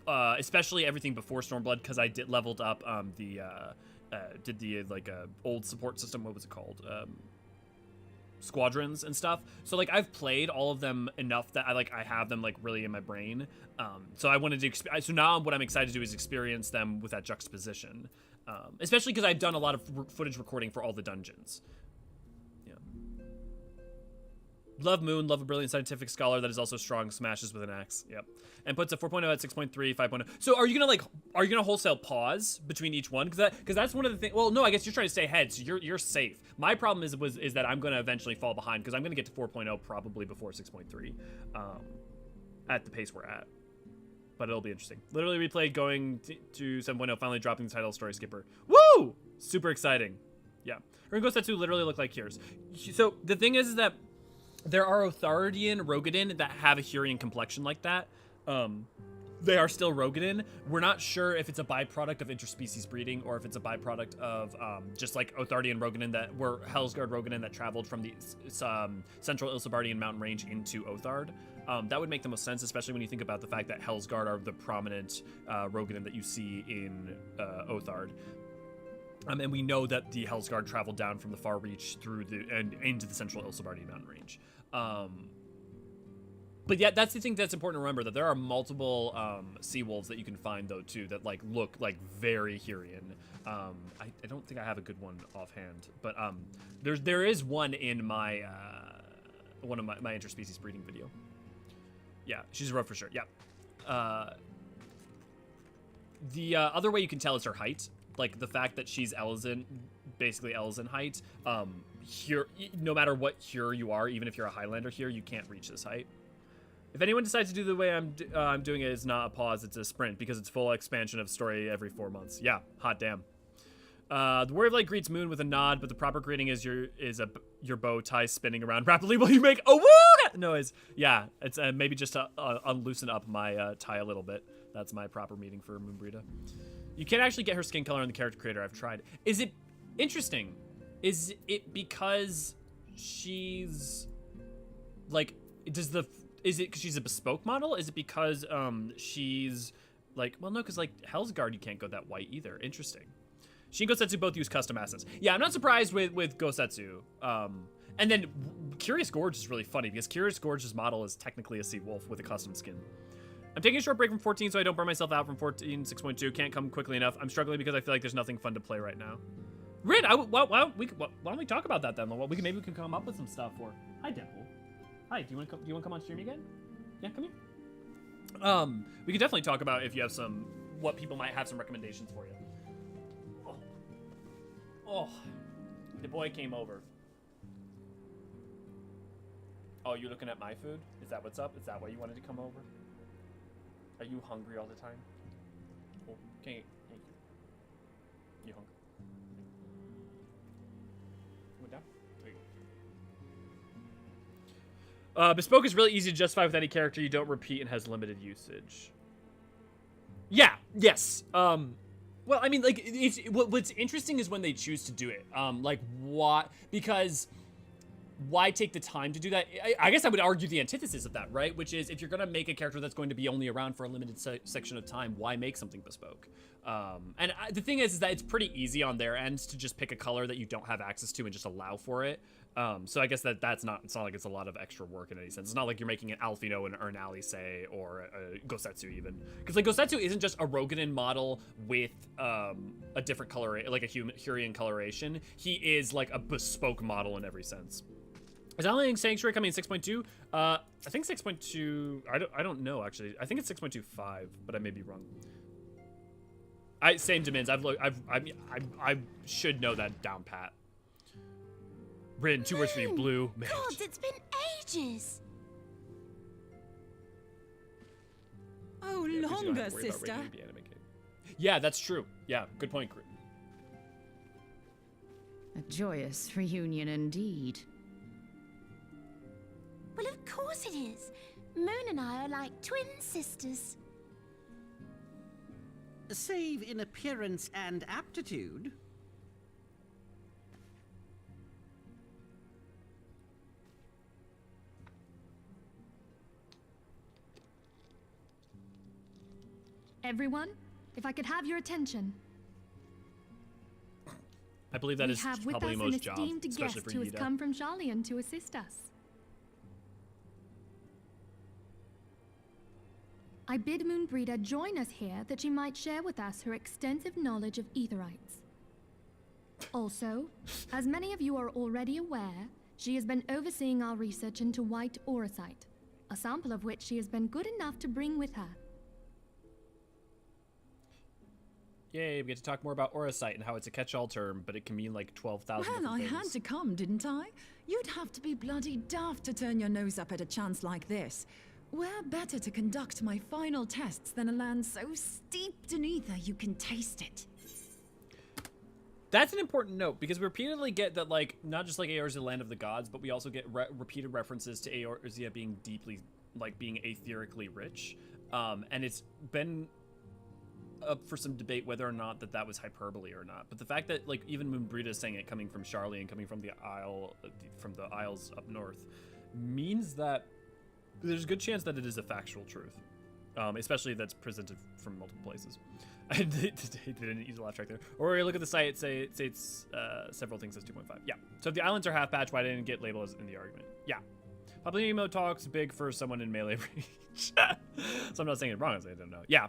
especially everything before Stormblood, because I leveled up did the like old support system. What was it called? Squadrons and stuff. So like I've played all of them enough that I have them like really in my brain. So I wanted to so now what I'm excited to do is experience them with that juxtaposition. Especially because I've done a lot of footage recording for all the dungeons. Yeah. Love Moon, love a brilliant scientific scholar that is also strong, smashes with an axe. Yep. And puts a 4.0 at 6.3, 5.0. So are you gonna wholesale pause between each one? Because that's one of the things. Well, no, I guess you're trying to stay ahead, so you're safe. My problem is that I'm gonna eventually fall behind because I'm gonna get to 4.0 probably before 6.3, at the pace we're at. But it'll be interesting. Literally replayed going to 7.0, finally dropping the title Story Skipper. Woo! Super exciting. Yeah. Her and Gosetsu literally look like Kiers. So the thing is that there are Othardian Rogadin that have a Hurian complexion like that. They are still Rogadin. We're not sure if it's a byproduct of interspecies breeding or if it's a byproduct of just like Othardian Rogadin that were Hellsguard Rogadin that traveled from the central Ilsabardian mountain range into Othard. That would make the most sense, especially when you think about the fact that Hellsguard are the prominent Rogadin that you see in Othard. And we know that the Hellsguard traveled down from the far reach through and into the central Ilsabardian mountain range. But yeah, that's the thing that's important to remember, that there are multiple sea wolves that you can find though too that like look like very Hurian. I don't think I have a good one offhand, but there is one in my one of my interspecies breeding video. Yeah, she's a rogue for sure. Yeah. The other way you can tell is her height, like the fact that she's Eorzean, basically Eorzean height. Here, no matter what here you are, even if you're a Highlander here, you can't reach this height. If anyone decides to do the way I'm doing it, it's not a pause, it's a sprint, because it's full expansion of story every 4 months. Yeah, hot damn. The Warrior of Light greets Moon with a nod, but the proper greeting is your bow tie spinning around rapidly while you make a woo noise. Yeah, it's maybe just to unloosen up my tie a little bit. That's my proper meaning for Moonbrita. You can't actually get her skin color in the character creator. I've tried. Is it interesting? Is it because she's like, is it because she's a bespoke model? Is it because she's like, well, no, because like Hellsguard, you can't go that white either. Interesting. She and Gosetsu both use custom assets. Yeah, I'm not surprised with Gosetsu. And then Curious Gorge is really funny because Curious Gorge's model is technically a sea wolf with a custom skin. I'm taking a short break from 14 so I don't burn myself out from 14 6.2. Can't come quickly enough. I'm struggling because I feel like there's nothing fun to play right now. Rin, why don't we talk about that then? Maybe we can come up with some stuff for. Hi, Dimple. Hi, do you want to come on stream again? Yeah, come here. We could definitely talk about if you have what people might have some recommendations for you. Oh, the boy came over. Oh, you're looking at my food? Is that what's up? Is that why you wanted to come over? Are you hungry all the time? Oh, thank you. You hungry? Went down? There you go. Bespoke is really easy to justify with any character you don't repeat and has limited usage. Yeah, yes. Well, I mean, like, what's interesting is when they choose to do it. Like, what? Because why take the time to do that? I guess I would argue the antithesis of that, right? Which is, if you're going to make a character that's going to be only around for a limited section of time, why make something bespoke? And the thing is that it's pretty easy on their end to just pick a color that you don't have access to and just allow for it. So I guess it's not like it's a lot of extra work in any sense. It's not like you're making an Alfino and an Alise or a Gosetsu even. Because like Gosetsu isn't just a Rogadin model with a different color, like a Hurian coloration. He is like a bespoke model in every sense. Is Alien Sanctuary coming in 6.2? I think 6.2. I don't know actually. I think it's 6.25, but I may be wrong. Same demands. I should know that down pat. Rin, 2 words for you. Blue. Mage. God, it's been ages. Oh, longer, sister. Yeah, that's true. Yeah, good point. A joyous reunion indeed. Well, of course it is. Moon and I are like twin sisters. Save in appearance and aptitude. Everyone, if I could have your attention. I believe that is probably most job, esteemed especially guest for who has Yida. come from Sharlayan to assist us. I bid Moonbreeder join us here that she might share with us her extensive knowledge of Aetherites. Also, as many of you are already aware, she has been overseeing our research into white Aurosite, a sample of which she has been good enough to bring with her. Yay, we get to talk more about Aurosite and how it's a catch-all term, but it can mean like 12,000 Well, I things. had to come, didn't I? You'd have to be bloody daft to turn your nose up at a chance like this. Where better to conduct my final tests than a land so steeped in ether you can taste it? That's an important note, because we repeatedly get that, like, not just like Eorzea, land of the gods, but we also get repeated references to Eorzea being deeply, like, being aetherically rich. And it's been up for some debate whether or not that was hyperbole or not. But the fact that, like, even Moonbrita is saying it coming from Charlie and coming from the Isles up north means that there's a good chance that it is a factual truth. Especially that's presented from multiple places. I didn't use a laugh track there. Or look at the site, it states several things as 2.5. Yeah. So if the islands are half patch, why didn't it get labeled as in the argument? Yeah. Popular emo talks big for someone in melee range. So I'm not saying it wrong, I don't know. Yeah.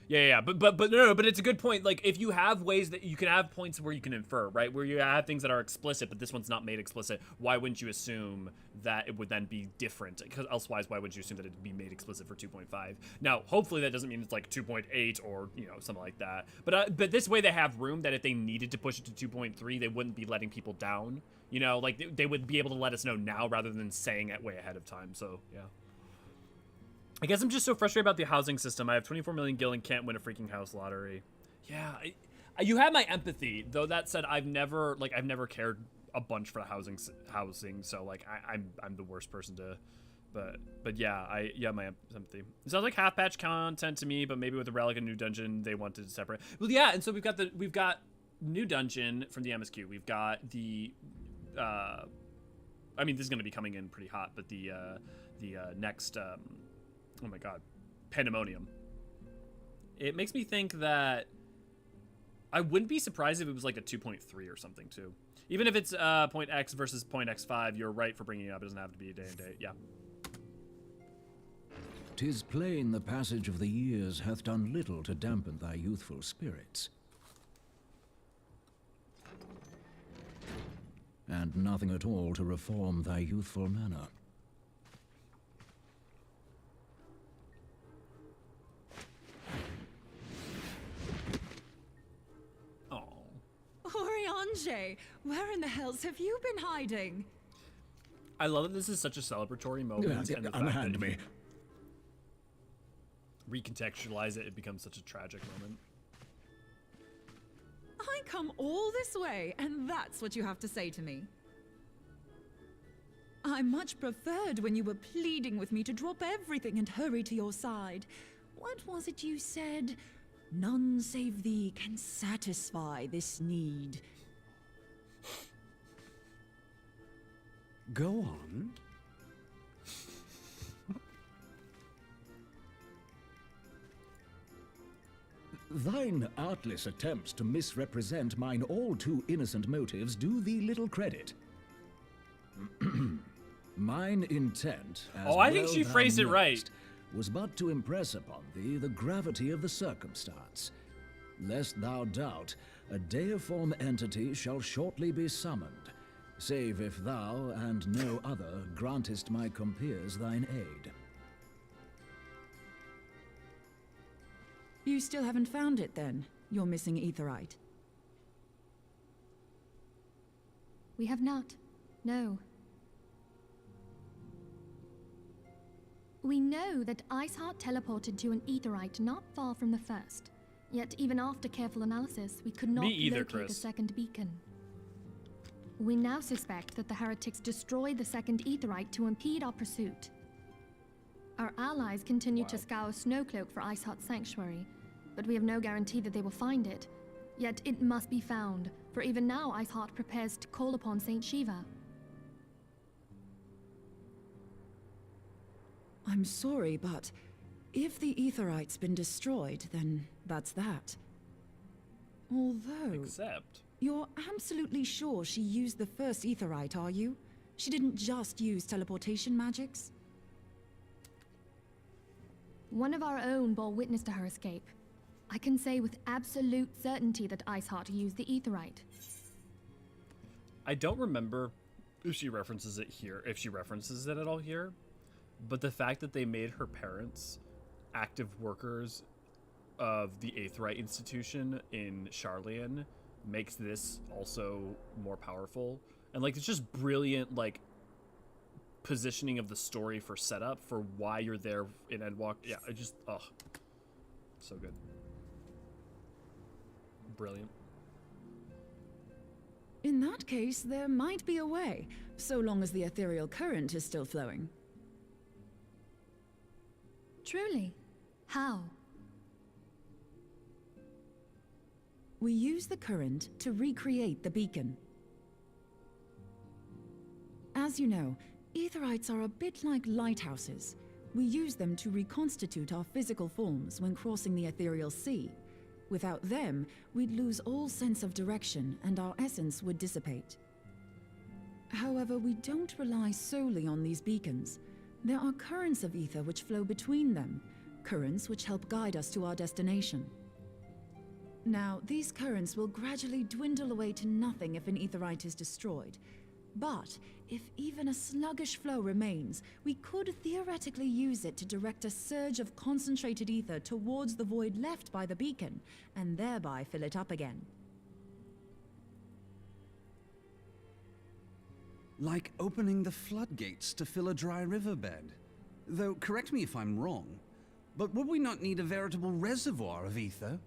Yeah. But it's a good point. Like, if you have ways that you can have points where you can infer, right? Where you have things that are explicit, but this one's not made explicit. Why wouldn't you assume that it would then be different? Because elsewise, why would you assume that it'd be made explicit for 2.5? Now, hopefully that doesn't mean it's like 2.8 or, you know, something like that. But this way they have room that if they needed to push it to 2.3, they wouldn't be letting people down. You know, like they would be able to let us know now rather than saying it way ahead of time. So, yeah. I guess I'm just so frustrated about the housing system. I have 24 million gil and can't win a freaking house lottery. Yeah, you have my empathy. Though that said, I've never cared a bunch for housing. So like I'm the worst person to. But yeah, my empathy. It sounds like half patch content to me, but maybe with the relic and new dungeon they wanted to separate. Well, yeah, and so we've got new dungeon from the MSQ. We've got the. I mean, this is going to be coming in pretty hot, but the next. Oh my god, Pandemonium. It makes me think that I wouldn't be surprised if it was like a 2.3 or something too. Even if it's point X versus point X5, you're right for bringing it up. It doesn't have to be a day and date. Yeah. 'Tis plain the passage of the years hath done little to dampen thy youthful spirits. And nothing at all to reform thy youthful manner. Eorzean, where in the hells have you been hiding? I love that this is such a celebratory moment. And the fact that recontextualize it becomes such a tragic moment. I come all this way, and that's what you have to say to me. I much preferred when you were pleading with me to drop everything and hurry to your side. What was it you said? None save thee can satisfy this need. Go on. Thine artless attempts to misrepresent mine all too innocent motives do thee little credit. Mine intent, as I think she phrased it right, was but to impress upon thee the gravity of the circumstance. Lest thou doubt, a deiform entity shall shortly be summoned, save if thou and no other grantest my compeers thine aid. You still haven't found it then, your missing aetherite? We have not. No. We know that Iceheart teleported to an aetherite not far from the first. Yet even after careful analysis, we could not locate the second beacon. We now suspect that the heretics destroyed the second aetherite to impede our pursuit. Our allies continue to scour Snowcloak for Iceheart's sanctuary, but we have no guarantee that they will find it. Yet it must be found, for even now Iceheart prepares to call upon Saint Shiva. I'm sorry, but if the aetherite's been destroyed, then that's that. Although... Except... You're absolutely sure she used the first aetherite, are you? She didn't just use teleportation magics? One of our own bore witness to her escape. I can say with absolute certainty that Iceheart used the aetherite. I don't remember if she references it here, if she references it at all here, but the fact that they made her parents active workers of the Aetherite Institution in Charlian makes this also more powerful. And like, it's just brilliant, like, positioning of the story for setup for why you're there in Endwalk. Yeah, it just, oh, so good. Brilliant. In that case, there might be a way, so long as the ethereal current is still flowing. Truly? How? We use the current to recreate the beacon. As you know, Aetherites are a bit like lighthouses. We use them to reconstitute our physical forms when crossing the ethereal sea. Without them, we'd lose all sense of direction and our essence would dissipate. However, we don't rely solely on these beacons. There are currents of ether which flow between them, currents which help guide us to our destination. Now, these currents will gradually dwindle away to nothing if an Aetherite is destroyed. But if even a sluggish flow remains, we could theoretically use it to direct a surge of concentrated ether towards the void left by the beacon, and thereby fill it up again. Like opening the floodgates to fill a dry riverbed. Though, correct me if I'm wrong, but would we not need a veritable reservoir of ether?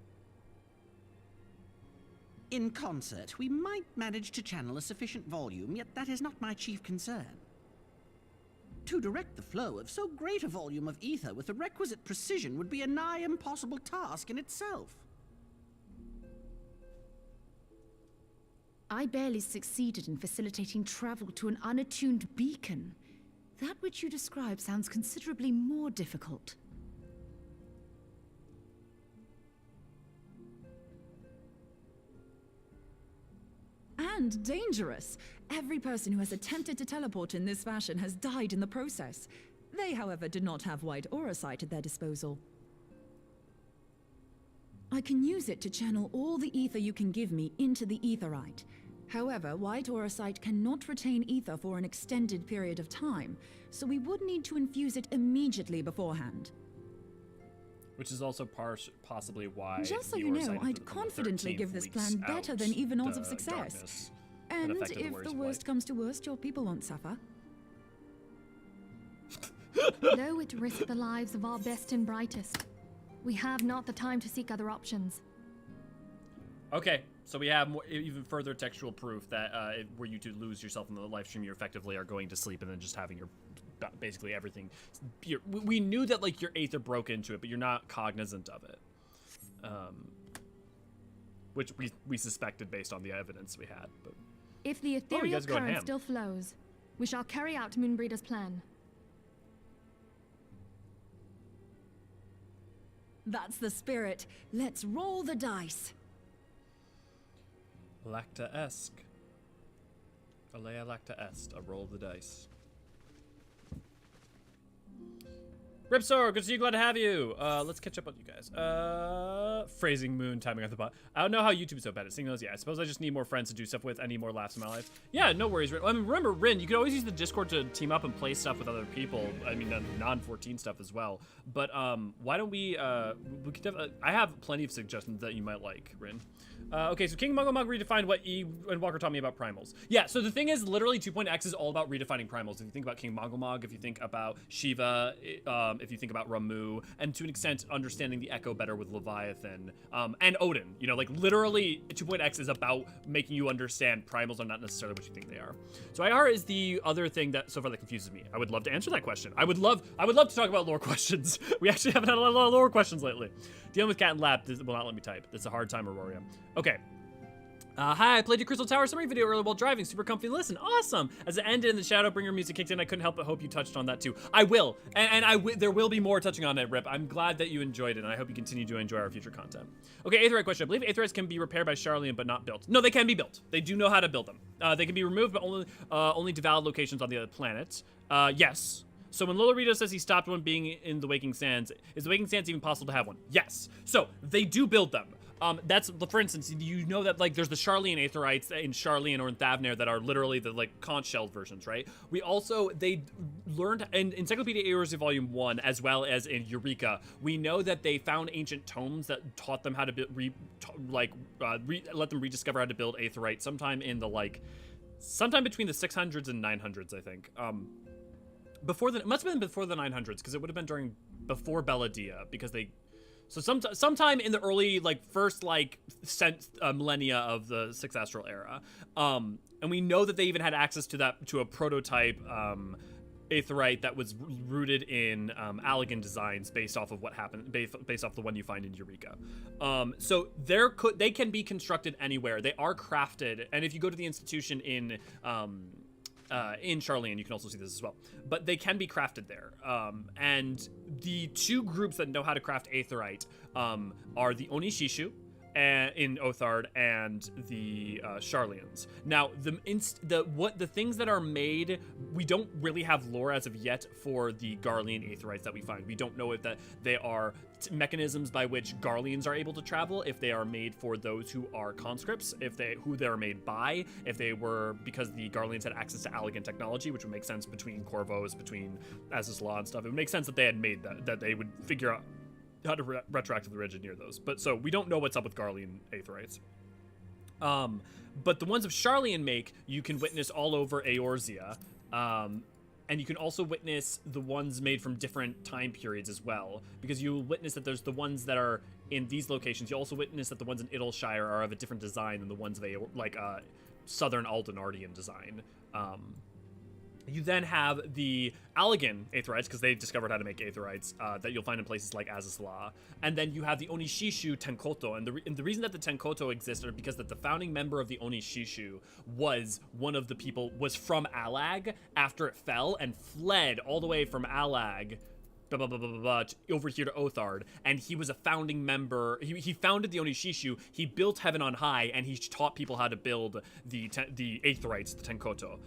In concert, we might manage to channel a sufficient volume, yet that is not my chief concern. To direct the flow of so great a volume of ether with the requisite precision would be a nigh impossible task in itself. I barely succeeded in facilitating travel to an unattuned beacon. That which you describe sounds considerably more difficult. And dangerous. Every person who has attempted to teleport in this fashion has died in the process. They, however, did not have wide aura sight at their disposal. I can use it to channel all the ether you can give me into the Aetherite. However, wide aura sight cannot retain ether for an extended period of time, so we would need to infuse it immediately beforehand. Which is also possibly why. Just so you know, I'd confidently give this plan better than even odds of success. And if the worst comes to worst, your people won't suffer. Though it risks the lives of our best and brightest, we have not the time to seek other options. Okay, so we have even further textual proof that were you to lose yourself in the live stream, you effectively are going to sleep and then just having your basically everything. We knew that like your aether broke into it, but you're not cognizant of it, which we suspected based on the evidence we had. But if the ethereal current still flows, we shall carry out Moonbreeder's plan. That's the spirit. Let's roll the dice. Lacta-esque. Alea lacta est. A roll of the dice. Ripsor, good to see you, glad to have you. Let's catch up on you guys. Phrasing moon, timing on the bot. I don't know how YouTube is so bad at seeing those. Yeah, I suppose I just need more friends to do stuff with. I need more laughs in my life. Yeah, no worries. I mean, remember, Rin, you could always use the Discord to team up and play stuff with other people. I mean, non-14 stuff as well. But why don't we could have, I have plenty of suggestions that you might like, Rin. Okay, so King Muggle Mug redefined what E and Walker taught me about primals. Yeah, so the thing is, literally 2.x is all about redefining primals. If you think about King Muggle Mug, if you think about Shiva, if you think about Ramu, and to an extent, understanding the Echo better with Leviathan, and Odin. You know, like literally 2.x is about making you understand primals are not necessarily what you think they are. So IR is the other thing that so far that confuses me. I would love to answer that question. I would love to talk about lore questions. We actually haven't had a lot of lore questions lately. Dealing with cat and lab will not let me type. It's a hard time, Aurora. Okay. Hi, I played your Crystal Tower summary video earlier while driving. Super comfy to listen. Awesome. As it ended and the Shadowbringer music kicked in, I couldn't help but hope you touched on that too. I will. And there will be more touching on it, Rip. I'm glad that you enjoyed it, and I hope you continue to enjoy our future content. Okay, Aetherite question. I believe Aetherites can be repaired by Charlian, but not built. No, they can be built. They do know how to build them. They can be removed, but only to valid locations on the other planets. Yes. So when Lolorito says he stopped one being in the Waking Sands, is the Waking Sands even possible to have one? Yes. So they do build them. That's, for instance, you know that like there's the Charlian Aetherites in Charlian or in Thavnair that are literally the like conch shelled versions, right? We also, they learned in Encyclopedia Eorzean Volume 1, as well as in Eureka, we know that they found ancient tomes that taught them how to let them rediscover how to build Aetherite sometime in the sometime between the 600s and 900s, I think. It must have been before the 900s, because it would have been before Belladia, because they So sometime in the early, like, first, like, millennia of the 6th Astral Era. And we know that they even had access to a prototype aetheryte that was rooted in Allagan designs based off of what happened, based off the one you find in Eureka. So they can be constructed anywhere. They are crafted, and if you go to the institution in Sharlayan, you can also see this as well. But they can be crafted there. And the two groups that know how to craft aetheryte are the Onishishu in Othard and the Sharlayans. Now, the things that are made, we don't really have lore as of yet for the Garlean aetherites that we find. We don't know if that they are mechanisms by which Garleans are able to travel, if they are made for those who are conscripts, who they're made by, if they were because the Garleans had access to Allagan technology, which would make sense between Corvos, between Azys Law and stuff. It would make sense that they had made that they would figure out how to retroactively engineer those. But so we don't know what's up with Garlean aetherites. But the ones of Sharlayan make, you can witness all over Eorzea. And you can also witness the ones made from different time periods as well, because you will witness that there's the ones that are in these locations. You also witness that the ones in Idleshire are of a different design than the ones of Southern Aldenardian design. You then have the Allagan aetherites, because they've discovered how to make aetherites, that you'll find in places like Azys Law. And then you have the Onishishu Tenkoto. And the reason that the Tenkoto existed is because that the founding member of the Onishishu was from Allag after it fell and fled all the way from Allag over here to Othard, and he was a founding member. He founded the Onishishu. He built Heaven on High, and he taught people how to build the aetherites, the Tenkoto.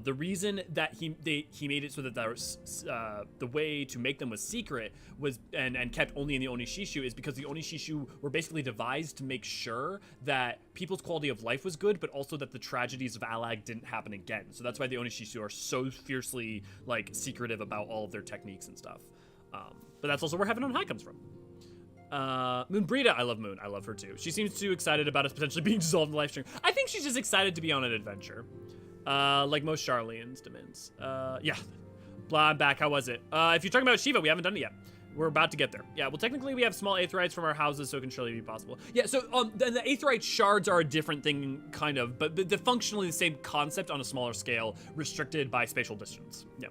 The reason that he made it so that the way to make them was secret and kept only in the Onishishu is because the Onishishu were basically devised to make sure that people's quality of life was good, but also that the tragedies of Allag didn't happen again. So that's why the Onishishu are so fiercely secretive about all of their techniques and stuff. But that's also where Heaven on High comes from. Moonbrita, I love Moon. I love her too. She seems too excited about us potentially being dissolved in the live stream. I think she's just excited to be on an adventure. Like most Sharlayans, Demins. Yeah. Blah, I'm back. How was it? If you're talking about Shiva, we haven't done it yet. We're about to get there. Yeah, well, technically we have small aetherites from our houses, so it can surely be possible. Yeah, so the aetherite shards are a different thing, kind of, but they're functionally the same concept on a smaller scale, restricted by spatial distance. Yeah.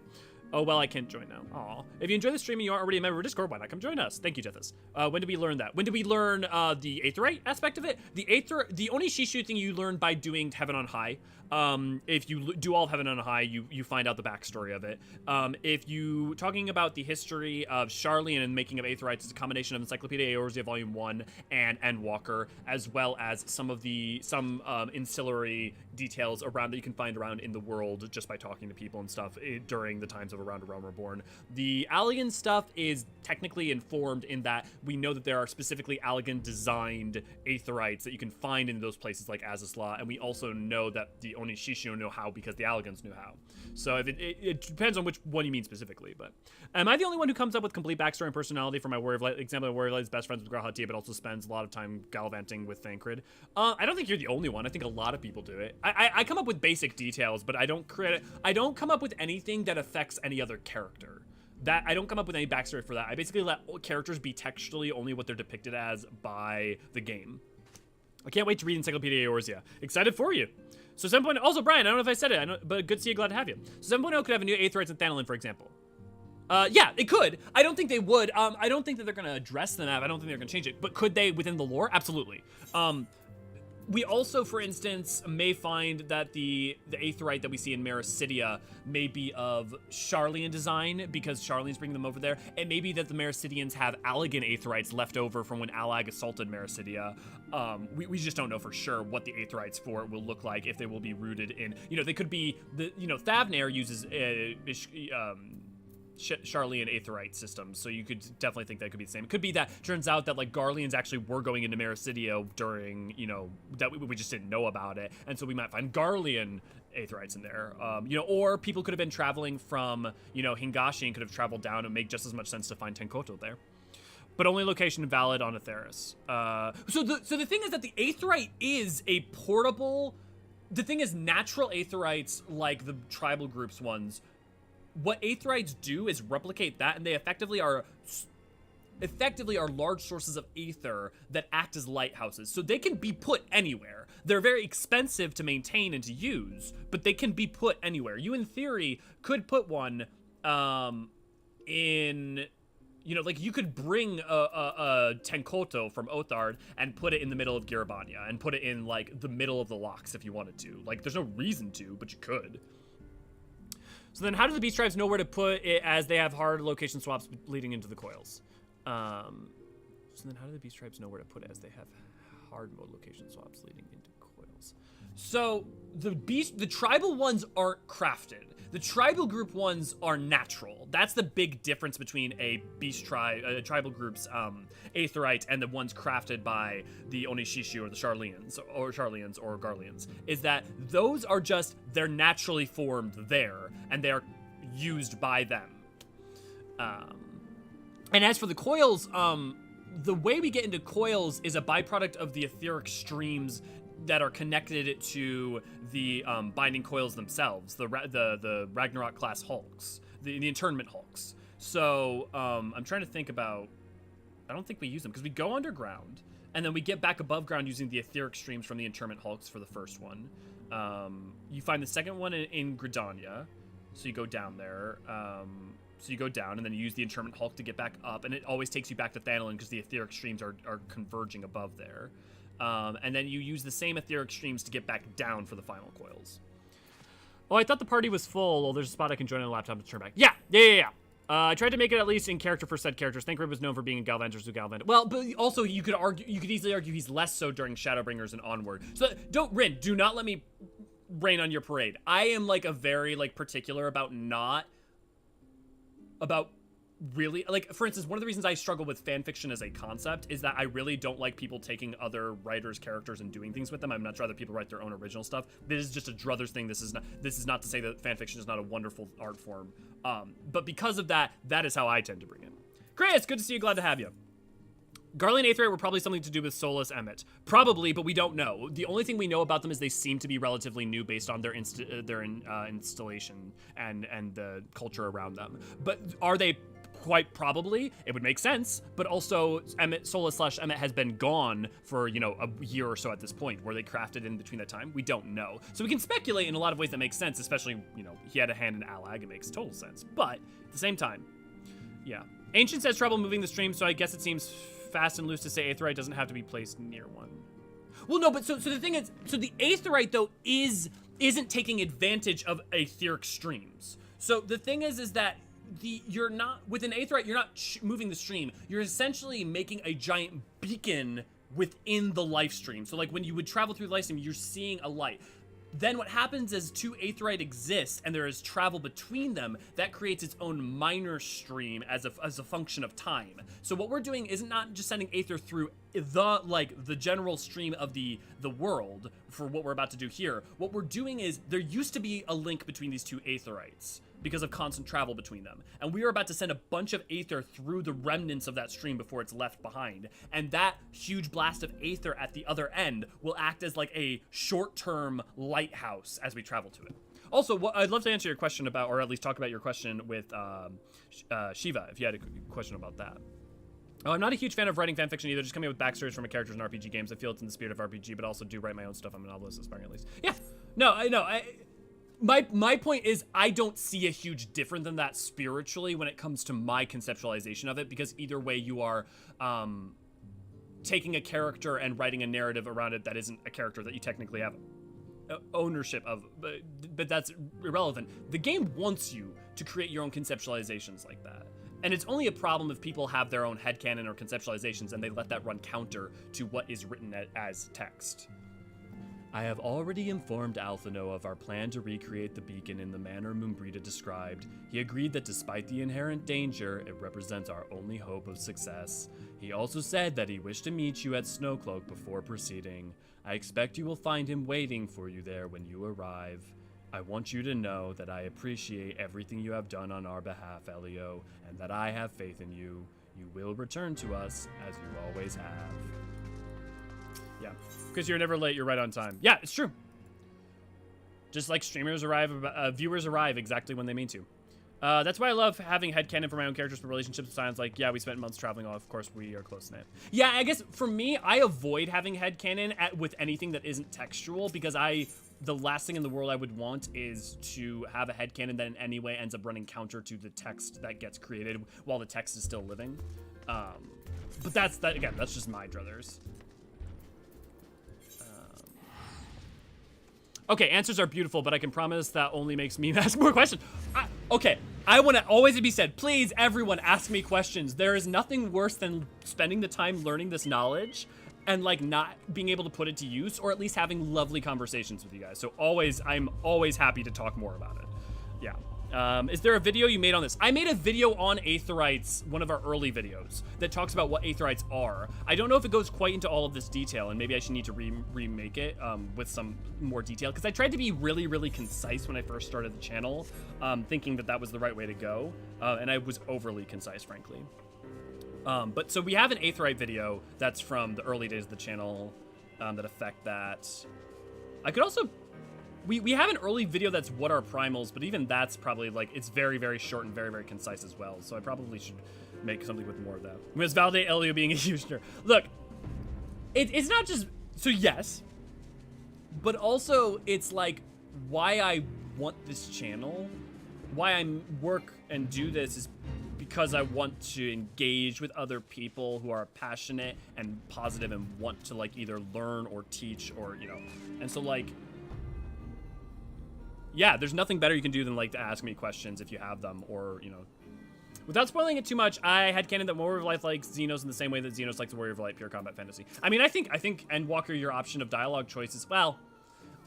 Oh, well, I can't join now. Aw. If you enjoy the stream and you aren't already a member of Discord, why not come join us? Thank you, Jethus. When did we learn that? When did we learn the aetherite aspect of it? The Onishishu thing you learn by doing Heaven on High. If you do all of Heaven on High, you find out the backstory of it. If you talking about the history of Sharlayan and making of aetherites, it's a combination of Encyclopedia Eorzea Volume 1 and Endwalker, as well as some ancillary details around that you can find around in the world just by talking to people and stuff during the times of Around a Realm Reborn. The Allagan stuff is technically informed in that we know that there are specifically Allagan designed aetherites that you can find in those places like Azys Law, and we also know that the Onishishu know how because the Allagans knew how. So if it depends on which one you mean specifically. But am I the only one who comes up with complete backstory and personality for my Warrior of Light example? Warrior of Light is best friends with Grahatia, but also spends a lot of time gallivanting with Thancred. I don't think you're the only one. I think a lot of people do it. I come up with basic details, but I don't come up with anything that affects any other character. That I don't come up with any backstory for that. I basically let characters be textually only what they're depicted as by the game. I can't wait to read Encyclopedia Eorzea. Excited for you. So 7.0, also Brian, I don't know if I said it, but good to see you, glad to have you. So 7.0 could have a new aetherites in Hydaelyn, for example. Yeah, it could. I don't think they would. I don't think that they're going to address the map. I don't think they're going to change it. But could they within the lore? Absolutely. We also, for instance, may find that the aetherite that we see in Mericidia may be of Sharlayan design because Sharlayan's bringing them over there. It may be that the Mericidians have Allagan aetherites left over from when Allag assaulted Mericidia. We just don't know for sure what the aetherites for it will look like, if they will be rooted in, they could be, Thavnair uses Sharlayan aetherite systems, so you could definitely think that could be the same. It could be that turns out that Garleans actually were going into Mericidia during, that we just didn't know about it, and so we might find Garlean aetherites in there. Or people could have been traveling from, Hingashi and could have traveled down and make just as much sense to find Tenkoto there. But only location valid on Atheris. So the thing is that the aetherite is a portable. The thing is, natural aetherites like the tribal groups ones. What aetherites do is replicate that, and they effectively are effectively are large sources of aether that act as lighthouses. So they can be put anywhere. They're very expensive to maintain and to use, but they can be put anywhere. You, in theory, could put one in... You know, like, you could bring a Tenkoto from Othard and put it in the middle of Garabania and put it in, like, the middle of the locks if you wanted to. Like, there's no reason to, but you could. So then how do the Beast Tribes know where to put it as they have hard location swaps leading into the coils? So then how do the Beast Tribes know where to put it as they have hard mode location swaps leading into coils? So the tribal ones aren't crafted. The tribal group ones are natural. That's the big difference between a tribal group's Aetherite and the ones crafted by the Onishishu or the Charlians or Garleans, is that those are just, they're naturally formed there, and they're used by them. And as for the coils, the way we get into coils is a byproduct of the etheric streams that are connected to the binding coils themselves, the Ragnarok class hulks, the internment hulks. So I'm trying to think about, I don't think we use them because we go underground and then we get back above ground using the etheric streams from the internment hulks for the first one. You find the second one in Gridania, so you go down there. So you go down and then you use the internment hulk to get back up, and it always takes you back to Hydaelyn because the etheric streams are converging above there. And then you use the same etheric streams to get back down for the final coils. Oh, I thought the party was full. Well, there's a spot I can join on the laptop to turn back. Yeah. I tried to make it at least in character for said characters. Thancred was known for being a Galvander, so Galvander. Well, but also you could easily argue he's less so during Shadowbringers and onward. So do not let me rain on your parade. I am like a very particular about really, like, for instance, one of the reasons I struggle with fanfiction as a concept is that I really don't like people taking other writers' characters and doing things with them. I'd much rather people write their own original stuff. This is just a Druthers thing. This is not to say that fanfiction is not a wonderful art form. But because of that, that is how I tend to bring it. Chris, good to see you. Glad to have you. Garlean Aetherite were probably something to do with Solus Emmet. Probably, but we don't know. The only thing we know about them is they seem to be relatively new based on their installation and the culture around them. But are they? Quite probably. It would make sense, but also Solus/Emmet has been gone for, a year or so at this point. Were they crafted in between that time? We don't know. So we can speculate in a lot of ways that make sense, especially, he had a hand in Allag. It makes total sense. But at the same time, yeah. Ancient has trouble moving the stream, so I guess it seems fast and loose to say Aetherite doesn't have to be placed near one. Well, no, but so the thing is, so the Aetherite, though, isn't taking advantage of etheric streams. So the thing is that you're not, with an Aetherite, you're not moving the stream. You're essentially making a giant beacon within the life stream. So like when you would travel through the life stream, you're seeing a light. Then what happens is two Aetherite exist and there is travel between them. That creates its own minor stream as a function of time. So what we're doing is not just sending Aether through the general stream of the world for what we're about to do here. What we're doing is there used to be a link between these two Aetherites because of constant travel between them. And we are about to send a bunch of Aether through the remnants of that stream before it's left behind. And that huge blast of Aether at the other end will act as like a short-term lighthouse as we travel to it. Also, I'd love to answer your question about, or at least talk about your question with Shiva, if you had a question about that. Oh, I'm not a huge fan of writing fanfiction either, just coming up with backstories from my characters in RPG games. I feel it's in the spirit of RPG, but also do write my own stuff. I'm a novelist, aspiring at least. Yeah, no, I know. My point is I don't see a huge difference than that spiritually when it comes to my conceptualization of it, because either way you are taking a character and writing a narrative around it that isn't a character that you technically have ownership of, but that's irrelevant. The game wants you to create your own conceptualizations like that. And it's only a problem if people have their own headcanon or conceptualizations and they let that run counter to what is written as text. I have already informed Alphino of our plan to recreate the beacon in the manner Mumbrita described. He agreed that despite the inherent danger, it represents our only hope of success. He also said that he wished to meet you at Snowcloak before proceeding. I expect you will find him waiting for you there when you arrive. I want you to know that I appreciate everything you have done on our behalf, Elio, and that I have faith in you. You will return to us, as you always have. Yeah, because you're never late, you're right on time. Yeah, it's true. Just like streamers arrive, viewers arrive exactly when they mean to. That's why I love having headcanon for my own characters for relationships with science. Like, yeah, we spent months traveling. Of course, we are close knit. Yeah, I guess for me, I avoid having headcanon with anything that isn't textual because the last thing in the world I would want is to have a headcanon that in any way ends up running counter to the text that gets created while the text is still living. But that's just my druthers. Okay, answers are beautiful, but I can promise that only makes me ask more questions. Okay, I want to always be said, please, everyone, ask me questions. There is nothing worse than spending the time learning this knowledge and like not being able to put it to use, or at least having lovely conversations with you guys. So I'm always happy to talk more about it. Yeah. Is there a video you made on this? I made a video on aetherites, one of our early videos, that talks about what aetherites are. I don't know if it goes quite into all of this detail, and maybe I should need to remake it with some more detail, because I tried to be really, really concise when I first started the channel, thinking that was the right way to go, and I was overly concise, frankly. But so we have an aetherite video that's from the early days of the channel that affect that. I could also... We have an early video that's what are primals, but even that's probably like, it's very, very short and very, very concise as well. So I probably should make something with more of that. We must validate Elio being a huge nerd. Look, it's not just, so yes, but also it's like why I want this channel, why I work and do this is because I want to engage with other people who are passionate and positive and want to like either learn or teach or, you know, and so like, yeah, there's nothing better you can do than like to ask me questions if you have them, or, you know. Without spoiling it too much, I had canon that Warrior of Light likes Xenos in the same way that Xenos likes Warrior of Light pure combat fantasy. I mean, I think Endwalker, your option of dialogue choices, well,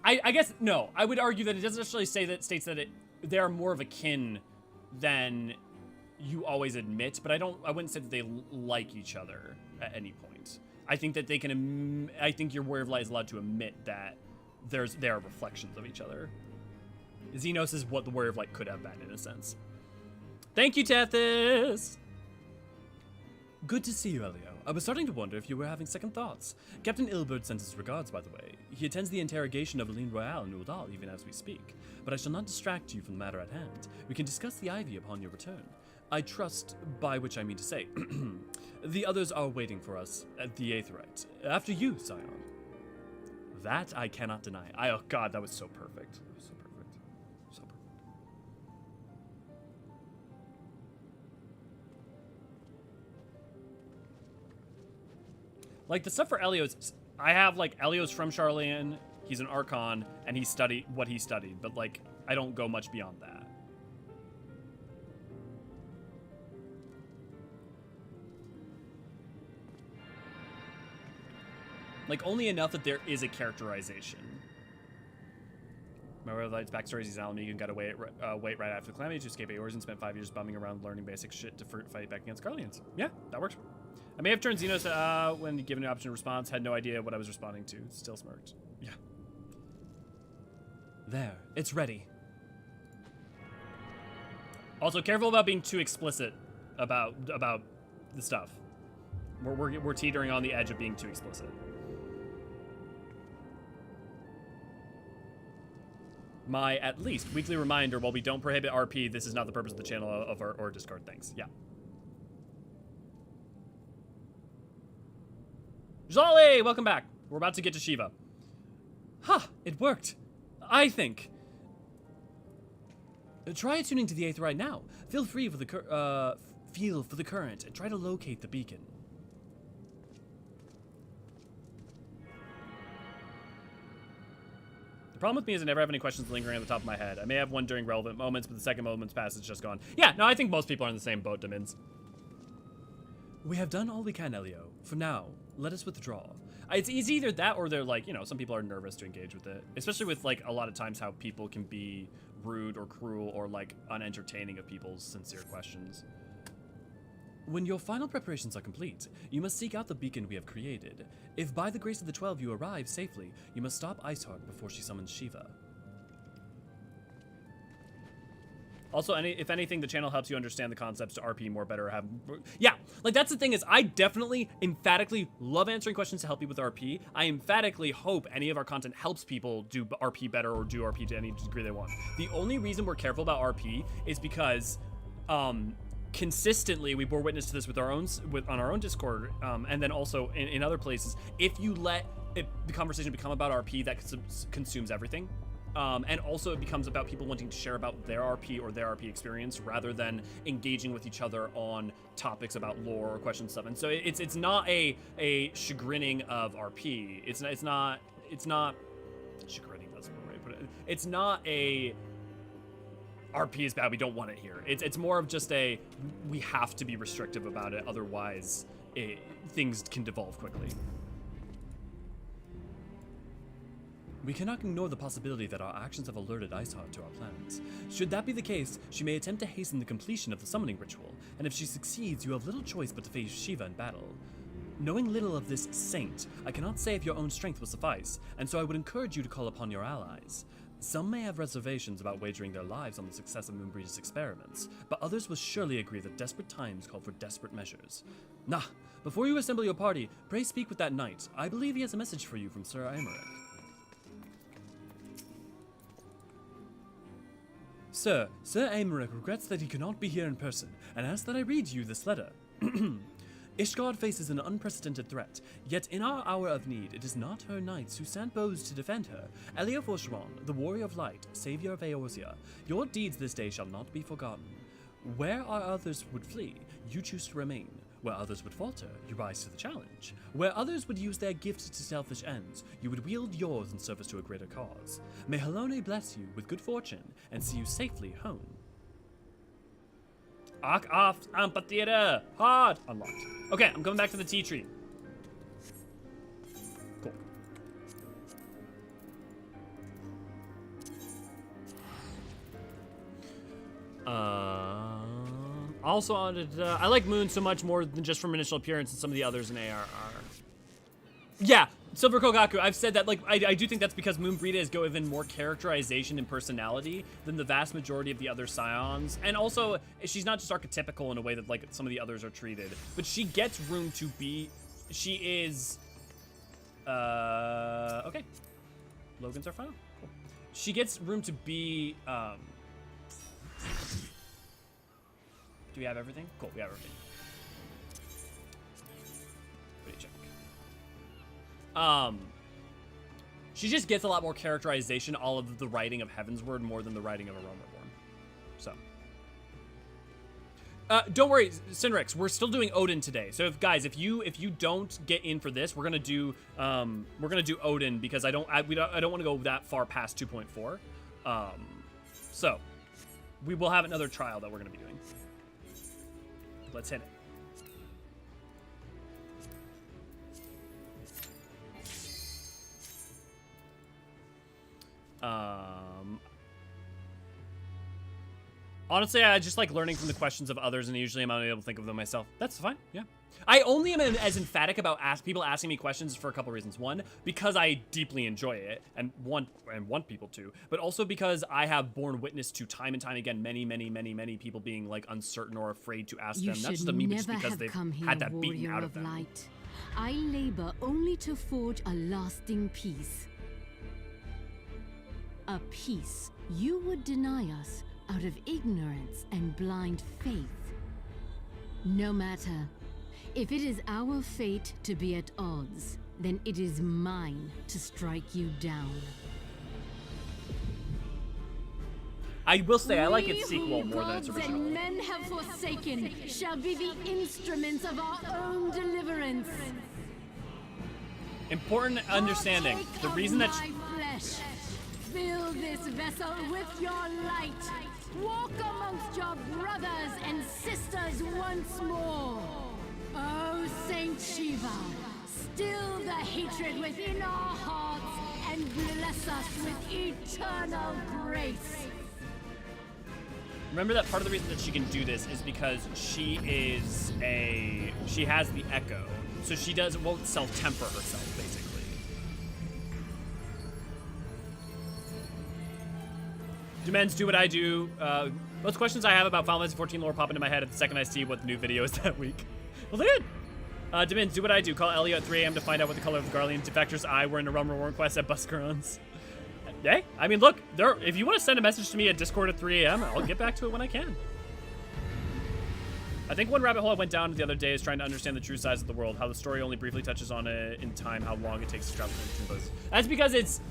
I guess, no. I would argue that it doesn't necessarily states that they are more of a kin than you always admit, but I wouldn't say that they like each other at any point. I think that they can, I think your Warrior of Light is allowed to admit that they are reflections of each other. Xenos is what the Warrior of Light could have been, in a sense. Thank you, Tethys! Good to see you, Elio. I was starting to wonder if you were having second thoughts. Captain Ilbert sends his regards, by the way. He attends the interrogation of Aline Royale in Uldal even as we speak. But I shall not distract you from the matter at hand. We can discuss the Ivy upon your return. I trust, by which I mean to say, the others are waiting for us at the Aetherite. After you, Scion. That I cannot deny. Oh god, that was so perfect. Like, the stuff for Elio's, I have, like, Elio's from Charlian, he's an Archon, and he studied what he studied, but, like, I don't go much beyond that. Like, only enough that there is a characterization. My Warrior of Light's backstory is he's Alamegan, got to wait right after the Calamity to escape Eorzean, spent 5 years bumming around learning basic shit to fight back against Guardians. Yeah, that works. I may have turned Xenos when given an option to response, had no idea what I was responding to. Still smirked. Yeah. There, it's ready. Also, careful about being too explicit about the stuff. We're teetering on the edge of being too explicit. My, at least, weekly reminder, while we don't prohibit RP, this is not the purpose of the channel or Discord things. Yeah. Jolly! Welcome back. We're about to get to Shiva. Ha! It worked. I think. Try attuning to the Aetherite now. Feel free for the feel for the current and try to locate the beacon. The problem with me is I never have any questions lingering on the top of my head. I may have one during relevant moments, but the second moment's passed, it's just gone. Yeah, no, I think most people are in the same boat, Demins. We have done all we can, Elio. For now, let us withdraw. It's either that or they're like, you know, some people are nervous to engage with it. Especially with, like, a lot of times how people can be rude or cruel or, like, unentertaining of people's sincere questions. When your final preparations are complete, you must seek out the beacon we have created. If by the grace of the 12 you arrive safely, you must stop Iceheart before she summons Shiva. Also, if anything, the channel helps you understand the concepts to RP more better. Yeah, like that's the thing is I definitely emphatically love answering questions to help you with RP. I emphatically hope any of our content helps people do RP better or do RP to any degree they want. The only reason we're careful about RP is because consistently, we bore witness to this with on our own Discord, and then also in other places. If you let the conversation become about RP, that consumes everything. And also it becomes about people wanting to share about their RP or their RP experience rather than engaging with each other on topics about lore or questions stuff. And so it's not a chagrining of RP. It's not chagrining. That's the way to put it. It's not a RP is bad. We don't want it here. It's more of just we have to be restrictive about it. Otherwise, things can devolve quickly. We cannot ignore the possibility that our actions have alerted Iceheart to our plans. Should that be the case, she may attempt to hasten the completion of the summoning ritual, and if she succeeds, you have little choice but to face Shiva in battle. Knowing little of this saint, I cannot say if your own strength will suffice, and so I would encourage you to call upon your allies. Some may have reservations about wagering their lives on the success of Moonbreeder's experiments, but others will surely agree that desperate times call for desperate measures. Before you assemble your party, pray speak with that knight. I believe he has a message for you from Sir Aymeric. Sir Aymeric regrets that he cannot be here in person, and asks that I read you this letter. Ishgard faces an unprecedented threat, yet in our hour of need, it is not her knights who stand posed to defend her. Eorzean, the warrior of light, savior of Eorzea, your deeds this day shall not be forgotten. Where our others would flee, you choose to remain. Where others would falter, you rise to the challenge. Where others would use their gifts to selfish ends, you would wield yours in service to a greater cause. May Helone bless you with good fortune and see you safely home. Arc off amphitheater hard unlocked. Okay, I'm coming back to the tea tree. Cool. Also, I like Moon so much more than just from initial appearance and some of the others in ARR. Yeah, Silver Kogaku, I've said that, like, I do think that's because Moonbreeda is given more characterization and personality than the vast majority of the other Scions. And also, she's not just archetypical in a way that, like, some of the others are treated, but she gets room to be, she is, okay. Logan's our final. Cool. She gets room to be, do we have everything? Cool, we have everything. Let me check. She just gets a lot more characterization, all of the writing of Heavensward more than the writing of a Realm Reborn. So. Don't worry, Synrix, we're still doing Odin today. So if you don't get in for this, we're gonna do Odin because I don't want to go that far past 2.4. So we will have another trial that we're gonna be doing. Let's hit it. Honestly, I just like learning from the questions of others, and usually I'm unable to think of them myself. That's fine, yeah. I only am as emphatic about people asking me questions for a couple reasons. One, because I deeply enjoy it and want people to, but also because I have borne witness to time and time again many people being like uncertain or afraid to ask them. Not just of me, but just because they've had that beaten out of them. Light. I labor only to forge a lasting peace. A peace you would deny us out of ignorance and blind faith. No matter. If it is our fate to be at odds, then it is mine to strike you down. I will say, I like its sequel more than its gods original. and men have forsaken shall be the instruments of our own deliverance. Important understanding. The reason that flesh. Fill this vessel with your light. Walk amongst your brothers and sisters once more. Oh, Saint Shiva, still the hatred within our hearts and bless us with eternal grace. Remember that part of the reason that she can do this is because she has the echo, so she won't self-temper herself, basically. Do men's do what I do? Most questions I have about Final Fantasy 14 lore pop into my head at the second I see what the new video is that week. Well, they did. Demins, do what I do. Call Elliot at 3 a.m. to find out what the color of the Garlean defector's eye were in a Realm Reborn quest at Buscarons. Yay? I mean, look, if you want to send a message to me at Discord at 3 a.m., I'll get back to it when I can. I think one rabbit hole I went down the other day is trying to understand the true size of the world, how the story only briefly touches on it in time, how long it takes to travel between places. That's because it's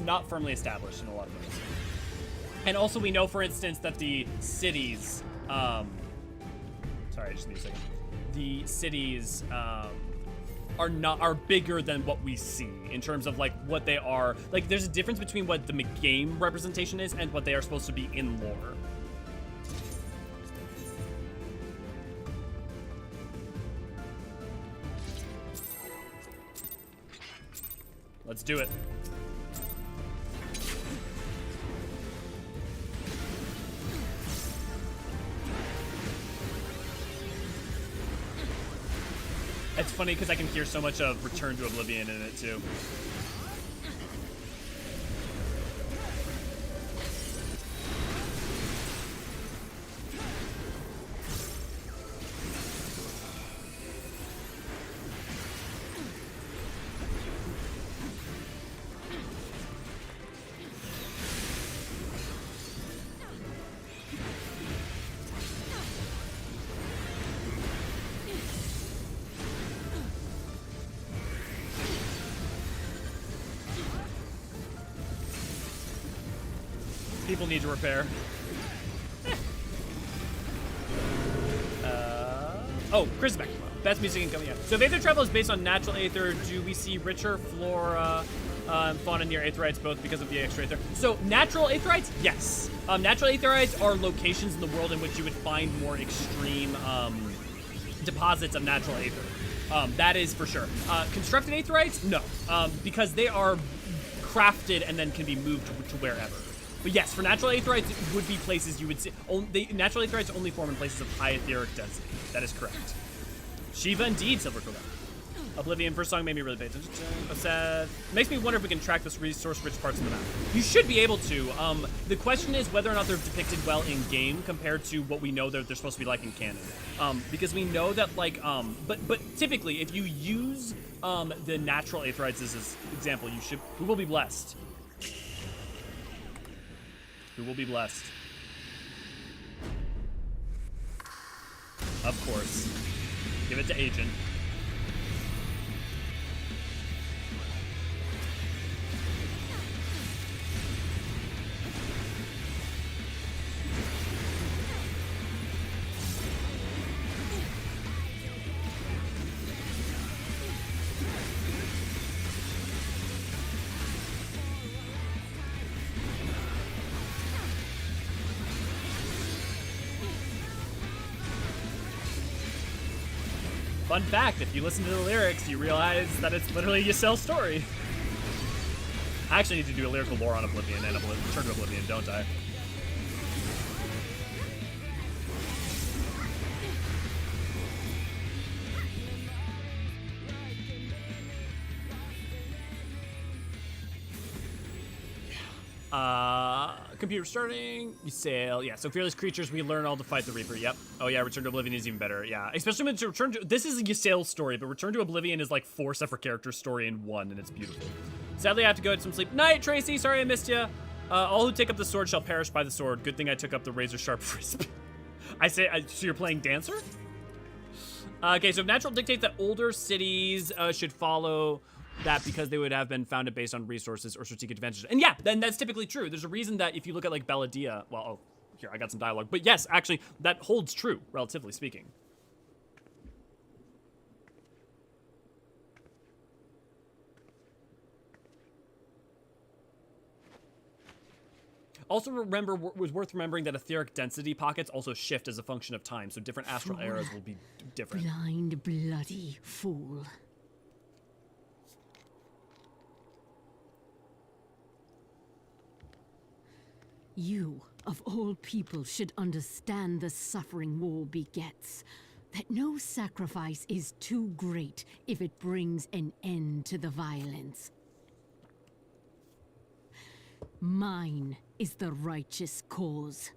not firmly established in a lot of ways. And also we know, for instance, that the cities, sorry, I just need a second. The cities are bigger than what we see in terms of like what they are. Like there's a difference between what the game representation is and what they are supposed to be in lore. Let's do it. It's funny because I can hear so much of Return to Oblivion in it too. People need to repair. Oh, Chris is back. Best music incoming. Yeah. So if Aether travel is based on natural Aether, do we see richer flora, fauna near Aetherites, both because of the extra Aether? So natural Aetherites, yes. Natural Aetherites are locations in the world in which you would find more extreme deposits of natural Aether. That is for sure. Constructed Aetherites, no, because they are crafted and then can be moved to wherever. But yes, for natural Aetherites, it would be places you would see. Natural Aetherites only form in places of high etheric density. That is correct. Shiva indeed, Silver Corvette. Oblivion, first song made me really pay attention to. Makes me wonder if we can track this resource-rich parts of the map. You should be able to. The question is whether or not they're depicted well in game compared to what we know that they're supposed to be like in canon. Because we know that like, but typically if you use the natural Aetherites as an example, who will be blessed? Who will be blessed? Of course. Give it to Agent. Fun fact, if you listen to the lyrics, you realize that it's literally Ysel's story. I actually need to do a lyrical lore on Oblivion and Return to Oblivion, don't I? Computer starting, you sail. Yeah, so fearless creatures, we learn all to fight the Reaper. Yep. Oh yeah, Return to Oblivion is even better. Yeah, especially when this is a Ysael's story, but Return to Oblivion is like 4 separate characters story in one, and it's beautiful. Sadly, I have to go to some sleep. Night, Tracy. Sorry I missed you. All who take up the sword shall perish by the sword. Good thing I took up the razor sharp frisbee. So you're playing Dancer? Okay, so if natural dictates that older cities should follow that because they would have been founded based on resources or strategic advantages. And yeah, then that's typically true. There's a reason that if you look at like Belladia, well, oh, here, I got some dialogue. But yes, actually, that holds true, relatively speaking. Also remember, was worth remembering that etheric density pockets also shift as a function of time, so different astral eras will be different. Blind, bloody fool. You, of all people, should understand the suffering war begets. That no sacrifice is too great if it brings an end to the violence. Mine is the righteous cause.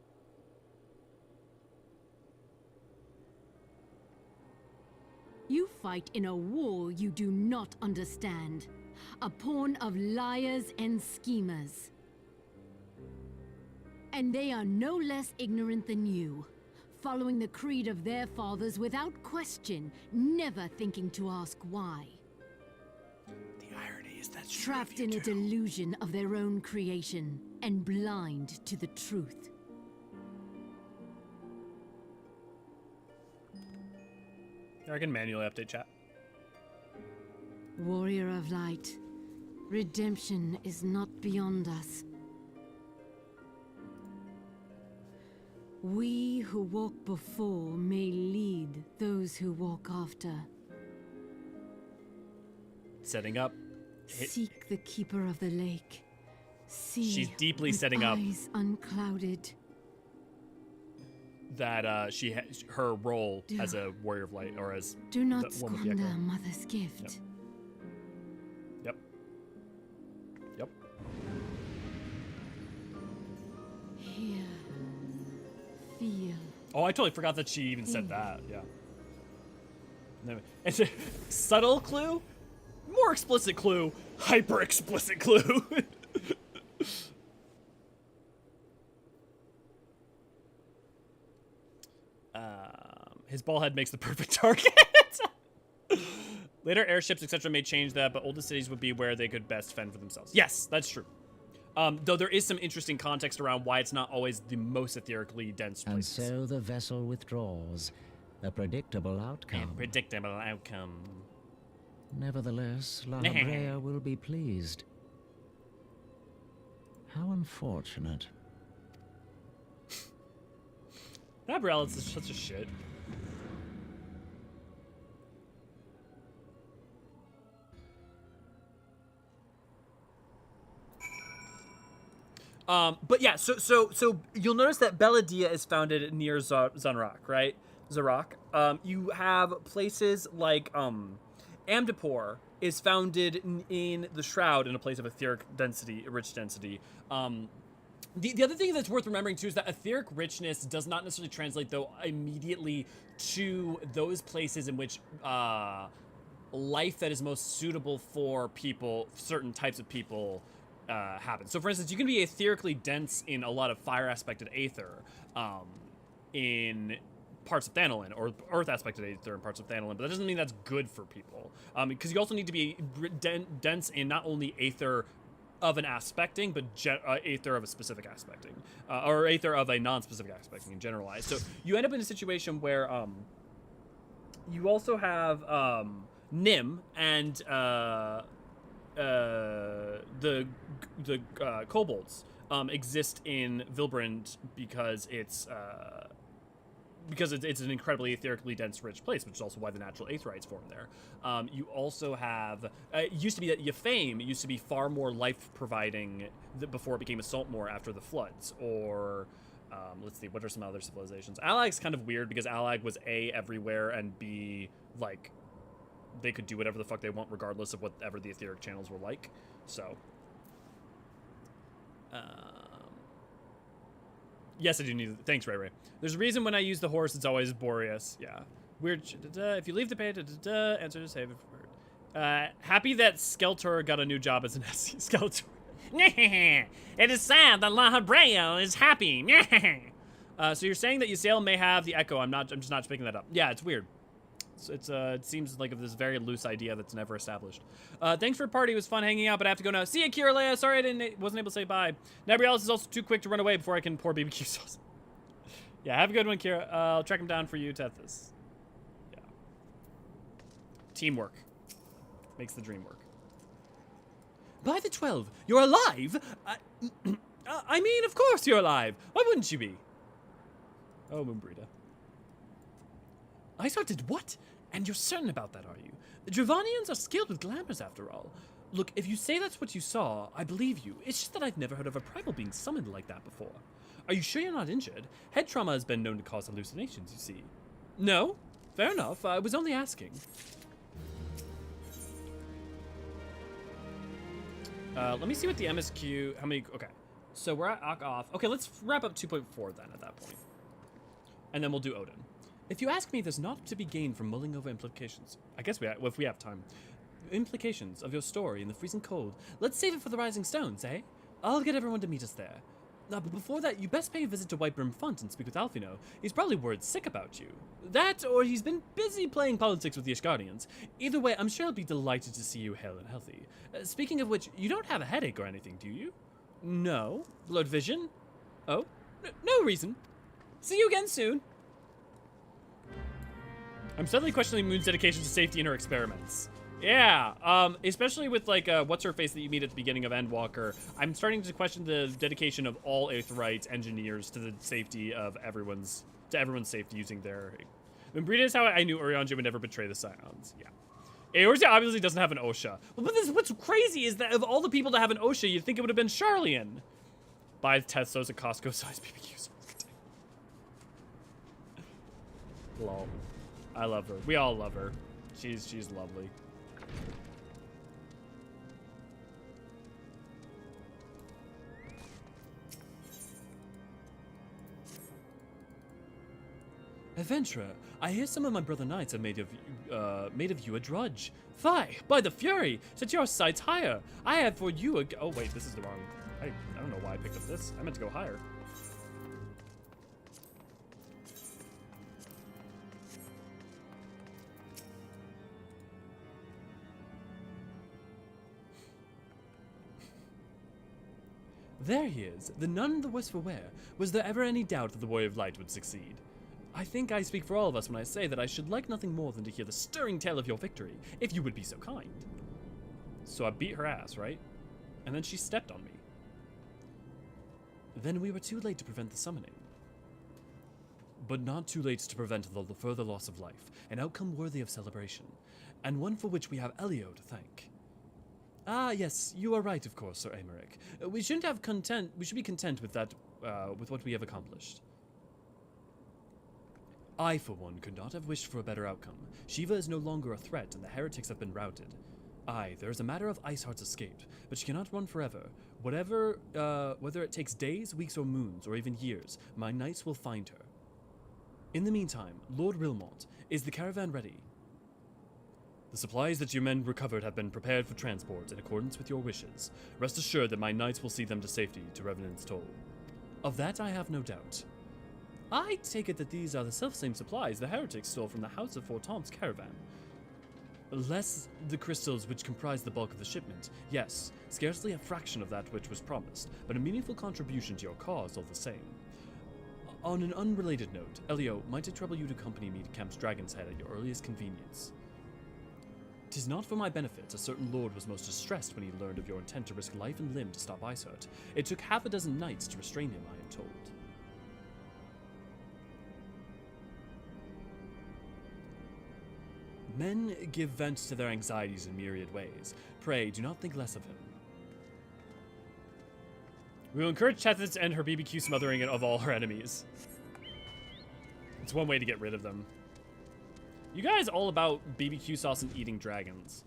You fight in a war you do not understand. A pawn of liars and schemers. And they are no less ignorant than you. following the creed of their fathers without question, never thinking to ask why. The irony is that Trapped in a delusion of their own creation and blind to the truth. I can manually update chat. Warrior of light, redemption is not beyond us. We who walk before may lead those who walk after. Setting up. Seek the keeper of the lake. See She's deeply with setting up eyes unclouded. that her role as a warrior of light, or as Do not the one with the squander echo. mother's gift. Yep. Yep. Hear, feel. Oh, I totally forgot that she even said that. Yeah. No, it's a subtle clue, more explicit clue, hyper explicit clue. His ball head makes the perfect target. Later airships, etc. may change that, but oldest cities would be where they could best fend for themselves. Yes, that's true. Though there is some interesting context around why it's not always the most etherically dense places. And so the vessel withdraws. A predictable outcome. A predictable outcome. Nevertheless, La Habrea will be pleased. How unfortunate. Gabrielle is such a shit. But yeah, so you'll notice that Belladia is founded near Zanrak, right? Zarak. You have places like Amdapor is founded in the Shroud, in a place of etheric density, rich density. The other thing that's worth remembering too is that etheric richness does not necessarily translate though immediately to those places in which life that is most suitable for people, certain types of people, happens. So for instance, you can be etherically dense in a lot of fire aspected aether in parts of Thanalin, or earth aspected aether in parts of Thanalin, but that doesn't mean that's good for people. Because you also need to be dense in not only aether of an aspecting, but aether of a specific aspecting, or aether of a non-specific aspecting and generalized. So you end up in a situation where you also have Nim and the kobolds exist in Vilbrand because it's an incredibly etherically dense, rich place, which is also why the natural aetherites form there. You also have it used to be that Yefame used to be far more life-providing before it became a Saltmoor after the floods. Or let's see, what are some other civilizations? Alag's kind of weird because Alag was A, everywhere, and B, like, they could do whatever the fuck they want regardless of whatever the etheric channels were like. So yes, I do need it. Thanks, Ray Ray. There's a reason when I use the horse, it's always Boreas. Yeah. Weird. If you leave the page, answer to save it. Happy that Skeletor got a new job as an SC. Skeletor. It is sad that La Habrea is happy. So you're saying that Ysael may have the echo. I'm just not picking that up. Yeah, it's weird. It seems like this very loose idea that's never established. Thanks for the party. It was fun hanging out, but I have to go now. See ya, Kiralea. Sorry I wasn't able to say bye. Nabrialis is also too quick to run away before I can pour BBQ sauce. Yeah, have a good one, Kira. I'll track him down for you, Tethys. Yeah. Teamwork makes the dream work. By the 12, you're alive? I mean, of course you're alive. Why wouldn't you be? Oh, Moonbreeder. I did what? And you're certain about that, are you? The Dravanians are skilled with glamours, after all. Look, if you say that's what you saw, I believe you. It's just that I've never heard of a Primal being summoned like that before. Are you sure you're not injured? Head trauma has been known to cause hallucinations, you see. No? Fair enough. I was only asking. Let me see what the MSQ... How many... Okay. So we're at off. Okay, let's wrap up 2.4 then at that point. And then we'll do Odin. If you ask me, there's not to be gained from mulling over implications. I guess if we have time. Implications of your story in the freezing cold. Let's save it for the Rising Stones, eh? I'll get everyone to meet us there. But before that, you best pay a visit to Whitebrim Font and speak with Alfino. He's probably worried sick about you. That, or he's been busy playing politics with the Ishgardians. Either way, I'm sure he'll be delighted to see you hale and healthy. Speaking of which, you don't have a headache or anything, do you? No. Blurred vision? Oh? No reason. See you again soon. I'm suddenly questioning Moon's dedication to safety in her experiments. Yeah, especially with, like, what's-her-face that you meet at the beginning of Endwalker. I'm starting to question the dedication of all Aetheryte engineers to the safety of everyone's safety using their... When Brita is how I knew Eorzean would never betray the Scions. Yeah. Eorzean obviously doesn't have an OSHA. But what's crazy is that of all the people to have an OSHA, you'd think it would have been Charlian. Buys Tessos at Costco-sized BBQs. Lol. I love her. We all love her. She's lovely. Adventurer, I hear some of my brother knights have made of you a drudge. Fie, by the fury, set your sights higher. I have for you a... Oh wait, this is the wrong... I don't know why I picked up this. I meant to go higher. There he is, the none the worse for wear. Was there ever any doubt that the Warrior of Light would succeed? I think I speak for all of us when I say that I should like nothing more than to hear the stirring tale of your victory, if you would be so kind. So I beat her ass, right? And then she stepped on me. Then we were too late to prevent the summoning. But not too late to prevent the further loss of life, an outcome worthy of celebration, and one for which we have Elio to thank. Ah, yes, you are right, of course, Sir Aymeric. We should be content with that, with what we have accomplished. I, for one, could not have wished for a better outcome. Shiva is no longer a threat, and the heretics have been routed. Aye, there is a matter of Iceheart's escape, but she cannot run forever. Whether it takes days, weeks, or moons, or even years, my knights will find her. In the meantime, Lord Rilmont, is the caravan ready? The supplies that your men recovered have been prepared for transport in accordance with your wishes. Rest assured that my knights will see them to safety, to Revenant's Toll. Of that I have no doubt. I take it that these are the self-same supplies the heretics stole from the House of Fortont's caravan. Less the crystals which comprise the bulk of the shipment. Yes, scarcely a fraction of that which was promised, but a meaningful contribution to your cause all the same. On an unrelated note, Elio, might it trouble you to accompany me to Camp's Dragon's Head at your earliest convenience? 'Tis not for my benefit. A certain lord was most distressed when he learned of your intent to risk life and limb to stop Iceheart. It took half a dozen knights to restrain him, I am told. Men give vent to their anxieties in myriad ways. Pray, do not think less of him. We will encourage Tethys to end her BBQ smothering of all her enemies. It's one way to get rid of them. You guys all about BBQ sauce and eating dragons.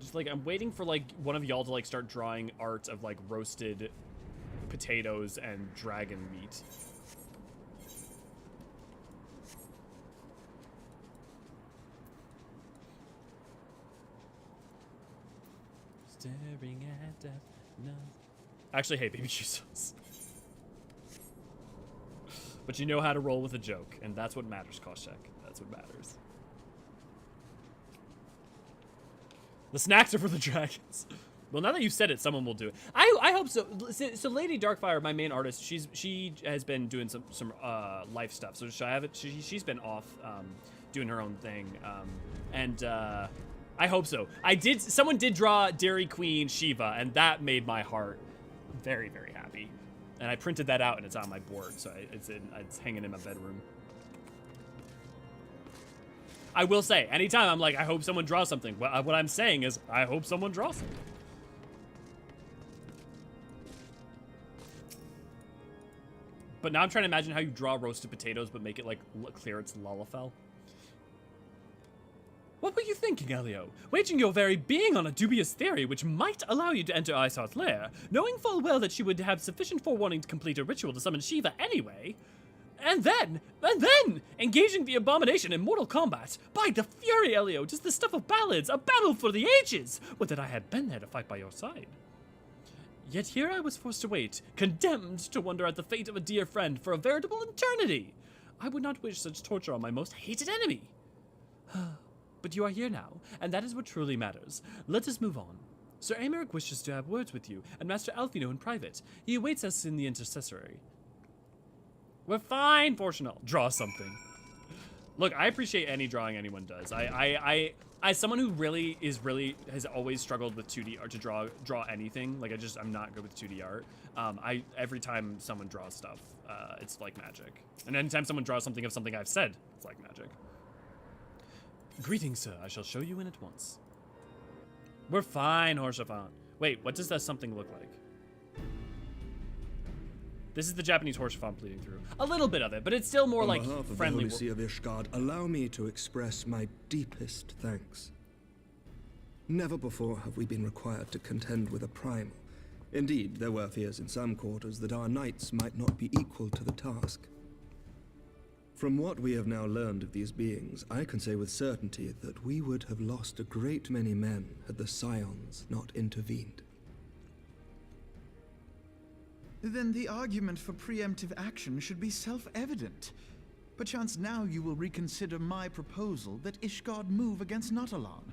Just like, I'm waiting for like one of y'all to like start drawing art of like roasted potatoes and dragon meat. Staring at death. No. Actually, hey, BBQ sauce. But you know how to roll with a joke, and that's what matters, Koshek. That's what matters. The snacks are for the dragons. Well, now that you said it, someone will do it. I hope so. So Lady Darkfire, my main artist, she has been doing some life stuff. So she's been off doing her own thing, and I hope so. Someone did draw Dairy Queen Shiva, and that made my heart very, very happy. And I printed that out, and it's on my board, so it's hanging in my bedroom. I will say, anytime I'm like, I hope someone draws something, what I'm saying is, I hope someone draws something. But now I'm trying to imagine how you draw roasted potatoes, but make it like clear it's Lalafell. What were you thinking, Elio? Waging your very being on a dubious theory which might allow you to enter Iceheart's lair, knowing full well that she would have sufficient forewarning to complete a ritual to summon Shiva anyway. And then, engaging the abomination in mortal combat. By the fury, Elio, 'tis the stuff of ballads, a battle for the ages. Would that I had been there to fight by your side. Yet here I was forced to wait, condemned to wonder at the fate of a dear friend for a veritable eternity. I would not wish such torture on my most hated enemy. But you are here now, and that is what truly matters. Let us move on. Sir Aymeric wishes to have words with you, and Master Alfino in private. He awaits us in the intercessory. We're fine, Fortunal. Draw something. Look, I appreciate any drawing anyone does. I as someone who has always struggled with 2D art to draw anything, like I'm not good with 2D art. Every time someone draws stuff, it's like magic. And anytime someone draws something of something I've said, it's like magic. Greetings, sir. I shall show you in at once. We're fine, Horsefant. Wait, what does that something look like? This is the Japanese Horsefant bleeding through. A little bit of it, but it's still more like friendly. On behalf of the Holy See of Ishgard, allow me to express my deepest thanks. Never before have we been required to contend with a Primal. Indeed, there were fears in some quarters that our knights might not be equal to the task. From what we have now learned of these beings, I can say with certainty that we would have lost a great many men had the Scions not intervened. Then the argument for preemptive action should be self-evident. Perchance now you will reconsider my proposal that Ishgard move against Nautalon.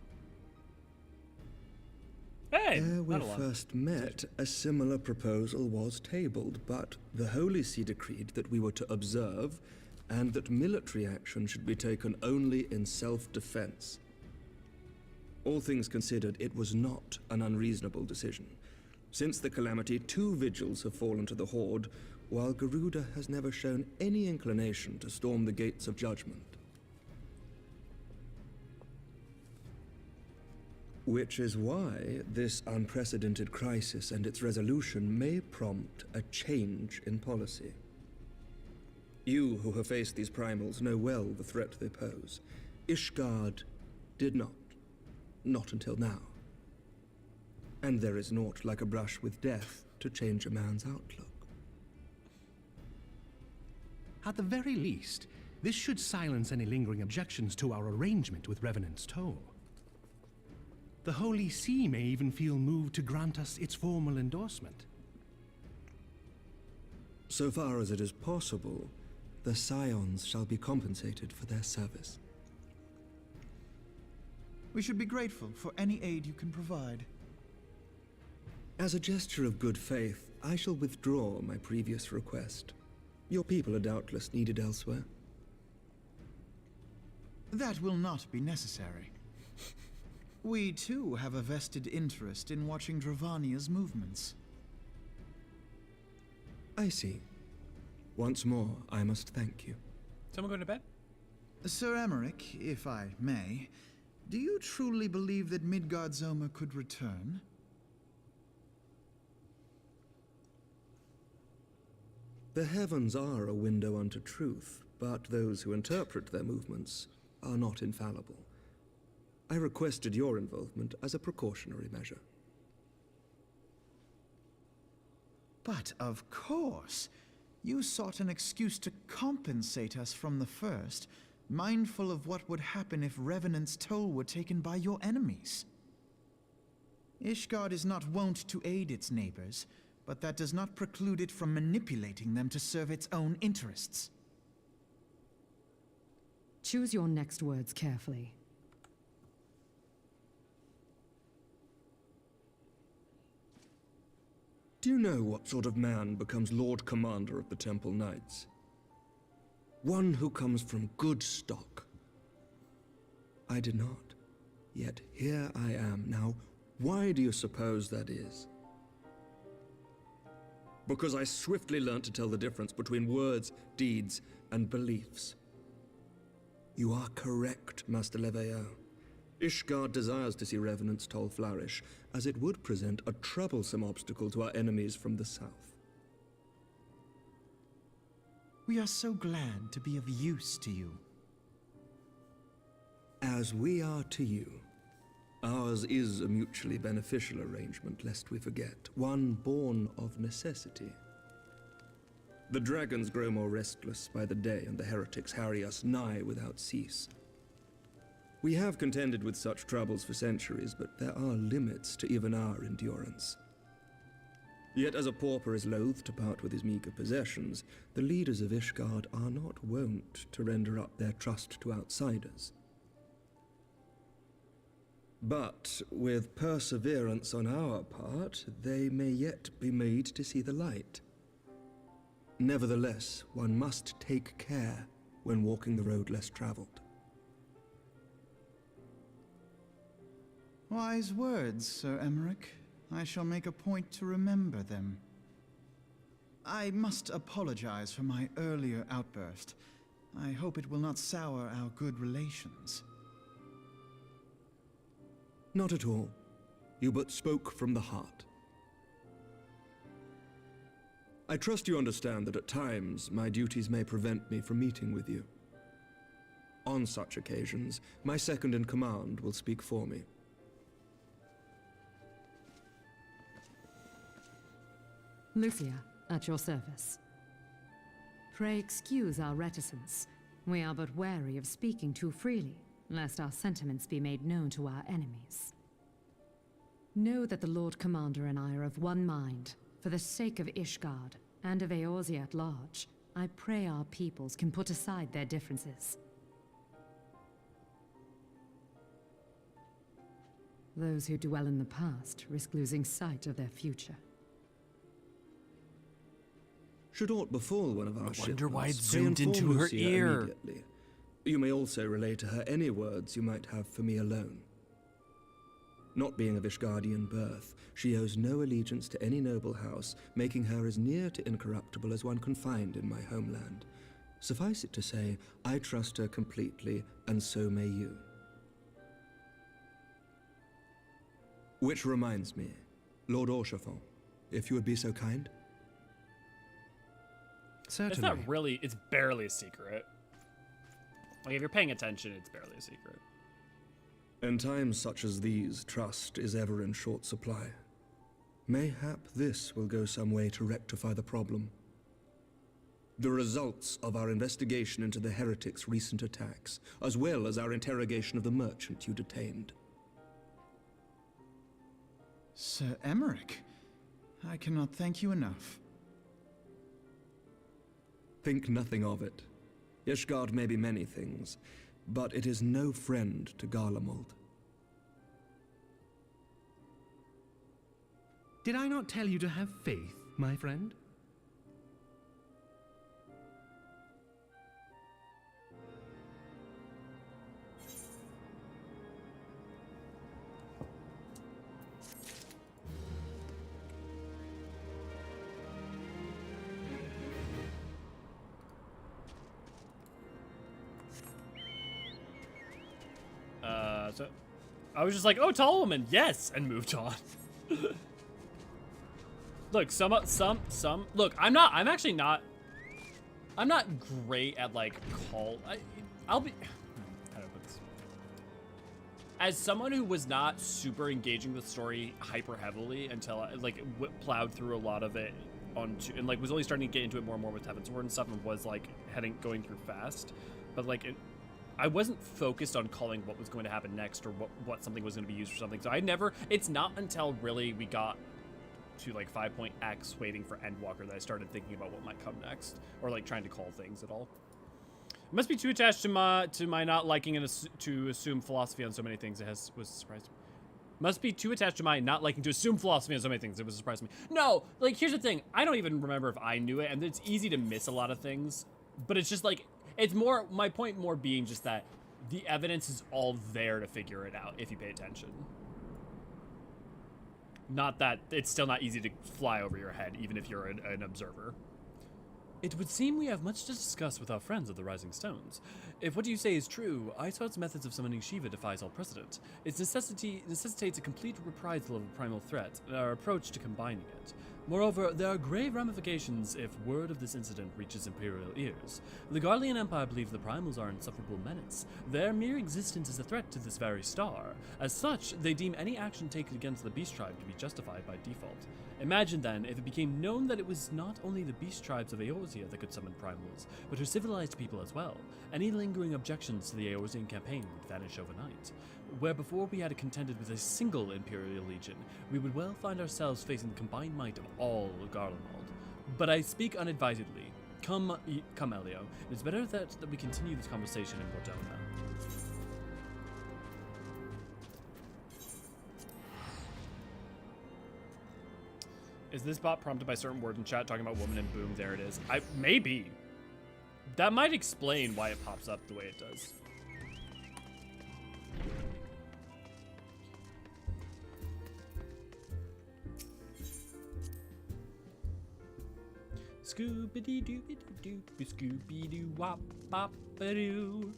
Hey, Ere we first met, a similar proposal was tabled, but the Holy See decreed that we were to observe, and that military action should be taken only in self-defense. All things considered, it was not an unreasonable decision. Since the calamity, 2 vigils have fallen to the Horde, while Garuda has never shown any inclination to storm the gates of judgment. Which is why this unprecedented crisis and its resolution may prompt a change in policy. You who have faced these primals know well the threat they pose. Ishgard did not. Not until now. And there is naught like a brush with death to change a man's outlook. At the very least, this should silence any lingering objections to our arrangement with Revenant's Toll. The Holy See may even feel moved to grant us its formal endorsement. So far as it is possible, the Scions shall be compensated for their service. We should be grateful for any aid you can provide. As a gesture of good faith, I shall withdraw my previous request. Your people are doubtless needed elsewhere. That will not be necessary. We too have a vested interest in watching Dravania's movements. I see. Once more, I must thank you. Someone going to bed? Sir Aymeric, if I may, do you truly believe that Midgard-Zoma could return? The heavens are a window unto truth, but those who interpret their movements are not infallible. I requested your involvement as a precautionary measure. But of course, you sought an excuse to compensate us from the first, mindful of what would happen if Revenant's Toll were taken by your enemies. Ishgard is not wont to aid its neighbors, but that does not preclude it from manipulating them to serve its own interests. Choose your next words carefully. Do you know what sort of man becomes Lord Commander of the Temple Knights? One who comes from good stock. I did not. Yet here I am. Now, why do you suppose that is? Because I swiftly learned to tell the difference between words, deeds, and beliefs. You are correct, Master Leveilleur. Ishgard desires to see Revenant's Toll flourish, as it would present a troublesome obstacle to our enemies from the south. We are so glad to be of use to you. As we are to you. Ours is a mutually beneficial arrangement, lest we forget, one born of necessity. The dragons grow more restless by the day, and the heretics harry us nigh without cease. We have contended with such troubles for centuries, but there are limits to even our endurance. Yet as a pauper is loath to part with his meager possessions, the leaders of Ishgard are not wont to render up their trust to outsiders. But with perseverance on our part, they may yet be made to see the light. Nevertheless, one must take care when walking the road less traveled. Wise words, Sir Emmerich. I shall make a point to remember them. I must apologize for my earlier outburst. I hope it will not sour our good relations. Not at all. You but spoke from the heart. I trust you understand that at times my duties may prevent me from meeting with you. On such occasions, my second-in-command will speak for me. Lucia, at your service. Pray excuse our reticence. We are but wary of speaking too freely, lest our sentiments be made known to our enemies. Know that the Lord Commander and I are of one mind. For the sake of Ishgard, and of Eorzea at large, I pray our peoples can put aside their differences. Those who dwell in the past risk losing sight of their future. Should aught befall one of our ships, wonder why it pray zoomed inform into her Lucia ear. immediately. You may also relay to her any words you might have for me alone. Not being of Ishgardian birth, she owes no allegiance to any noble house, making her as near to incorruptible as one can find in my homeland. Suffice it to say, I trust her completely, and so may you. Which reminds me, Lord Eorzean, if you would be so kind. It's not really, it's barely a secret. Like, if you're paying attention, it's barely a secret. In times such as these, trust is ever in short supply. Mayhap this will go some way to rectify the problem. The results of our investigation into the heretics' recent attacks, as well as our interrogation of the merchant you detained. Sir Emmerich, I cannot thank you enough. Think nothing of it. Ishgard may be many things, but it is no friend to Garlemald. Did I not tell you to have faith, my friend? So I was just like, oh, tall woman, yes, and moved on. Look, look, I'm not great at, like, I'll be, how do I put this? As someone who was not super engaging with the story hyper heavily until I, like, plowed through a lot of it onto, and, like, was only starting to get into it more and more with Heaven's Word and stuff, and was, like, going through fast, but, like, I wasn't focused on calling what was going to happen next or what something was going to be used for something. So it's not until really we got to, like, 5.x waiting for Endwalker that I started thinking about what might come next, or, like, trying to call things at all. I must be too attached to my not liking to assume philosophy on so many things. Was surprised. Must be too attached to my not liking to assume philosophy on so many things. It was a surprise to me. No, like, here's the thing. I don't even remember if I knew it, and it's easy to miss a lot of things, but it's just, like, it's more, my point more being just that the evidence is all there to figure it out if you pay attention. Not that it's still not easy to fly over your head, even if you're an observer. It would seem we have much to discuss with our friends of the Rising Stones. If what you say is true, Iceheart's methods of summoning Shiva defies all precedent. It necessitates a complete reprisal of a primal threat, and our approach to combining it. Moreover, there are grave ramifications if word of this incident reaches Imperial ears. The Garlean Empire believe the Primals are an insufferable menace. Their mere existence is a threat to this very star. As such, they deem any action taken against the Beast Tribe to be justified by default. Imagine then if it became known that it was not only the Beast Tribes of Eorzea that could summon Primals, but her civilized people as well. Any lingering objections to the Eorzean campaign would vanish overnight. Where before we had contended with a single Imperial Legion, we would well find ourselves facing the combined might of all Garlemald. But I speak unadvisedly. Come, Elio. It is better that we continue this conversation in Bordona. Is this bot prompted by certain words in chat talking about woman and boom? There it is. Maybe. That might explain why it pops up the way it does. Scooby-doo-doo-doo-doo, Scooby-doo-wop-bop-a-doo.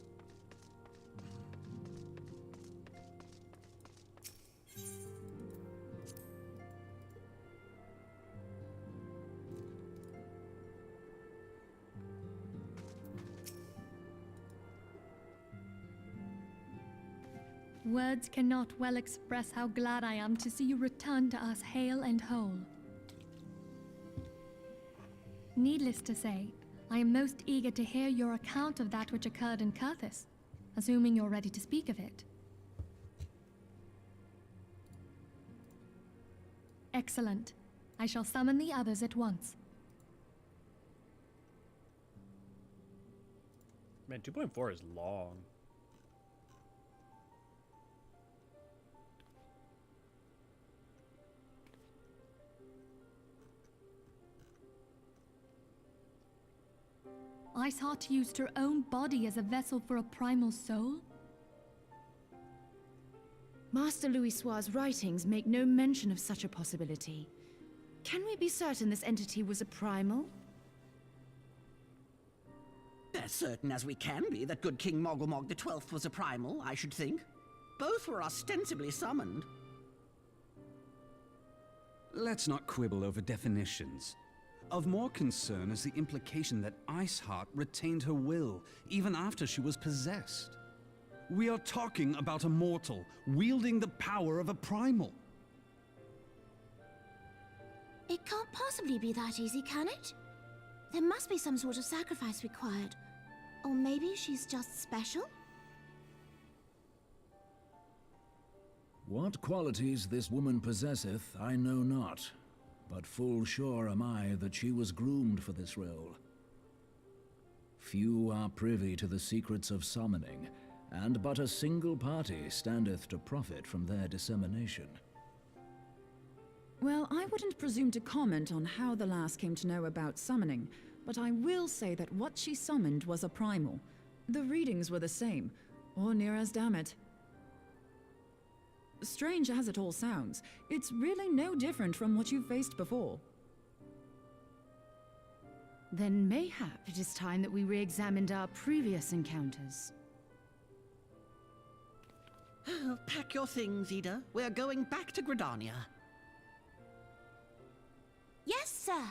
Words cannot well express how glad I am to see you return to us hale and whole. Needless to say, I am most eager to hear your account of that which occurred in Kurthis, assuming you're ready to speak of it. Excellent. I shall summon the others at once. Man, 2.4 is long. Iceheart used her own body as a vessel for a primal soul? Master Louisoir's writings make no mention of such a possibility. Can we be certain this entity was a primal? As certain as we can be that good King Mogglmog XII was a primal, I should think. Both were ostensibly summoned. Let's not quibble over definitions. Of more concern is the implication that Iceheart retained her will, even after she was possessed. We are talking about a mortal, wielding the power of a primal. It can't possibly be that easy, can it? There must be some sort of sacrifice required. Or maybe she's just special? What qualities this woman possesseth, I know not. But full sure am I that she was groomed for this role. Few are privy to the secrets of summoning, and but a single party standeth to profit from their dissemination. Well, I wouldn't presume to comment on how the lass came to know about summoning, but I will say that what she summoned was a primal. The readings were the same, or near as damn it. Strange as it all sounds, it's really no different from what you've faced before. Then mayhap it is time that we re-examined our previous encounters. Pack your things, Ida. We're going back to Gridania. Yes, sir.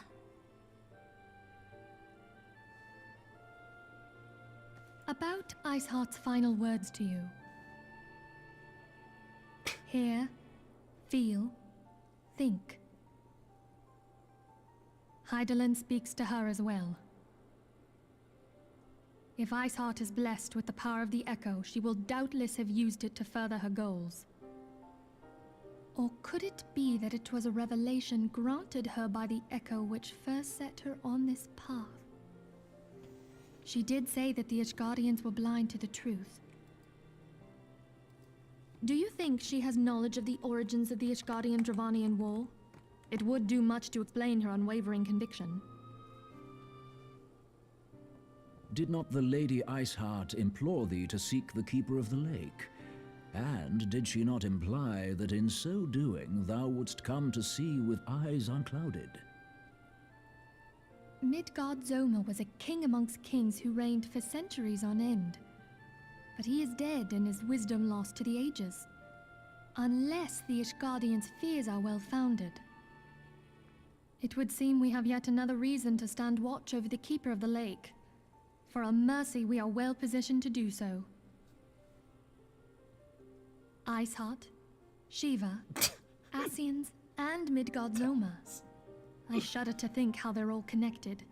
About Iceheart's final words to you. Hear, feel, think. Hydaelyn speaks to her as well. If Iceheart is blessed with the power of the Echo, she will doubtless have used it to further her goals. Or could it be that it was a revelation granted her by the Echo which first set her on this path? She did say that the Ishgardians were blind to the truth. Do you think she has knowledge of the origins of the Ishgardian-Dravanian War? It would do much to explain her unwavering conviction. Did not the Lady Iceheart implore thee to seek the Keeper of the Lake? And did she not imply that in so doing thou wouldst come to see with eyes unclouded? Midgard Zoma was a king amongst kings who reigned for centuries on end. But he is dead and his wisdom lost to the ages. Unless the Ishgardians' fears are well-founded. It would seem we have yet another reason to stand watch over the Keeper of the Lake. For a mercy, we are well positioned to do so. Iceheart, Shiva, Ascians, and Midgard Zoma. I shudder to think how they're all connected.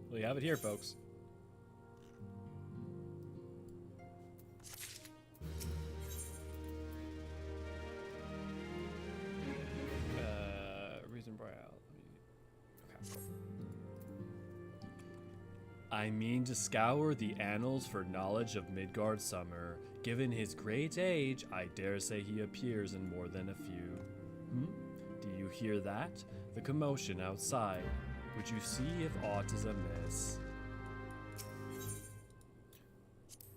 Well, you have it here, folks. I mean to scour the annals for knowledge of Midgard summer. Given his great age, I dare say he appears in more than a few. Do you hear that? The commotion outside. Would you see if aught is amiss?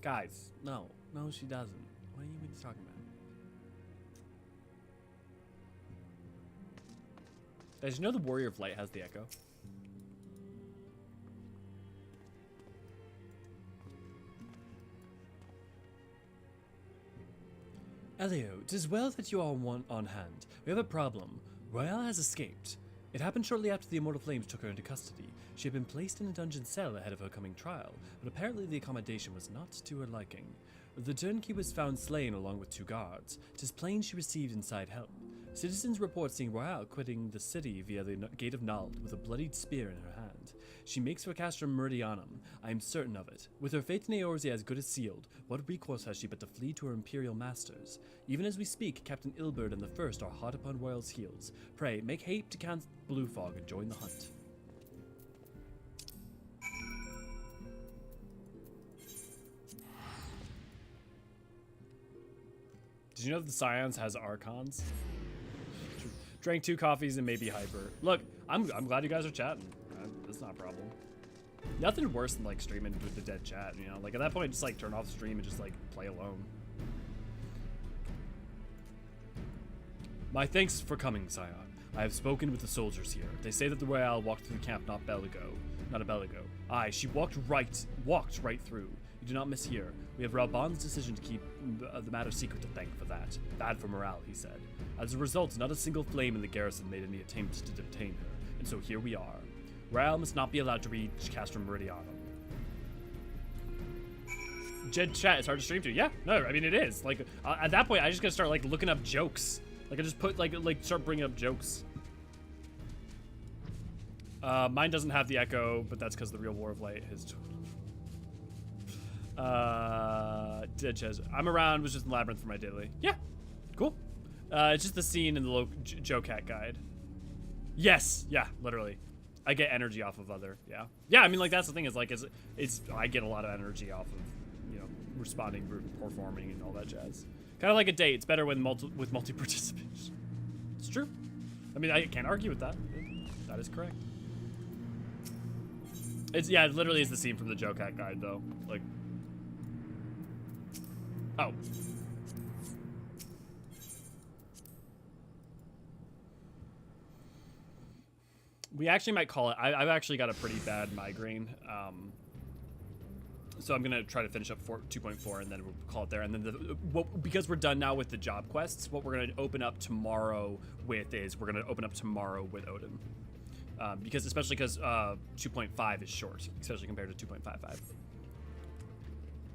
Guys, no, she doesn't. What are you even talking about? Guys, you know the Warrior of Light has the echo? Elio, 'tis well that you are on hand. We have a problem. Royale has escaped. It happened shortly after the Immortal Flames took her into custody. She had been placed in a dungeon cell ahead of her coming trial, but apparently the accommodation was not to her liking. The turnkey was found slain along with 2 guards. 'Tis plain she received inside help. Citizens report seeing Royale quitting the city via the Gate of Nald with a bloodied spear in her hand. She makes for Castrum Meridianum, I am certain of it. With her fate in Eorzea as good as sealed, what recourse has she but to flee to her imperial masters? Even as we speak, Captain Ilberd and the First are hot upon Royale's heels. Pray, make haste to Count Bluefog and join the hunt. Did you know that the Scions has archons? Drank 2 coffees and maybe hyper. Look, I'm glad you guys are chatting. That's not a problem. Nothing worse than like streaming with the dead chat, you know? Like at that point, just like turn off the stream and just like play alone. My thanks for coming, Scion. I have spoken with the soldiers here. They say that the Royale walked through the camp, not a Belligo. Aye, she walked right through. You do not mishear. We have Ralban's decision to keep the matter secret to thank for that. Bad for morale, he said. As a result, not a single flame in the garrison made any attempt to detain her, and so here we are. Royale must not be allowed to reach Castrum Meridianum. Jed chat is hard to stream to. Yeah, no, I mean it is. Like at that point, I just gotta start like looking up jokes. Like I just put like start bringing up jokes. Mine doesn't have the echo, but that's because the real War of Light has. I'm around. Was just in Labyrinth for my daily. Yeah, cool. It's just the scene in the Joe Cat guide. Yes, yeah, literally. I get energy off of other, yeah. I mean, like that's the thing is like, it's I get a lot of energy off of, you know, responding, performing, and all that jazz. Kind of like a date. It's better when multi participation. It's true. I mean, I can't argue with that. That is correct. It literally is the scene from the Joe Cat guide though. Like, oh. We actually might call it. I've actually got a pretty bad migraine, so I'm gonna try to finish up 2.4 and then we'll call it there. And then because we're done now with the job quests, what we're gonna open up tomorrow with Odin, because especially because 2.5 is short, especially compared to 2.55.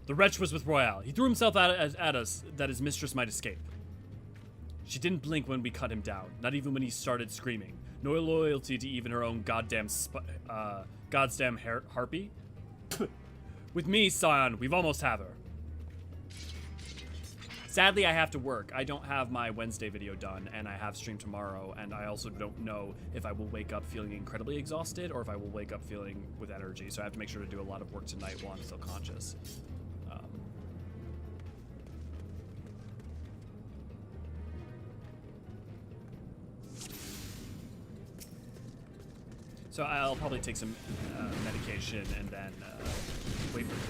The wretch was with Royale. He threw himself at us that his mistress might escape. She didn't blink when we cut him down, not even when he started screaming. No loyalty to even her own goddamn harpy. With me, Scion, we've almost have her. Sadly, I have to work. I don't have my Wednesday video done, and I have stream tomorrow, and I also don't know if I will wake up feeling incredibly exhausted or if I will wake up feeling with energy, so I have to make sure to do a lot of work tonight while I'm still conscious. So I'll probably take some medication and then wait for the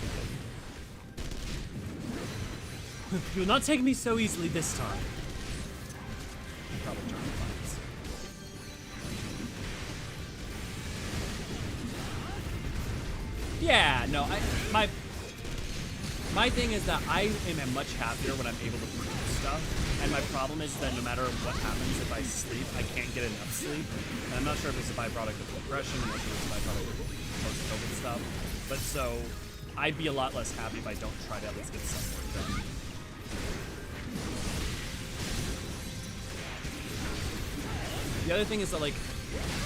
people. You'll not take me so easily this time. Probably trying to find this. Yeah, no, my thing is that I am much happier when I'm able to produce stuff. And my problem is that no matter what happens, if I sleep, I can't get enough sleep. And I'm not sure if it's a byproduct of depression, I'm not sure if it's a byproduct of post-COVID stuff. But so, I'd be a lot less happy if I don't try to at least get some work done. The other thing is that like,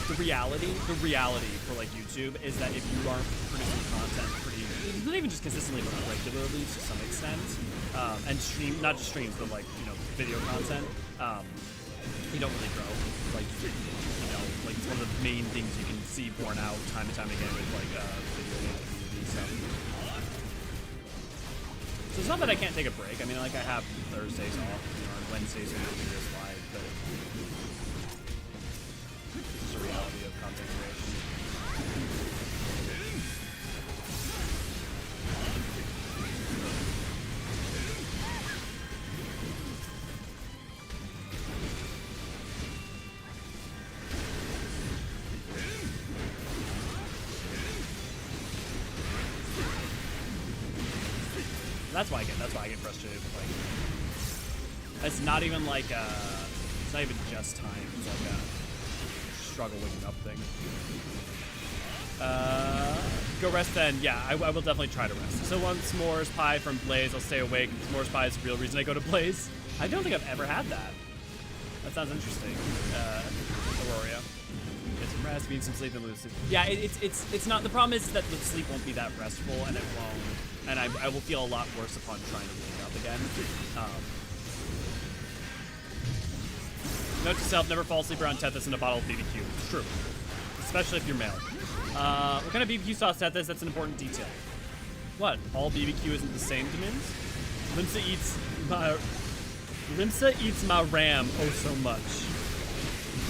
the reality for like YouTube is that if you aren't producing content not even just consistently, but regularly to some extent, and not just streams, but like, you know, video content, you don't really grow. Like, you know, like it's one of the main things you can see borne out time and time again with like video It's not that I can't take a break. I mean, like, I have Thursdays off, you know, and Wednesdays are New Year's Live, but this is a reality of content creation. That's why I get frustrated with, like, it's not even like it's not even just time. It's like a struggle waking up thing. Go rest then. Yeah, I will definitely try to rest. So want s'mores pie from Blaze. I'll stay awake. S'mores pie is the real reason I go to Blaze. I don't think I've ever had that. That sounds interesting. Aurora. Get some rest, getting some sleep and lucid. Yeah, it's not. The problem is that the sleep won't be that restful, and it won't. And I will feel a lot worse upon trying to wake up again. Note to self, never fall asleep around Tethys in a bottle of BBQ. It's true. Especially if you're male. What kind of BBQ sauce Tethys? That's an important detail. What? All BBQ isn't the same to Mims? Limsa eats my ram oh so much.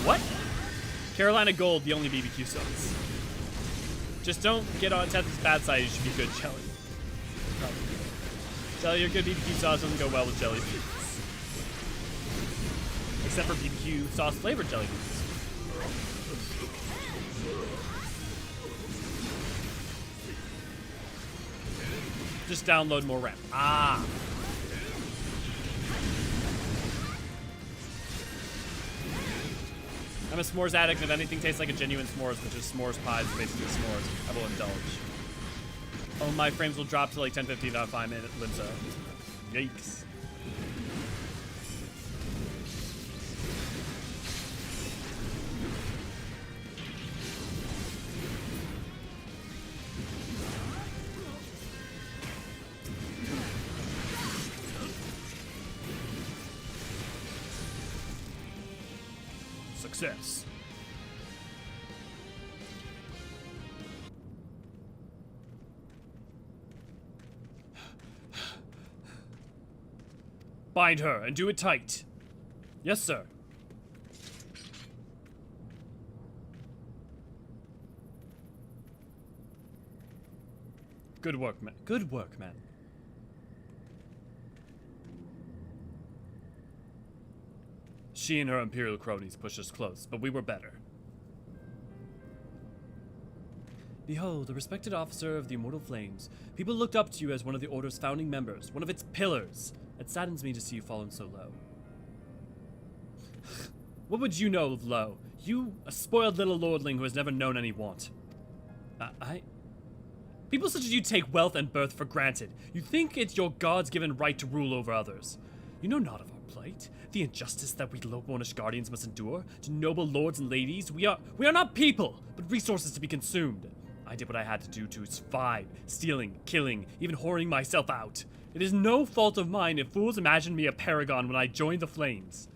What? Carolina Gold, the only BBQ sauce. Just don't get on Tethys' bad side, you should be good, Jelly. Jelly, your good BBQ sauce doesn't go well with jelly beans. Except for BBQ sauce flavored jelly beans. Just download more RAM. Ah. I'm a s'mores addict. If anything tastes like a genuine s'mores, which is s'mores pies, basically s'mores, I will indulge. Oh, my frames will drop to like 10:15 on 5 minute Limsa. Yikes. Success. Bind her and do it tight. Yes, sir. Good work, man. Good work, man. She and her Imperial cronies pushed us close, but we were better. Behold, a respected officer of the Immortal Flames. People looked up to you as one of the Order's founding members, one of its pillars. It saddens me to see you fallen so low. What would you know of low? You, a spoiled little lordling who has never known any want. People such as you take wealth and birth for granted. You think it's your God's-given right to rule over others. You know not of our plight, the injustice that we low-bornish guardians must endure. To noble lords and ladies, we are not people, but resources to be consumed. I did what I had to do to survive, stealing, killing, even whoring myself out. It is no fault of mine if fools imagined me a paragon when I joined the Flames.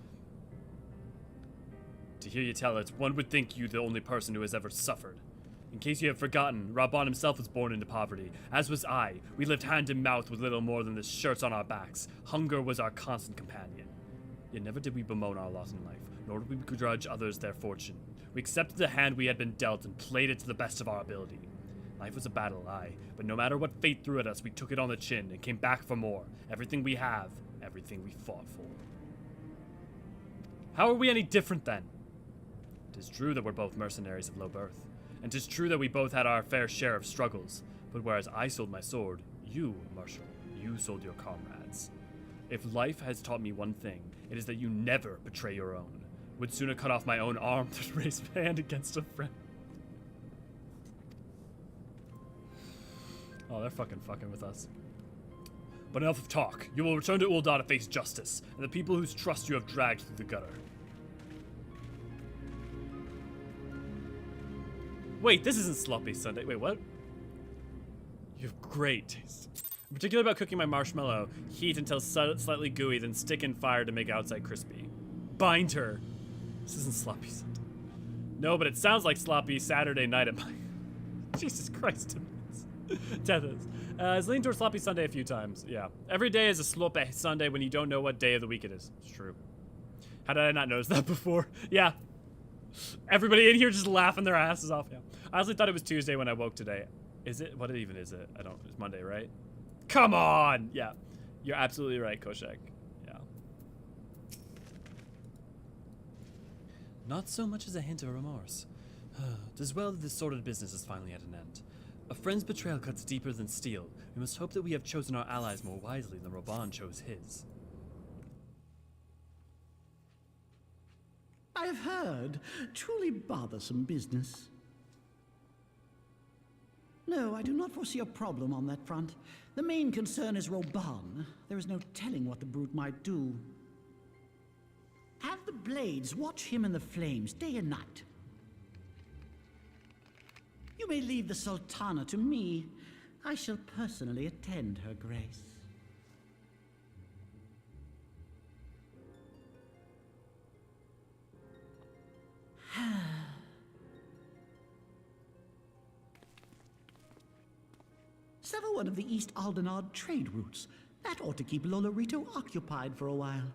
To hear you tell it, one would think you the only person who has ever suffered. In case you have forgotten, Rabban himself was born into poverty, as was I. We lived hand in mouth with little more than the shirts on our backs. Hunger was our constant companion. Yet never did we bemoan our lot in life, nor did we begrudge others their fortune. We accepted the hand we had been dealt and played it to the best of our ability. Life was a battle, aye, but no matter what fate threw at us, we took it on the chin and came back for more. Everything we have, everything we fought for. How are we any different then? It is true that we're both mercenaries of low birth, and 'tis true that we both had our fair share of struggles, but whereas I sold my sword, you, Marshal, you sold your comrades. If life has taught me one thing, it is that you never betray your own. Would sooner cut off my own arm than raise my hand against a friend. Oh, they're fucking with us. But enough of talk. You will return to Ul'dah to face justice, and the people whose trust you have dragged through the gutter. Wait, this isn't Sloppy Sunday. Wait, what? You have great taste. I'm particular about cooking my marshmallow. Heat until slightly gooey, then stick in fire to make outside crispy. Bind her. This isn't Sloppy Sunday. No, but it sounds like Sloppy Saturday night at my... Jesus Christ. Tethys. It's leaned towards Sloppy Sunday a few times. Yeah. Every day is a Sloppy Sunday when you don't know what day of the week it is. It's true. How did I not notice that before? Yeah. Everybody in here just laughing their asses off. Yeah. I honestly thought it was Tuesday when I woke today. Is it? What even is it? I don't. It's Monday, right? Come on! Yeah. You're absolutely right, Koshek. Yeah. Not so much as a hint of remorse. Tis well that this sordid business is finally at an end. A friend's betrayal cuts deeper than steel. We must hope that we have chosen our allies more wisely than Roban chose his. I have heard. Truly bothersome business. No, I do not foresee a problem on that front. The main concern is Roban. There is no telling what the brute might do. Have the blades watch him in the flames day and night. You may leave the Sultana to me. I shall personally attend her grace. Sever one of the East Aldenard trade routes. That ought to keep Lolorito occupied for a while.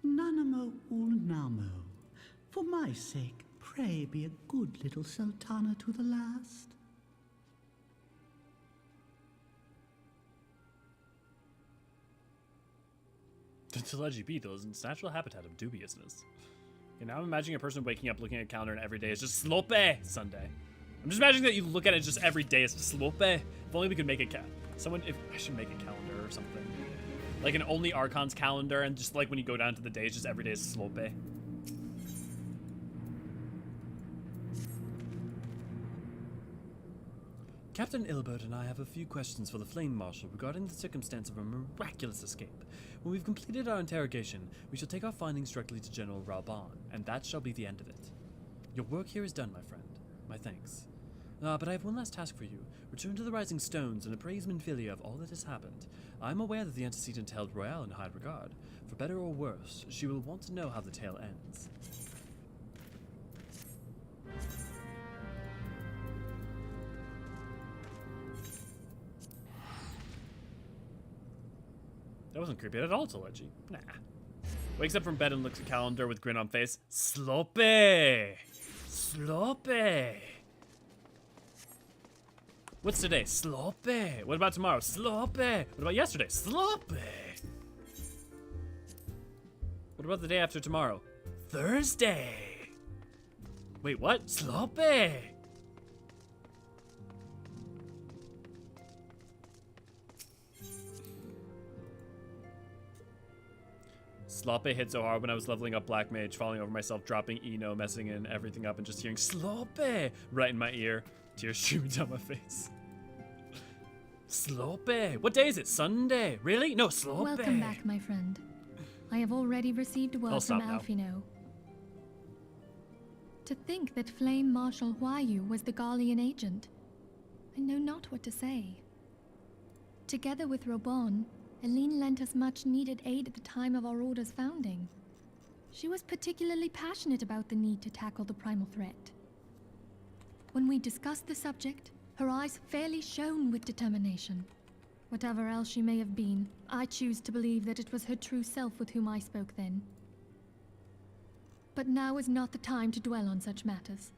Nanamo ulnamo. For my sake, pray be a good little Sultana to the last. The Telegy beat those in its natural habitat of dubiousness. Okay, now I'm imagining a person waking up looking at a calendar and every day is just Slope Sunday. I'm just imagining that you look at it just every day is Slope. If only we could make a I should make a calendar or something. Like an only archons calendar, and just like when you go down to the days, just every day is Slope. Captain Ilbert and I have a few questions for the Flame Marshal regarding the circumstance of a miraculous escape. When we've completed our interrogation, we shall take our findings directly to General Rauban, and that shall be the end of it. Your work here is done, my friend. My thanks. But I have one last task for you. Return to the Rising Stones and appraise Minfilia of all that has happened. I am aware that the antecedent held Royale in high regard. For better or worse, she will want to know how the tale ends. That wasn't creepy at all, Telegy. Nah. Wakes up from bed and looks at calendar with grin on face. Sloppy! Sloppy! What's today? Sloppy! What about tomorrow? Sloppy! What about yesterday? Sloppy! What about the day after tomorrow? Thursday! Wait, what? Sloppy! Sloppy hit so hard when I was leveling up Black Mage, falling over myself, dropping Eno, messing in everything up, and just hearing Sloppy right in my ear. Tears streaming down my face. Sloppy! What day is it? Sunday? Really? No, Sloppy! Welcome back, my friend. I have already received word from Alfino. To think that Flame Marshal Huayu was the Garlean agent. I know not what to say. Together with Roban, Eileen lent us much-needed aid at the time of our Order's founding. She was particularly passionate about the need to tackle the Primal threat. When we discussed the subject, her eyes fairly shone with determination. Whatever else she may have been, I choose to believe that it was her true self with whom I spoke then. But now is not the time to dwell on such matters.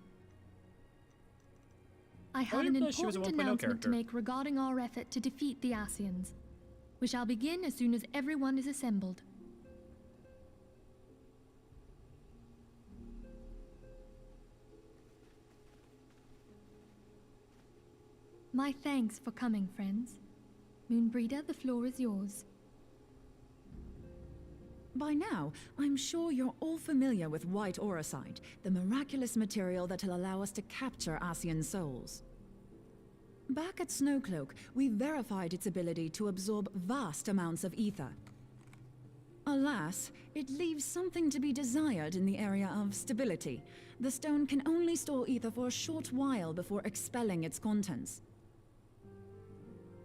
I have an important announcement to make regarding our effort to defeat the Ascians. We shall begin as soon as everyone is assembled. My thanks for coming, friends. Moonbreeder, the floor is yours. By now, I'm sure you're all familiar with white auracite, the miraculous material that'll allow us to capture Ascian souls. Back at Snowcloak, we verified its ability to absorb vast amounts of ether. Alas, it leaves something to be desired in the area of stability. The stone can only store ether for a short while before expelling its contents.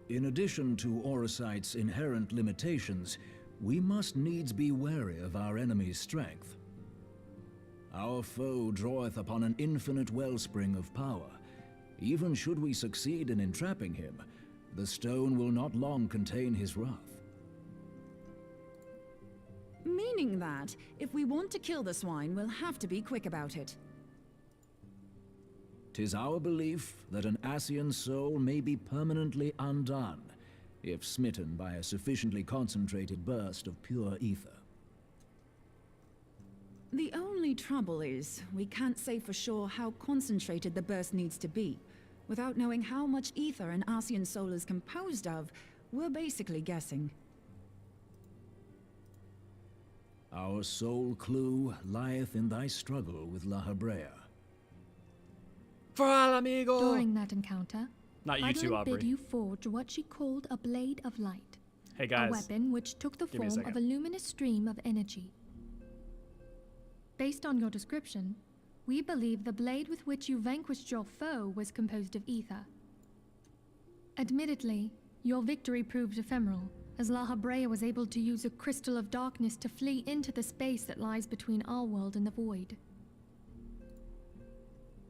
In addition to auracite's inherent limitations, we must needs be wary of our enemy's strength. Our foe draweth upon an infinite wellspring of power. Even should we succeed in entrapping him, the stone will not long contain his wrath. Meaning that, if we want to kill the swine, we'll have to be quick about it. 'Tis our belief that an Ascian soul may be permanently undone, if smitten by a sufficiently concentrated burst of pure ether. The only trouble is, we can't say for sure how concentrated the burst needs to be. Without knowing how much ether an Ascian soul is composed of, we're basically guessing. Our sole clue lieth in thy struggle with La Habrea. For al amigo! During that encounter, Not you two, Hydaelyn Aubrey. bid you forge what she called a blade of light. Hey guys. A weapon which took the Give me a form of second. a luminous stream of energy. Based on your description, we believe the blade with which you vanquished your foe was composed of ether. Admittedly, your victory proved ephemeral, as La Habrea was able to use a crystal of darkness to flee into the space that lies between our world and the void.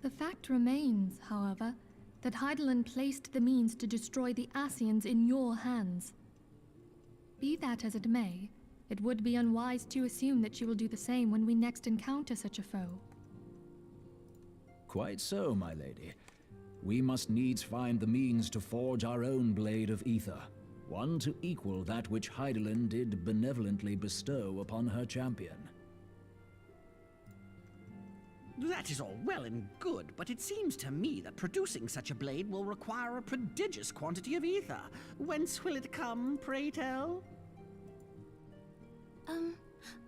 The fact remains, however, that Hydaelyn placed the means to destroy the Ascians in your hands. Be that as it may, it would be unwise to assume that she will do the same when we next encounter such a foe. Quite so, my lady. We must needs find the means to forge our own blade of ether, one to equal that which Hydaelyn did benevolently bestow upon her champion. That is all well and good, but it seems to me that producing such a blade will require a prodigious quantity of ether. Whence will it come, pray tell?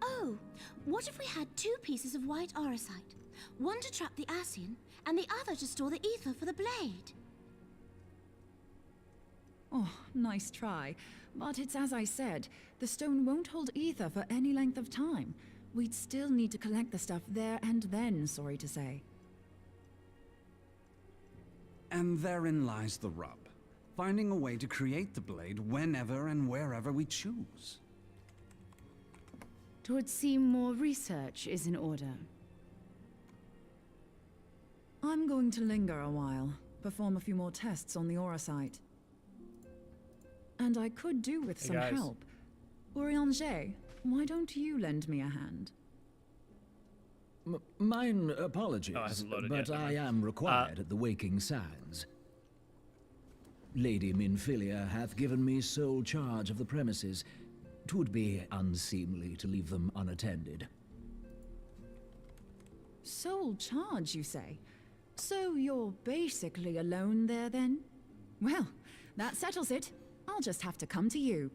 Oh, what if we had 2 pieces of white orosite? One to trap the Ascian, and the other to store the ether for the blade. Oh, nice try. But it's as I said, the stone won't hold ether for any length of time. We'd still need to collect the stuff there and then, sorry to say. And therein lies the rub. Finding a way to create the blade whenever and wherever we choose. 'Twould seem more research is in order. I'm going to linger a while, perform a few more tests on the Aurosite. And I could do with Hey, some guys. help. Eorzean, why don't you lend me a hand? Mine apologies, Oh, it hasn't loaded but yet, never I mind. am required at the Waking Sands. Lady Minfilia hath given me sole charge of the premises. 'Twould be unseemly to leave them unattended. Sole charge, you say? So you're basically alone there, then? Well, that settles it. I'll just have to come to you.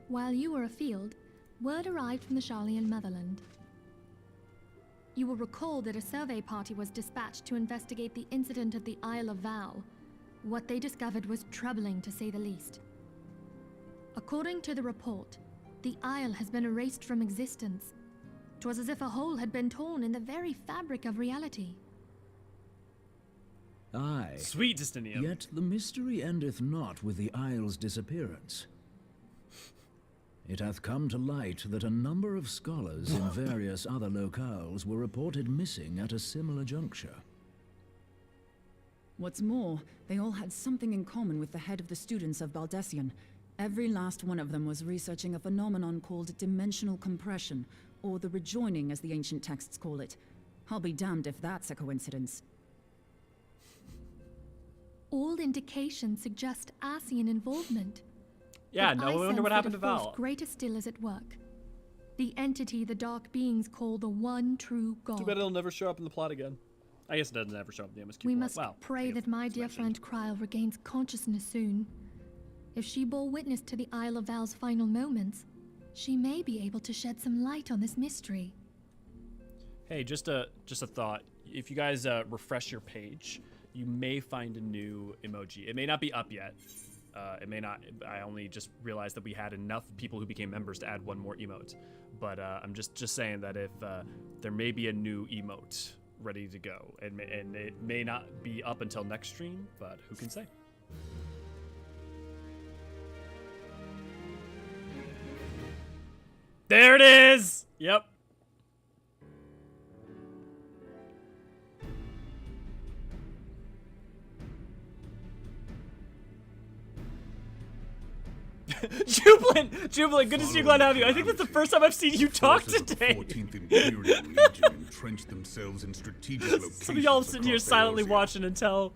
While you were afield, word arrived from the Sharlayan motherland. You will recall that a survey party was dispatched to investigate the incident at the Isle of Val. What they discovered was troubling, to say the least. According to the report, the Isle has been erased from existence. 'Twas as if a hole had been torn in the very fabric of reality. Aye. Sweet Justinian. Yet the mystery endeth not with the Isle's disappearance. It hath come to light that a number of scholars in various other locales were reported missing at a similar juncture. What's more, they all had something in common with the head of the students of Baldessian. Every last one of them was researching a phenomenon called dimensional compression, or the rejoining as the ancient texts call it. I'll be damned if that's a coincidence. All indications suggest Ascian involvement. Yeah, But no, I I wonder sense what that happened a to force Val. greater still is at work. The entity the dark beings call the one true God. Too bad it'll never show up in the plot again. I guess it doesn't ever show up in the MSQ We plot. must Wow. pray that my dear friend Kryl regains consciousness soon. If she bore witness to the Isle of Val's final moments, she may be able to shed some light on this mystery. Hey, just a thought. If you guys refresh your page, you may find a new emoji. It may not be up yet. It may not. I only just realized that we had enough people who became members to add one more emote. But I'm just saying that if there may be a new emote ready to go. And it may not be up until next stream, but who can say? There it is! Yep. Jubilant, good to see you, glad to have you. I think that's the first time I've seen you talk today. 14th Imperial Legion entrenched themselves in strategic locations. Some of y'all sitting here silently watching until.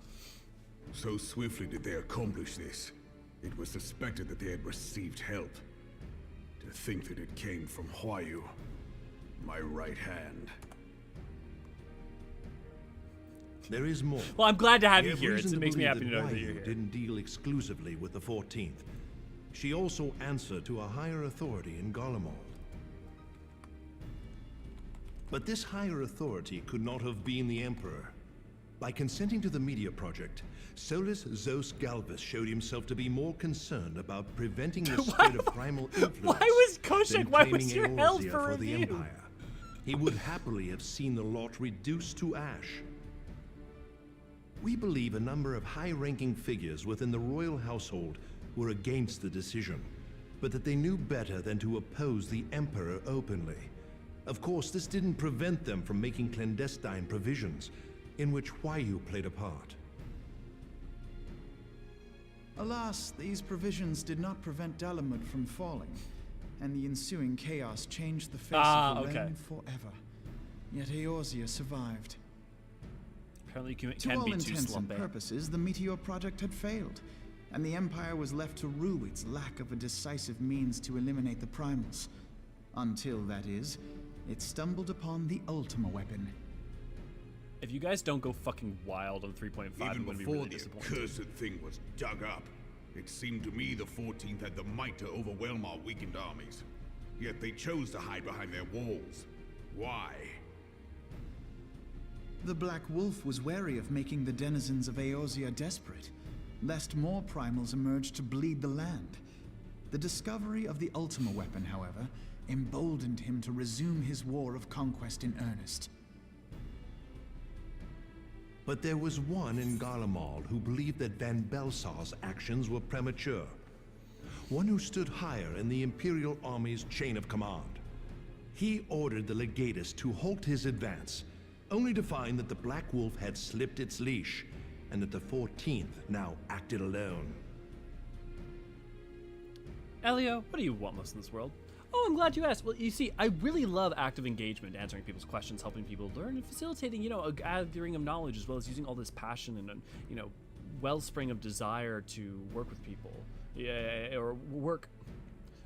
So swiftly did they accomplish this, it was suspected that they had received help. To think that it came from Huayu, my right hand. There is more. Well, I'm glad to have We you here. reason It makes me believe happy to know that Huayu you're here. Didn't deal exclusively with the 14th. She also answered to a higher authority in Garlemald. But this higher authority could not have been the Emperor. By consenting to the Media Project, Solus Zos Galvus showed himself to be more concerned about preventing the spread of primal influence. Why was Koshak? than Why claiming was your held Eorzea for the review? Empire. He would happily have seen the lot reduced to ash. We believe a number of high-ranking figures within the royal household were against the decision, but that they knew better than to oppose the Emperor openly. Of course, this didn't prevent them from making clandestine provisions, in which Huayu played a part. Alas, these provisions did not prevent Dalamud from falling, and the ensuing chaos changed the face of the realm forever. Yet Eorzea survived. Apparently you To can all be too intents and slumpy. purposes, the Meteor Project had failed, and the Empire was left to rue its lack of a decisive means to eliminate the Primals. Until, that is, it stumbled upon the Ultima weapon. If you guys don't go fucking wild on 3.5, I'm Even gonna be before really the disappointed. accursed thing was dug up, it seemed to me the 14th had the might to overwhelm our weakened armies. Yet they chose to hide behind their walls. Why? The Black Wolf was wary of making the denizens of Eorzea desperate, lest more primals emerge to bleed the land. The discovery of the Ultima weapon, however, emboldened him to resume his war of conquest in earnest. But there was one in Garlemald who believed that Van Belsar's actions were premature. One who stood higher in the Imperial Army's chain of command. He ordered the Legatus to halt his advance, only to find that the Black Wolf had slipped its leash, and that the 14th now acted alone. Elio, what do you want most in this world? Oh, I'm glad you asked. Well, you see, I really love active engagement, answering people's questions, helping people learn, and facilitating, a gathering of knowledge, as well as using all this passion and, wellspring of desire to work with people. Yeah, or work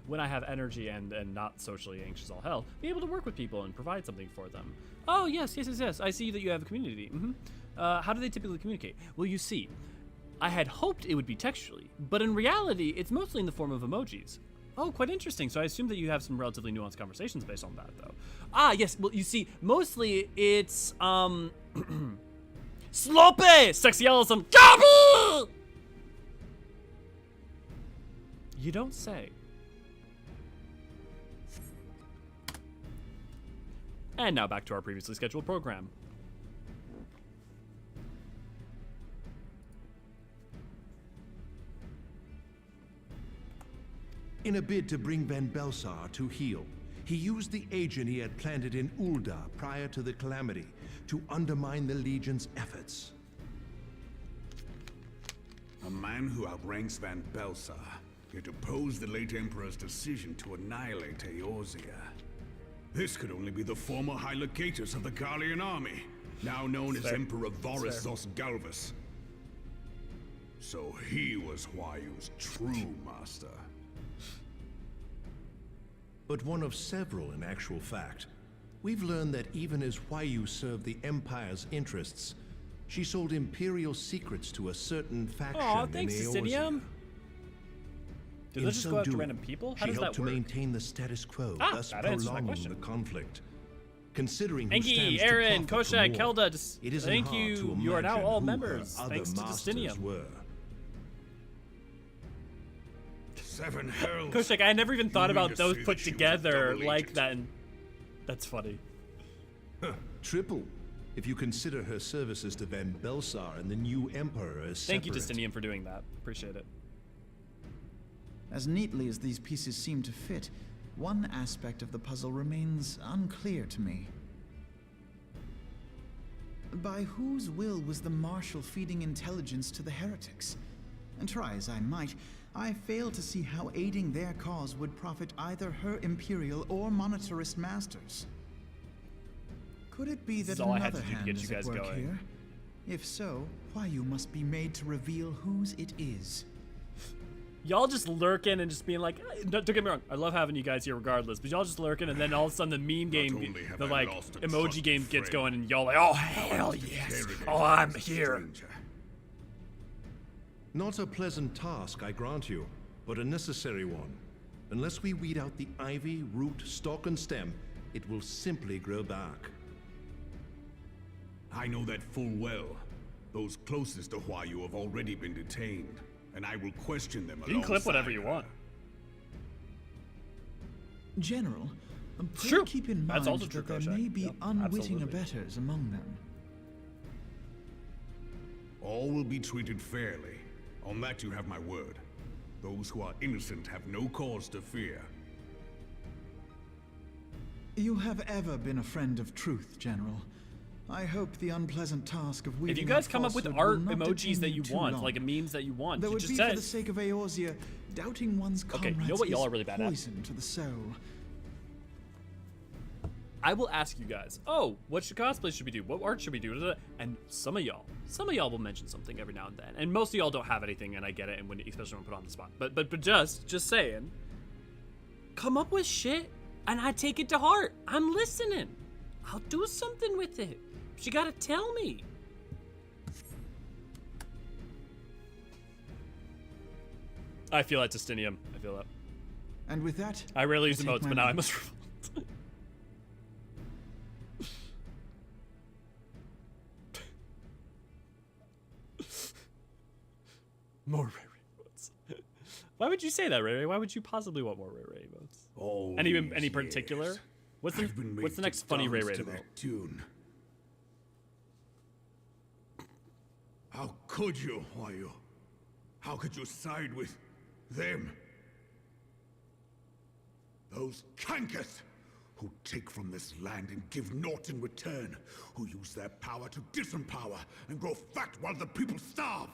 when I have energy and not socially anxious all hell, be able to work with people and provide something for them. Oh, yes. I see that you have a community. How do they typically communicate? Well, you see, I had hoped it would be textually, but in reality, it's mostly in the form of emojis. Oh, quite interesting. So I assume that you have some relatively nuanced conversations based on that, though. Ah, yes. Well, you see, mostly it's, sloppy! Sexy Ellison. Gobble! You don't say. And now back to our previously scheduled program. In a bid to bring Van Belsar to heel, he used the agent he had planted in Ul'dah prior to the Calamity to undermine the Legion's efforts. A man who outranks Van Belsar, yet opposed the late Emperor's decision to annihilate Eorzea. This could only be the former High Legatus of the Garlean army, now known as Emperor Varus Zos Galvus. So he was Huayu's true master. But one of several in actual fact. We've learned that even as Huayu served the Empire's interests, she sold Imperial secrets to a certain faction in Eorzea. Did In those just so go out to doing, random people? How she does helped that to work? maintain the status quo, thus that answers my prolonging question. the conflict. Considering who Enki, stands to Aaron, profit from Koshak, war, Kelda, it isn't thank hard you. to You are now imagine all who members. her other Thanks to masters Destinium. were. 7 hells. Koshak, I never even thought You mean about to those say put that she was a together double like agent? that. And that's funny. Triple. if you consider her services to Van Belsar and the new Emperor as Thank you, separate. Justinian, for doing that. Appreciate it. As neatly as these pieces seem to fit, one aspect of the puzzle remains unclear to me. By whose will was the Marshal feeding intelligence to the heretics? And try as I might, I fail to see how aiding their cause would profit either her Imperial or Monetarist masters. Could it be that all I had another to do to hand get is you at guys work going. here? If so, why you must be made to reveal whose it is. Y'all just lurking and just being like, don't get me wrong, I love having you guys here regardless, but y'all just lurking, and then all of a sudden the meme game, the like emoji game gets going, and y'all like, oh hell yes, oh I'm here. Not a pleasant task, I grant you, but a necessary one. Unless we weed out the ivy, root, stalk, and stem, it will simply grow back. I know that full well. Those closest to Huayu have already been detained, and I will question them You can clip alongside whatever you her. want. General, please True. keep in That's mind also true, that there Koshak. may be Yep, unwitting absolutely. abettors among them. All will be treated fairly. On that you have my word. Those who are innocent have no cause to fear. You have ever been a friend of truth, General. I hope the unpleasant task of If weeding you guys out come up with falsehood art will not emojis detain that you too want, long. like memes that you want, Though you it just be say for the sake of Eorzea, doubting one's Okay, you know comrades what y'all is are really bad at? poison to the soul. I will ask you guys, oh, what cosplay should we do? What art should we do? And some of y'all will mention something every now and then. And most of y'all don't have anything, and I get it, and when, especially when put on the spot. But just saying, come up with shit, and I take it to heart. I'm listening. I'll do something with it. But you gotta tell me. I feel that, Justinian. I feel that. And with that, I rarely use take emotes, my but now I leave. must. More Ray Ray emotes. Why would you say that, Ray Ray? Why would you possibly want more Ray Ray emotes? All Any these particular? years, What's I've been the made next to funny Ray dance Ray to emote? that tune. How could you, Huayu? How could you side with them? Those cankers who take from this land and give naught in return, who use their power to disempower and grow fat while the people starve.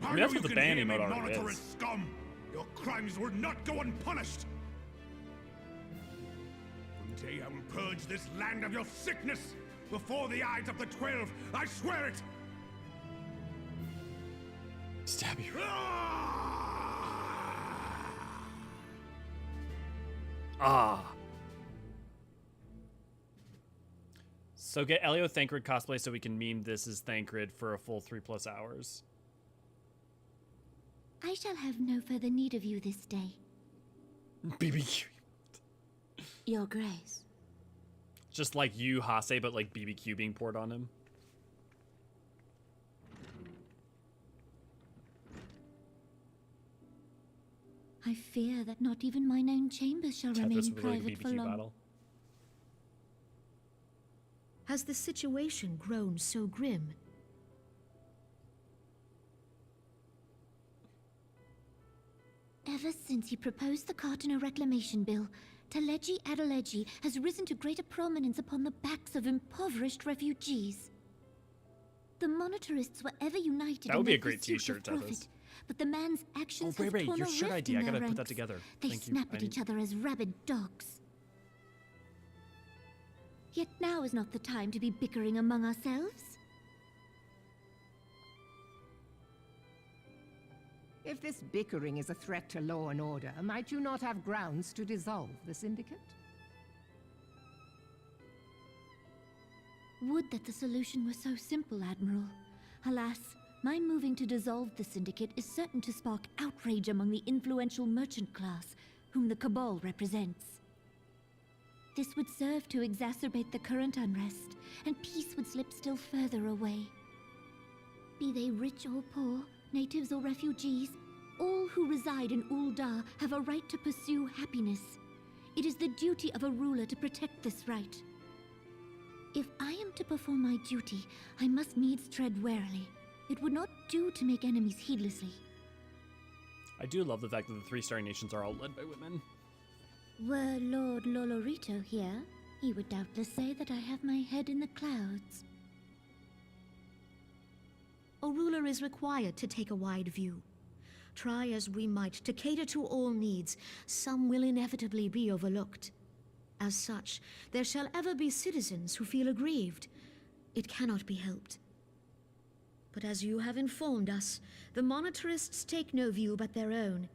I mean, that's what the ban hear me, emote already monetarist is. scum. Your crimes will not go unpunished. One day I will purge this land of your sickness before the eyes of the 12. I swear it. Stab you. Ah. So get Elio Thancred cosplay so we can meme this as Thancred for a full 3+ hours. I shall have no further need of you this day, BBQ. Your Grace. Just like you, Hase, but like BBQ being poured on him. I fear that not even mine own chambers shall Tetris remain with like a private for BBQ long. battle. Has the situation grown so grim? Ever since he proposed the Cartiner Reclamation Bill, Teleji Adeleji has risen to greater prominence upon the backs of impoverished refugees. The monetarists were ever united That would in be their a great pursuit t-shirt, of profit, Tethys. but the man's actions Oh, have Ray, torn your a shirt rift idea. in I gotta their put that ranks. together. They Thank you. snap I at need- each other as rabid dogs. Yet now is not the time to be bickering among ourselves. If this bickering is a threat to law and order, might you not have grounds to dissolve the Syndicate? Would that the solution were so simple, Admiral. Alas, my moving to dissolve the Syndicate is certain to spark outrage among the influential merchant class, whom the Cabal represents. This would serve to exacerbate the current unrest, and peace would slip still further away. Be they rich or poor, natives or refugees, all who reside in Ul'dah have a right to pursue happiness. It is the duty of a ruler to protect this right. If I am to perform my duty, I must needs tread warily. It would not do to make enemies heedlessly. I do love the fact that the 3-star nations are all led by women. Were Lord Lolorito here, he would doubtless say that I have my head in the clouds. A ruler is required to take a wide view. Try as we might to cater to all needs, some will inevitably be overlooked. As such, there shall ever be citizens who feel aggrieved. It cannot be helped. But as you have informed us, the monetarists take no view but their own.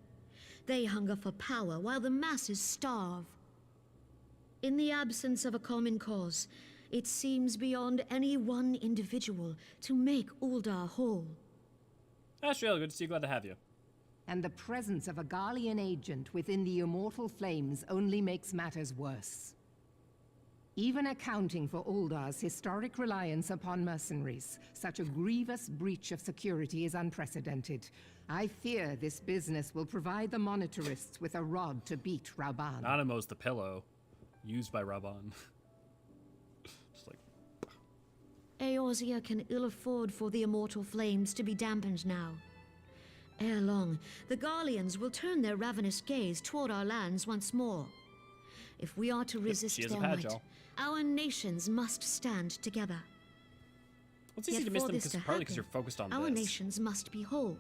They hunger for power while the masses starve. In the absence of a common cause, it seems beyond any one individual to make Uldar whole. Ashriel, good to see you. Glad to have you. And the presence of a Garlean agent within the immortal flames only makes matters worse. Even accounting for Uldar's historic reliance upon mercenaries, such a grievous breach of security is unprecedented. I fear this business will provide the monetarists with a rod to beat Raban. Anonymous the pillow, used by Raban. Just like... Eorzea can ill afford for the immortal flames to be dampened now. Ere long, the Garleans will turn their ravenous gaze toward our lands once more. If we are to resist their might, our nations must stand together. It's easy to miss them partly because you're focused on our this. nations must be whole.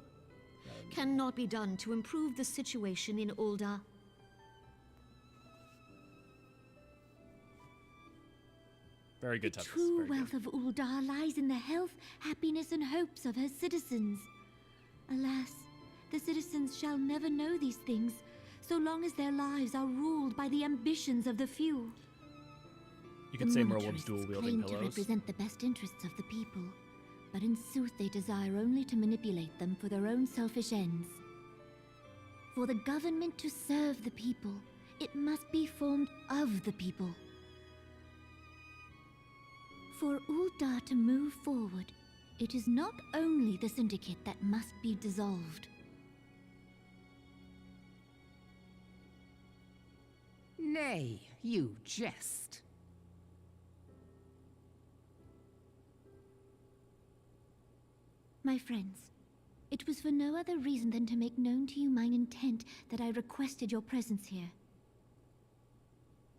Cannot be done to improve the situation in Uldar. Very good, The Tuffus. true Very wealth good. of Uldar lies in the health, happiness, and hopes of her citizens. Alas, the citizens shall never know these things, so long as their lives are ruled by the ambitions of the few. You could say Merwolf's dual-wielding claim to pillows. represent the best interests of the people, but in sooth they desire only to manipulate them for their own selfish ends. For the government to serve the people, it must be formed of the people. For Uldar to move forward, it is not only the Syndicate that must be dissolved. Nay, you jest. My friends, it was for no other reason than to make known to you mine intent that I requested your presence here.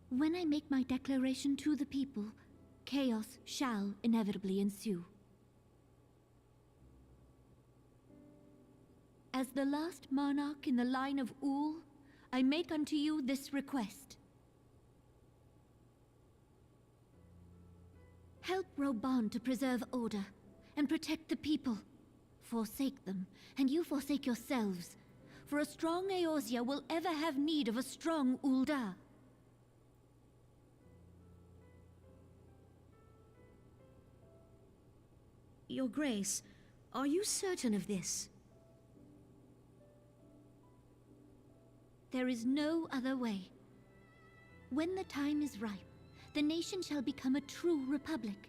When I make my declaration to the people, chaos shall inevitably ensue. As the last monarch in the line of Ul, I make unto you this request. Help Roban to preserve order and protect the people. Forsake them, and you forsake yourselves, for a strong Eorzea will ever have need of a strong Uldar. Your Grace, are you certain of this? There is no other way. When the time is ripe, the nation shall become a true republic.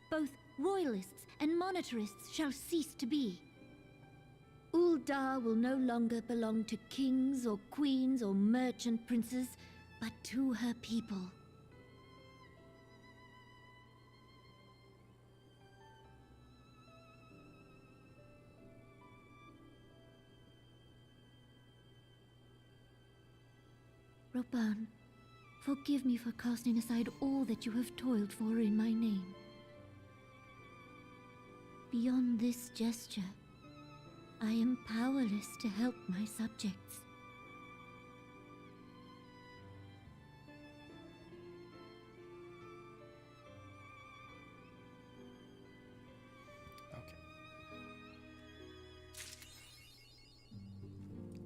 Both royalists and monetarists shall cease to be. Uldar will no longer belong to kings or queens or merchant princes, but to her people. Roban, forgive me for casting aside all that you have toiled for in my name. Beyond this gesture, I am powerless to help my subjects.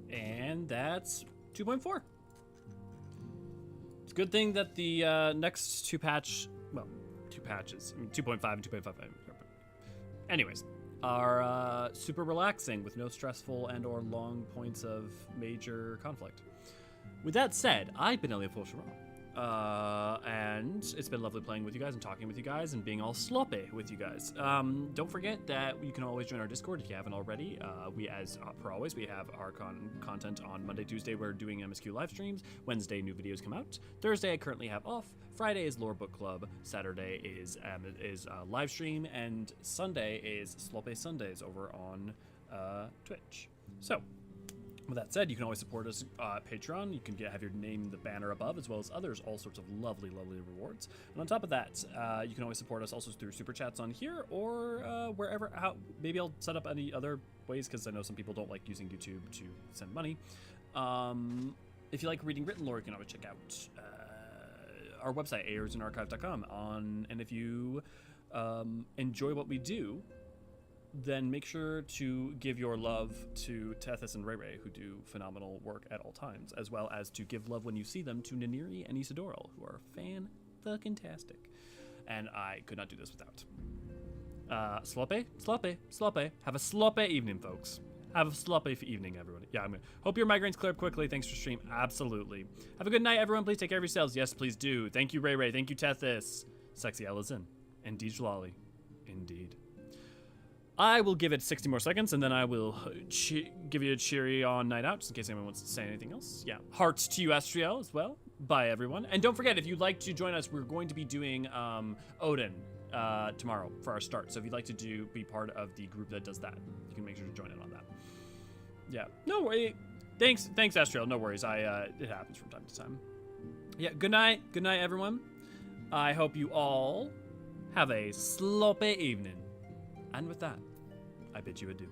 And that's 2.4. It's a good thing that the next two patches, I mean 2.5 and 2.5. Anyways, are super relaxing with no stressful and or long points of major conflict. With that said, I've been Elliot Fulcheron. And it's been lovely playing with you guys and talking with you guys and being all sloppy with you guys. Don't forget that you can always join our Discord if you haven't already. We, as per always, we have our content on Monday, Tuesday. We're doing MSQ live streams. Wednesday, new videos come out. Thursday, I currently have off. Friday is Lore Book Club. Saturday is live stream, and Sunday is Sloppy Sundays over on Twitch. So, with that said, you can always support us at Patreon. You can have your name in the banner above, as well as others, all sorts of lovely, lovely rewards. And on top of that, you can always support us also through Super Chats on here or wherever. Maybe I'll set up any other ways, because I know some people don't like using YouTube to send money. If you like reading written lore, you can always check out our website, eorzeanarchive.com. And if you enjoy what we do, then make sure to give your love to Tethys and Ray Ray, who do phenomenal work at all times, as well as to give love when you see them to Naniri and Isidoril, who are fan-fucking-tastic. And I could not do this without. Sloppy. Have a sloppy evening, folks. Have a sloppy evening, everyone. Yeah, I'm gonna hope your migraines clear up quickly. Thanks for stream. Absolutely. Have a good night, everyone. Please take care of yourselves. Yes, please do. Thank you, Ray Ray. Thank you, Tethys. Sexy Ellison. And Dijlali. Indeed. I will give it 60 more seconds, and then I will give you a cheery on night out, just in case anyone wants to say anything else. Yeah, hearts to you, Astriel, as well. Bye, everyone. And don't forget, if you'd like to join us, we're going to be doing Odin tomorrow for our start. So if you'd like to be part of the group that does that, you can make sure to join in on that. Yeah, no worry. Thanks, Astriel. No worries. It happens from time to time. Yeah, good night, everyone. I hope you all have a sloppy evening. And with that, I bid you adieu.